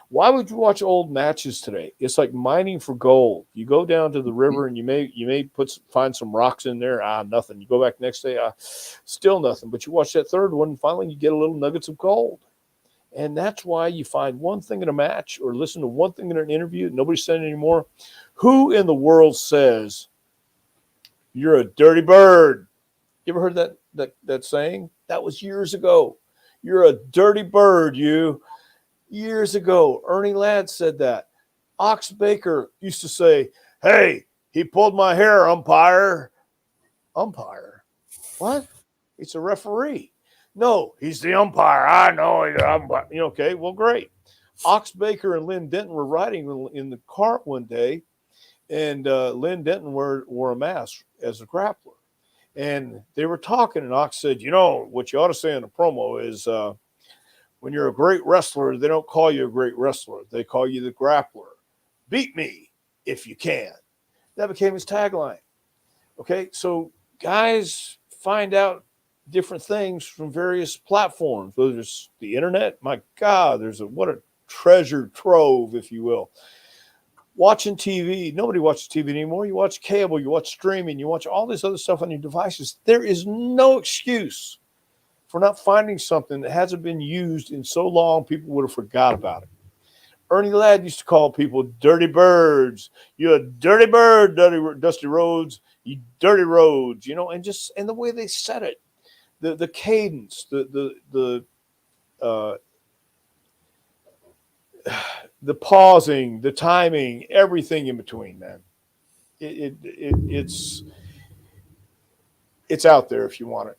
D: Why would you watch old matches today? It's like mining for gold. You go down to the river and you may find some rocks in there. Nothing. You go back next day, still nothing. But you watch that third one, and finally you get a little nuggets of gold. And that's why you find one thing in a match or listen to one thing in an interview. Nobody's saying it anymore. Who in the world says you're a dirty bird? You ever heard that saying? That was years ago. You're a dirty bird, you. Years ago, Ernie Ladd said that. Ox Baker used to say, "Hey, he pulled my hair, umpire." Umpire? What? It's a referee. No, he's the umpire. I know he's the umpire. Okay, well, great. Ox Baker and Lynn Denton were riding in the cart one day, and Lynn Denton wore a mask as a grappler. And they were talking, and Ox said, what you ought to say in a promo is when you're a great wrestler, they don't call you a great wrestler. They call you the grappler. Beat me if you can. That became his tagline. Okay, so guys find out different things from various platforms, whether it's the internet. My God, what a treasure trove, if you will. Watching TV, nobody watches TV anymore. You watch cable, you watch streaming, you watch all this other stuff on your devices. There is no excuse for not finding something that hasn't been used in so long people would have forgot about it. Ernie Ladd used to call people dirty birds. You're a dirty bird, Dusty Rhodes. You dirty Rhodes, and the way they said it, the cadence, the pausing, the timing, everything in between, man. It's out there if you want it.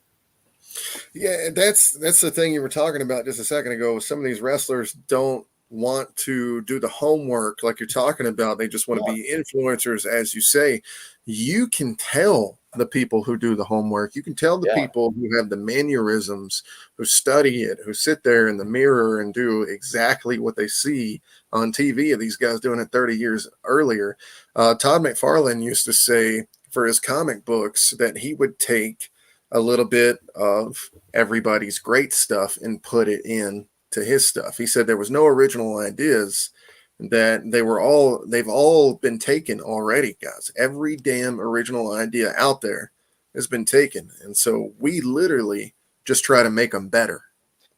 C: Yeah, that's the thing you were talking about just a second ago. Some of these wrestlers don't want to do the homework like you're talking about. They just want to be influencers, as you say. You can tell the people who do the homework. You can tell the people who have the mannerisms, who study it, who sit there in the mirror and do exactly what they see on TV of these guys doing it 30 years earlier. Todd McFarlane used to say for his comic books that he would take a little bit of everybody's great stuff and put it in to his stuff. He said there was no original ideas, that they've all been taken already, guys. Every damn original idea out there has been taken. And so we literally just try to make them better,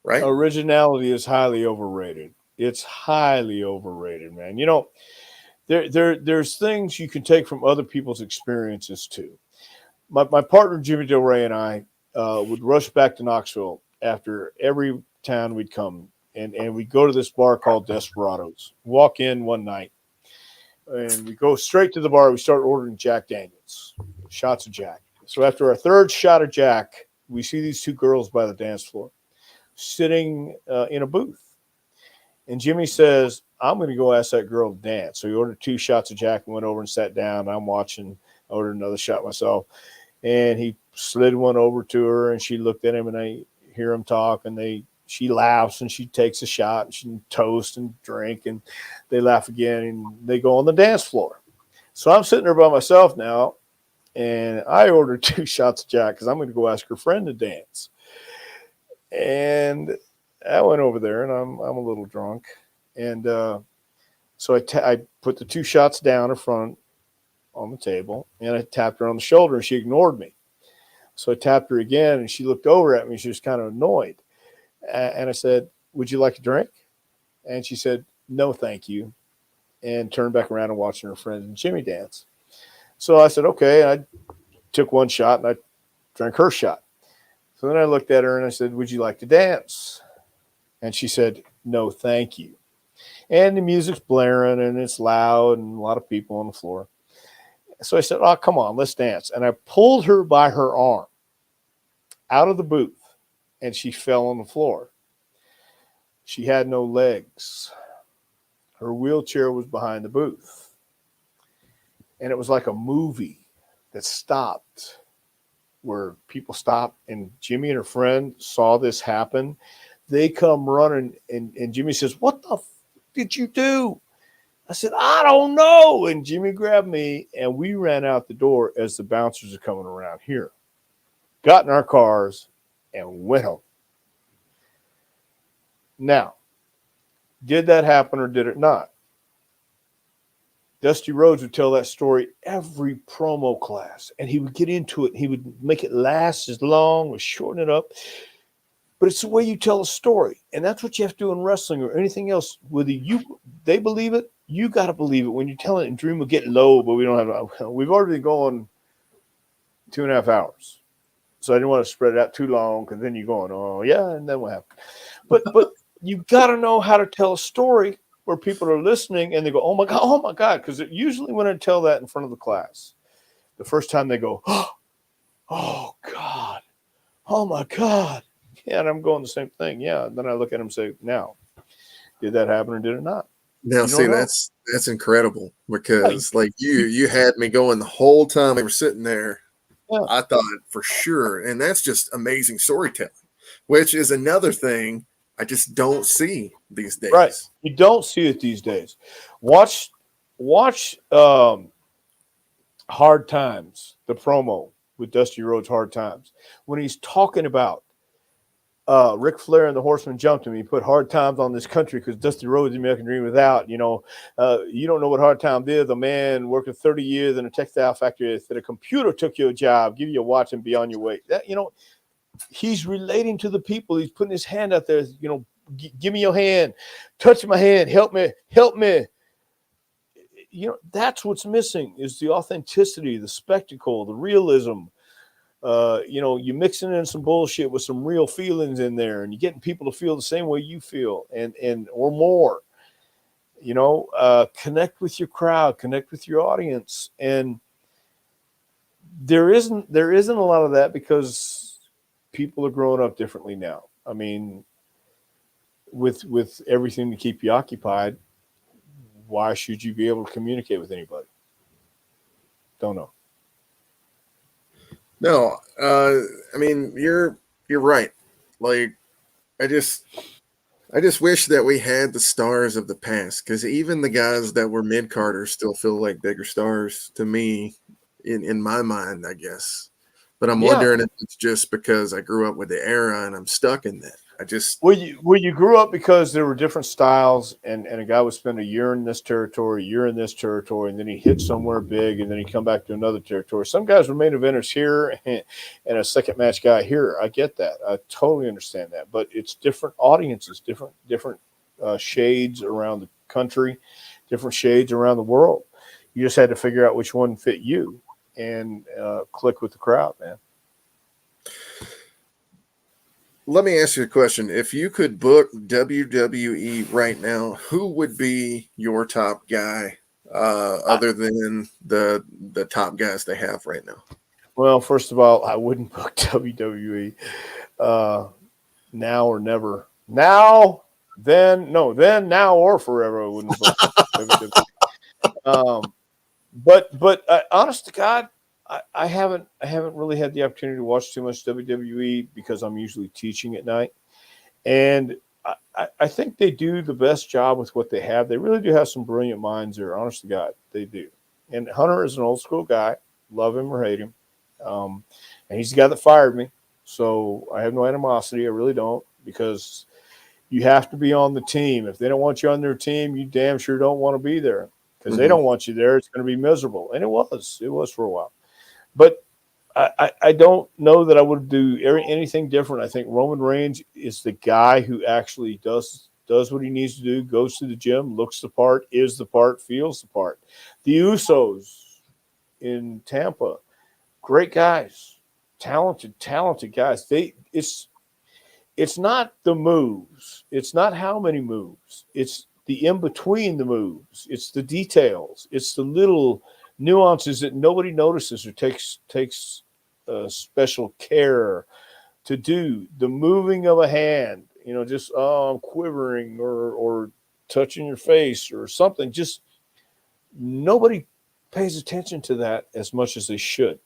C: right?
D: Originality is highly overrated. It's highly overrated, man. There's things you can take from other people's experiences too. My partner, Jimmy Del Rey, and I would rush back to Knoxville after every town we'd come. And we go to this bar called Desperados. Walk in one night, and we go straight to the bar. We start ordering Jack Daniels, shots of Jack. So after our third shot of Jack, we see these two girls by the dance floor sitting in a booth. And Jimmy says, I'm going to go ask that girl to dance. So he ordered 2 shots of Jack and went over and sat down. I'm watching. I ordered another shot myself. And he slid one over to her, and she looked at him, and I hear him talk, and she laughs, and she takes a shot, and she toast and drink, and they laugh again, and they go on the dance floor. So I'm sitting there by myself now, and I ordered 2 shots of Jack because I'm going to go ask her friend to dance. And I went over there, and I'm a little drunk, and so I put the 2 shots down in front on the table, and I tapped her on the shoulder, and she ignored me. So I tapped her again, and she looked over at me. She was kind of annoyed. And I said, would you like a drink? And she said, no, thank you. And turned back around and watching her friend and Jimmy dance. So I said, okay. And I took 1 shot, and I drank her shot. So then I looked at her and I said, would you like to dance? And she said, no, thank you. And the music's blaring, and it's loud, and a lot of people on the floor. So I said, oh, come on, let's dance. And I pulled her by her arm out of the booth. And she fell on the floor. She had no legs. Her wheelchair was behind the booth. And it was like a movie that stopped, where people stopped, and Jimmy and her friend saw this happen. They come running, and Jimmy says, what the did you do? I said, I don't know. And Jimmy grabbed me, and we ran out the door as the bouncers are coming around here. Got in our cars and went home. Now, did that happen or did it not? Dusty Rhodes would tell that story every promo class, and he would get into it. He would make it last as long or shorten it up. But it's the way you tell a story, and that's what you have to do in wrestling or anything else. Whether they believe it, you got to believe it. When you tell it, and Dream will get low, but we don't have. We've already been going 2.5 hours. So I didn't want to spread it out too long, because then you're going, oh, yeah, and then what happened? But you got to know how to tell a story where people are listening, and they go, oh, my God, because usually when I tell that in front of the class, the first time they go, oh, God, oh, my God. Yeah, and I'm going the same thing. Yeah. And then I look at him and say, now, did that happen or did it not?
C: Now,
D: You
C: see,
D: don't know.
C: that's incredible because, like you had me going the whole time we were sitting there.
D: Yeah.
C: I thought for sure, and that's just amazing storytelling, which is another thing I just don't see these days.
D: Right. You don't see it these days. Watch Hard Times, the promo with Dusty Rhodes, Hard Times, when he's talking about Ric Flair and the Horseman jumped him. He put hard times on this country because Dusty Rhodes, the American Dream without, you don't know what hard times is. A man working 30 years in a textile factory that a computer took your job, give you a watch and be on your way. That, he's relating to the people. He's putting his hand out there, give me your hand, touch my hand, help me. That's what's missing is the authenticity, the spectacle, the realism. You're mixing in some bullshit with some real feelings in there, and you're getting people to feel the same way you feel, and or more. Connect with your crowd, connect with your audience, and there isn't a lot of that because people are growing up differently now. I mean, with everything to keep you occupied, why should you be able to communicate with anybody? Don't know.
C: No, I mean you're right. Like I just wish that we had the stars of the past, because even the guys that were mid carders still feel like bigger stars to me, in my mind, I guess. But I'm wondering if it's just because I grew up with the era and I'm stuck in that.
D: You grew up because there were different styles, and a guy would spend a year in this territory, and then he hit somewhere big, and then he'd come back to another territory. Some guys were main eventers here and a second match guy here. I get that. I totally understand that. But it's different audiences, different shades around the country, different shades around the world. You just had to figure out which one fit you and click with the crowd, man.
C: Let me ask you a question. If you could book WWE right now, who would be your top guy other than the top guys they have right now?
D: Well, first of all, I wouldn't book WWE now or never. Now, then, now or forever, I wouldn't book WWE. But honest to God, I haven't really had the opportunity to watch too much WWE because I'm usually teaching at night, and I think they do the best job with what they have. They really do have some brilliant minds there. Honest to God, they do. And Hunter is an old school guy, love him or hate him, and he's the guy that fired me. So I have no animosity. I really don't, because you have to be on the team. If they don't want you on their team, you damn sure don't want to be there, because they don't want you there. It's going to be miserable, and it was for a while. But I don't know that I would do anything different. I think Roman Reigns is the guy who actually does what he needs to do, goes to the gym, looks the part, is the part, feels the part. The Usos in Tampa, great guys, talented guys. It's not the moves. It's not how many moves. It's the in-between the moves. It's the details. It's the little nuances that nobody notices or takes special care to do. The moving of a hand, just I'm quivering or touching your face or something. Just nobody pays attention to that as much as they should.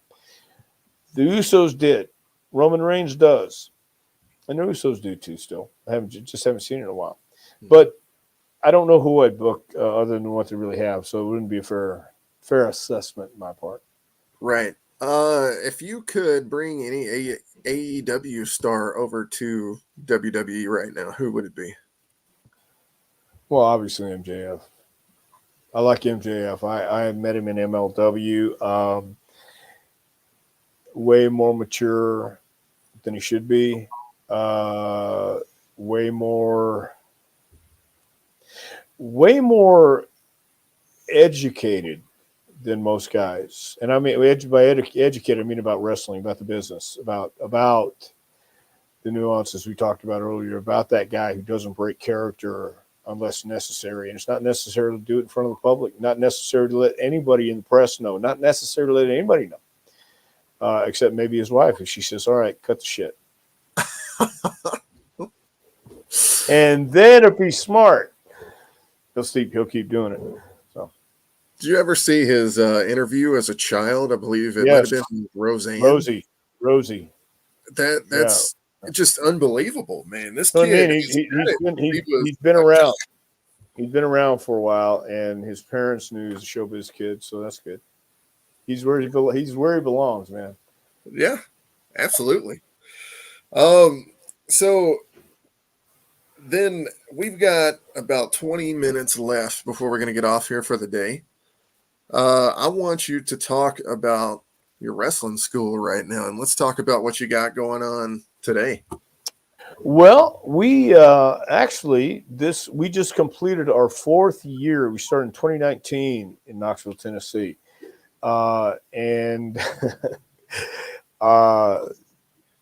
D: The Usos did. Roman Reigns does. And the Usos do too still. I haven't seen it in a while. But I don't know who I'd book other than what they really have, so it wouldn't be a fair assessment on my part.
C: Right. If you could bring any AEW star over to WWE right now, who would it be?
D: Well, obviously MJF. I like MJF. I met him in MLW. Way more mature than he should be. Way more educated than most guys. And I mean, by educated, I mean about wrestling, about the business, about the nuances we talked about earlier, about that guy who doesn't break character unless necessary. And it's not necessary to do it in front of the public, not necessary to let anybody in the press know, not necessary to let anybody know, except maybe his wife, if she says, all right, cut the shit. And then if he's smart, he'll keep doing it. So,
C: Did you ever see his interview as a child? I believe it might
D: yes,
C: have been Roseanne.
D: Rosie.
C: That's just unbelievable, man. This
D: So I
C: kid,
D: mean, he's been around. He's been around for a while, and his parents knew he was a showbiz kid, so that's good. He's where he belongs, man.
C: Yeah, absolutely. So then we've got about 20 minutes left before we're going to get off here for the day. I want you to talk about your wrestling school right now, and let's talk about what you got going on today.
D: Well, we we just completed our 4th year. We started in 2019 in Knoxville, Tennessee, and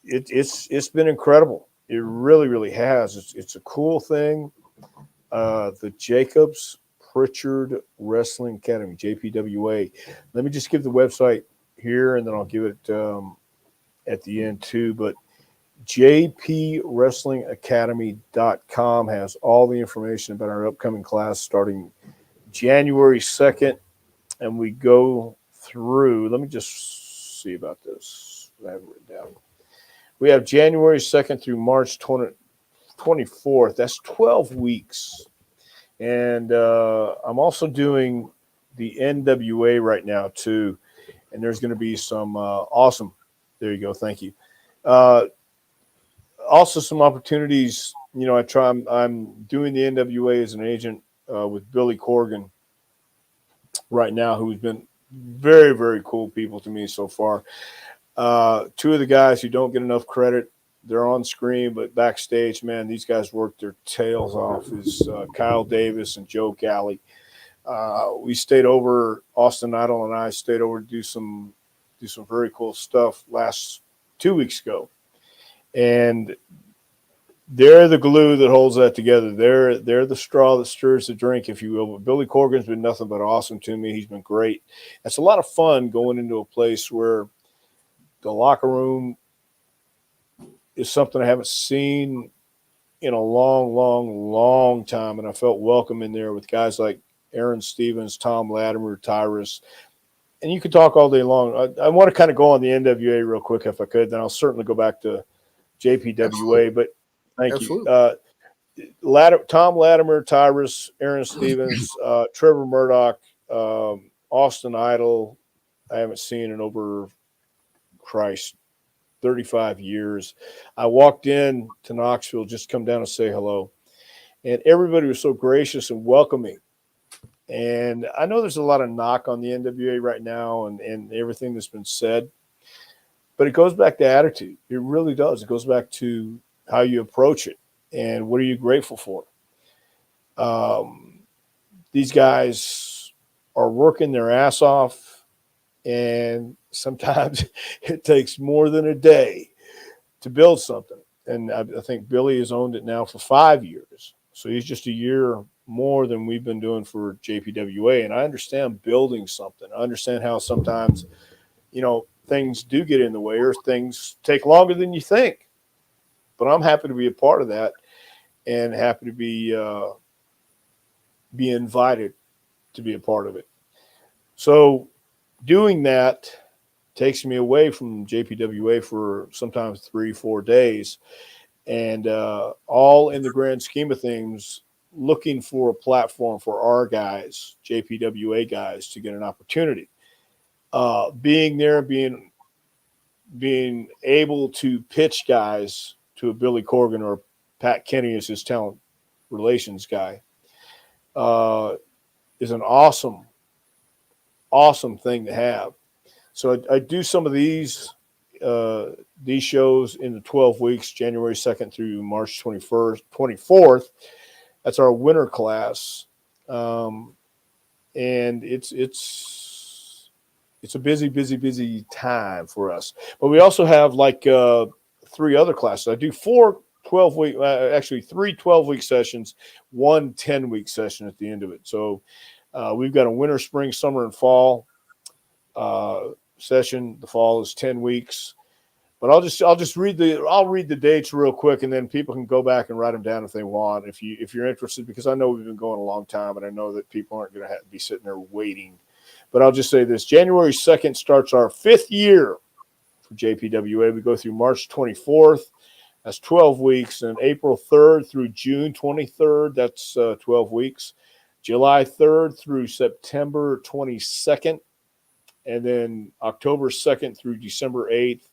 D: it's been incredible. It really, really has. It's a cool thing. The Jacobs Prichard Wrestling Academy, JPWA. Let me just give the website here, and then I'll give it at the end too. But jpwrestlingacademy.com has all the information about our upcoming class starting January 2nd, and we go through. Let me just see about this. I have it written down. We have January 2nd through March 24th. That's 12 weeks. And I'm also doing the NWA right now, too. And there's going to be some awesome. There you go. Thank you. Also, some opportunities. You know, I'm doing the NWA as an agent with Billy Corgan right now, who's been very, very cool people to me so far. 2 of the guys who don't get enough credit, they're on screen, but backstage, man, these guys work their tails off. Is Kyle Davis and Joe Galley. We stayed over. Austin Idol and I stayed over to do some very cool stuff last 2 weeks ago, and they're the glue that holds that together. They're the straw that stirs the drink, if you will. But Billy Corgan's been nothing but awesome to me. He's been great. It's a lot of fun going into a place where the locker room is something I haven't seen in a long, long, long time. And I felt welcome in there with guys like Aaron Stevens, Tom Latimer, Tyrus. And you could talk all day long. I want to kind of go on the NWA real quick if I could. Then I'll certainly go back to JPWA. Absolutely. But thank Absolutely. You. Tom Latimer, Tyrus, Aaron Stevens, Trevor Murdoch, Austin Idol. I haven't seen in over, 35 years. I walked in to Knoxville, just come down and say hello. And everybody was so gracious and welcoming. And I know there's a lot of knock on the NWA right now and everything that's been said, but it goes back to attitude. It really does. It goes back to how you approach it and what are you grateful for. These guys are working their ass off, and sometimes it takes more than a day to build something. And I think Billy has owned it now for 5 years. So he's just a year more than we've been doing for JPWA. And I understand building something. I understand how sometimes, things do get in the way or things take longer than you think. But I'm happy to be a part of that and happy to be invited to be a part of it. So doing that takes me away from JPWA for sometimes 3-4 days, and all in the grand scheme of things, looking for a platform for our guys, JPWA guys, to get an opportunity. Being there, being able to pitch guys to a Billy Corgan or Pat Kenny as his talent relations guy is an awesome thing to have. So I do some of these shows in the 12 weeks, January 2nd through March 24th. That's our winter class. And it's a busy time for us. But we also have 3 other classes. I do 3 12-week sessions, 1 10-week session at the end of it. So we've got a winter, spring, summer, and fall session. The fall is 10 weeks. But I'll read the dates real quick, and then people can go back and write them down if they want. If you're interested, because I know we've been going a long time, and I know that people aren't going to be sitting there waiting. But I'll just say this: January 2nd starts our 5th year for JPWA. We go through March 24th. That's 12 weeks, and April 3rd through June 23rd. That's 12 weeks. July 3rd through September 22nd, and then October 2nd through December 8th.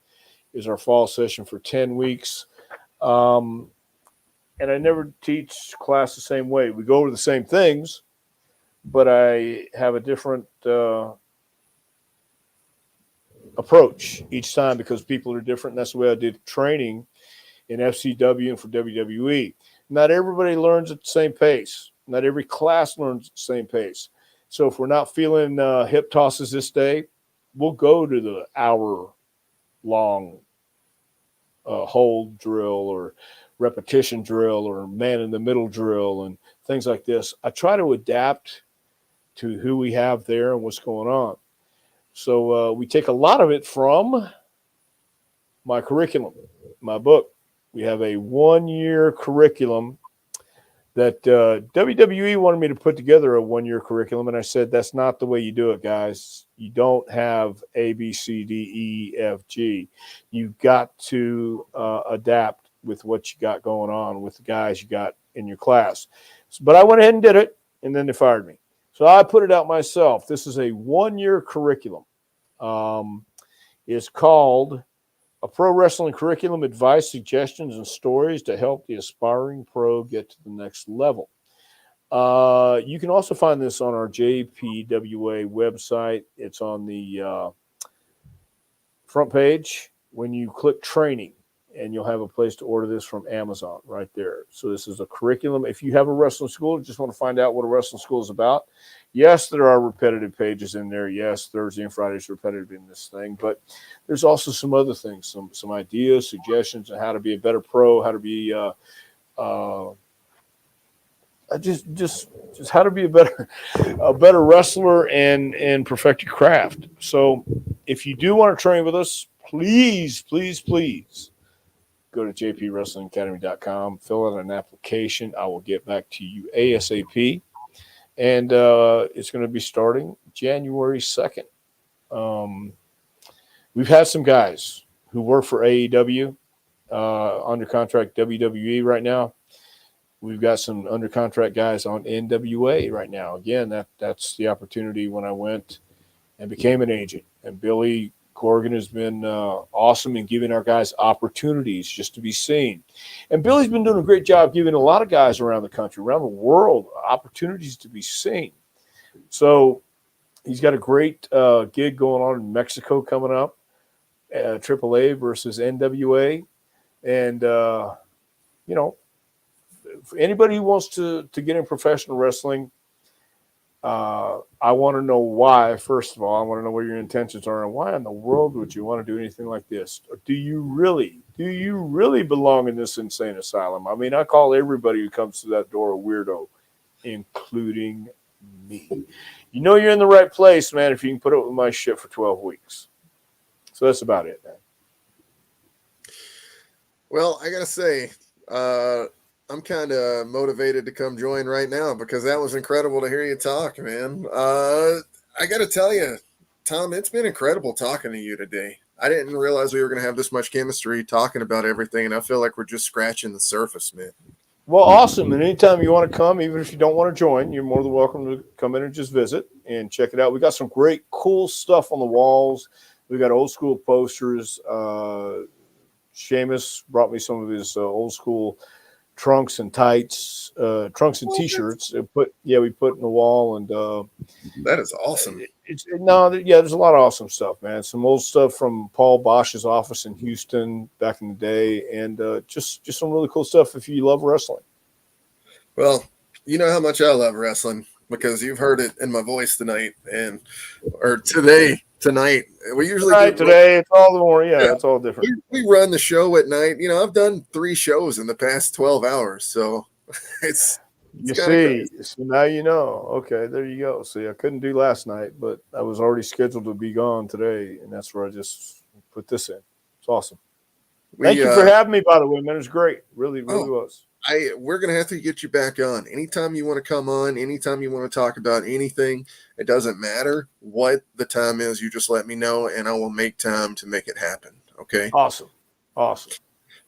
D: Is our fall session for 10 weeks. And I never teach class the same way. We go over the same things, but I have a different approach each time because people are different. And that's the way I did training in FCW and for WWE. Not everybody learns at the same pace. Not every class learns at the same pace. So if we're not feeling hip tosses this day, we'll go to the hour-long hold drill or repetition drill or man in the middle drill and things like this. I try to adapt to who we have there and what's going on. So we take a lot of it from my curriculum, my book. We have a 1-year curriculum that WWE wanted me to put together a 1-year curriculum. And I said, that's not the way you do it, guys. You don't have A, B, C, D, E, F, G. You've got to adapt with what you got going on with the guys you got in your class. But I went ahead and did it, and then they fired me. So I put it out myself. This is a 1-year curriculum. It's called A Pro Wrestling Curriculum, Advice, Suggestions, and Stories to Help the Aspiring Pro Get to the Next Level. You can also find this on our JPWA website. It's on the front page when you click training, and you'll have a place to order this from Amazon right there. So this is a curriculum. If you have a wrestling school, just want to find out what a wrestling school is about. Yes, there are repetitive pages in there. Yes, Thursday and Friday is repetitive in this thing, but there's also some other things, some ideas, suggestions on how to be a better pro, how to be just how to be a better wrestler and perfect your craft. So if you do want to train with us, please go to jpwrestlingacademy.com, fill out an application. I will get back to you ASAP. And it's going to be starting January 2nd. We've had some guys who work for AEW under contract WWE right now. We've got some under contract guys on NWA right now. Again, that's the opportunity when I went and became an agent. And Billy Corgan has been awesome in giving our guys opportunities just to be seen. And Billy's been doing a great job giving a lot of guys around the country, around the world, opportunities to be seen. So he's got a great gig going on in Mexico coming up, AAA versus NWA. And, for anybody who wants to get in professional wrestling, I want to know why. First of all, I want to know what your intentions are and why in the world would you want to do anything like this? Or do you really belong in this insane asylum? I mean, I call everybody who comes to that door a weirdo, including me. You know you're in the right place, man, if you can put up with my shit for 12 weeks. So that's about it, man.
C: Well, I got to say, I'm kind of motivated to come join right now because that was incredible to hear you talk, man. I got to tell you, Tom, it's been incredible talking to you today. I didn't realize we were going to have this much chemistry talking about everything, and I feel like we're just scratching the surface, man.
D: Well, awesome. And anytime you want to come, even if you don't want to join, you're more than welcome to come in and just visit and check it out. We got some great, cool stuff on the walls. We got old school posters. Seamus brought me some of his old school trunks and tights, trunks and T-shirts. We put in the wall, and
C: that is awesome.
D: There's a lot of awesome stuff, man. Some old stuff from Paul Bosch's office in Houston back in the day, and just some really cool stuff if you love wrestling.
C: Well, you know how much I love wrestling because you've heard it in my voice tonight, tonight. We usually
D: today. It's all the more, it's all different.
C: We run the show at night. You know, I've done 3 shows in the past 12 hours, so it's
D: you see. So now you know. Okay, there you go. See, I couldn't do last night, but I was already scheduled to be gone today, and that's where I just put this in. It's awesome. Thank you for having me, by the way, man. It was great. Really was.
C: We're going to have to get you back on. Anytime you want to come on, anytime you want to talk about anything, it doesn't matter what the time is. You just let me know, and I will make time to make it happen. Okay?
D: Awesome.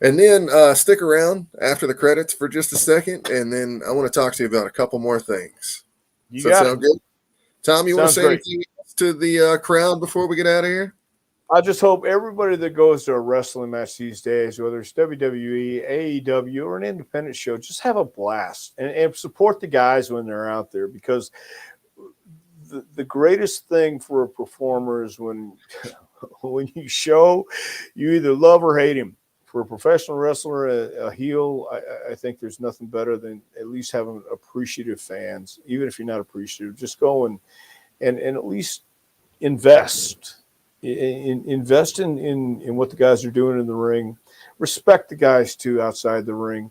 C: And then stick around after the credits for just a second, and then I want to talk to you about a couple more things. Does that sound good? Tom, you want to say anything else to the crowd before we get out of here?
D: I just hope everybody that goes to a wrestling match these days, whether it's WWE, AEW, or an independent show, just have a blast and support the guys when they're out there, because the greatest thing for a performer is when you show, you either love or hate him. For a professional wrestler, a heel, I think there's nothing better than at least having appreciative fans. Even if you're not appreciative, just go and at least invest. Invest in what the guys are doing in the ring. Respect the guys too outside the ring,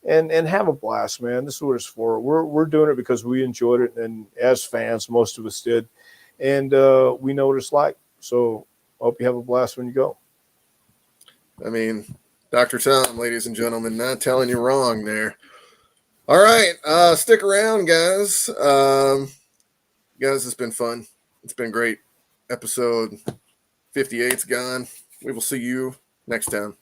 D: and have a blast, man. This is what it's for. We're doing it because we enjoyed it, and as fans, most of us did, and we know what it's like. So I hope you have a blast when you go.
C: I mean, Dr. Tom, ladies and gentlemen, not telling you wrong there. All right, stick around, guys. Guys, it's been fun. It's been great. Episode 58's gone. We will see you next time.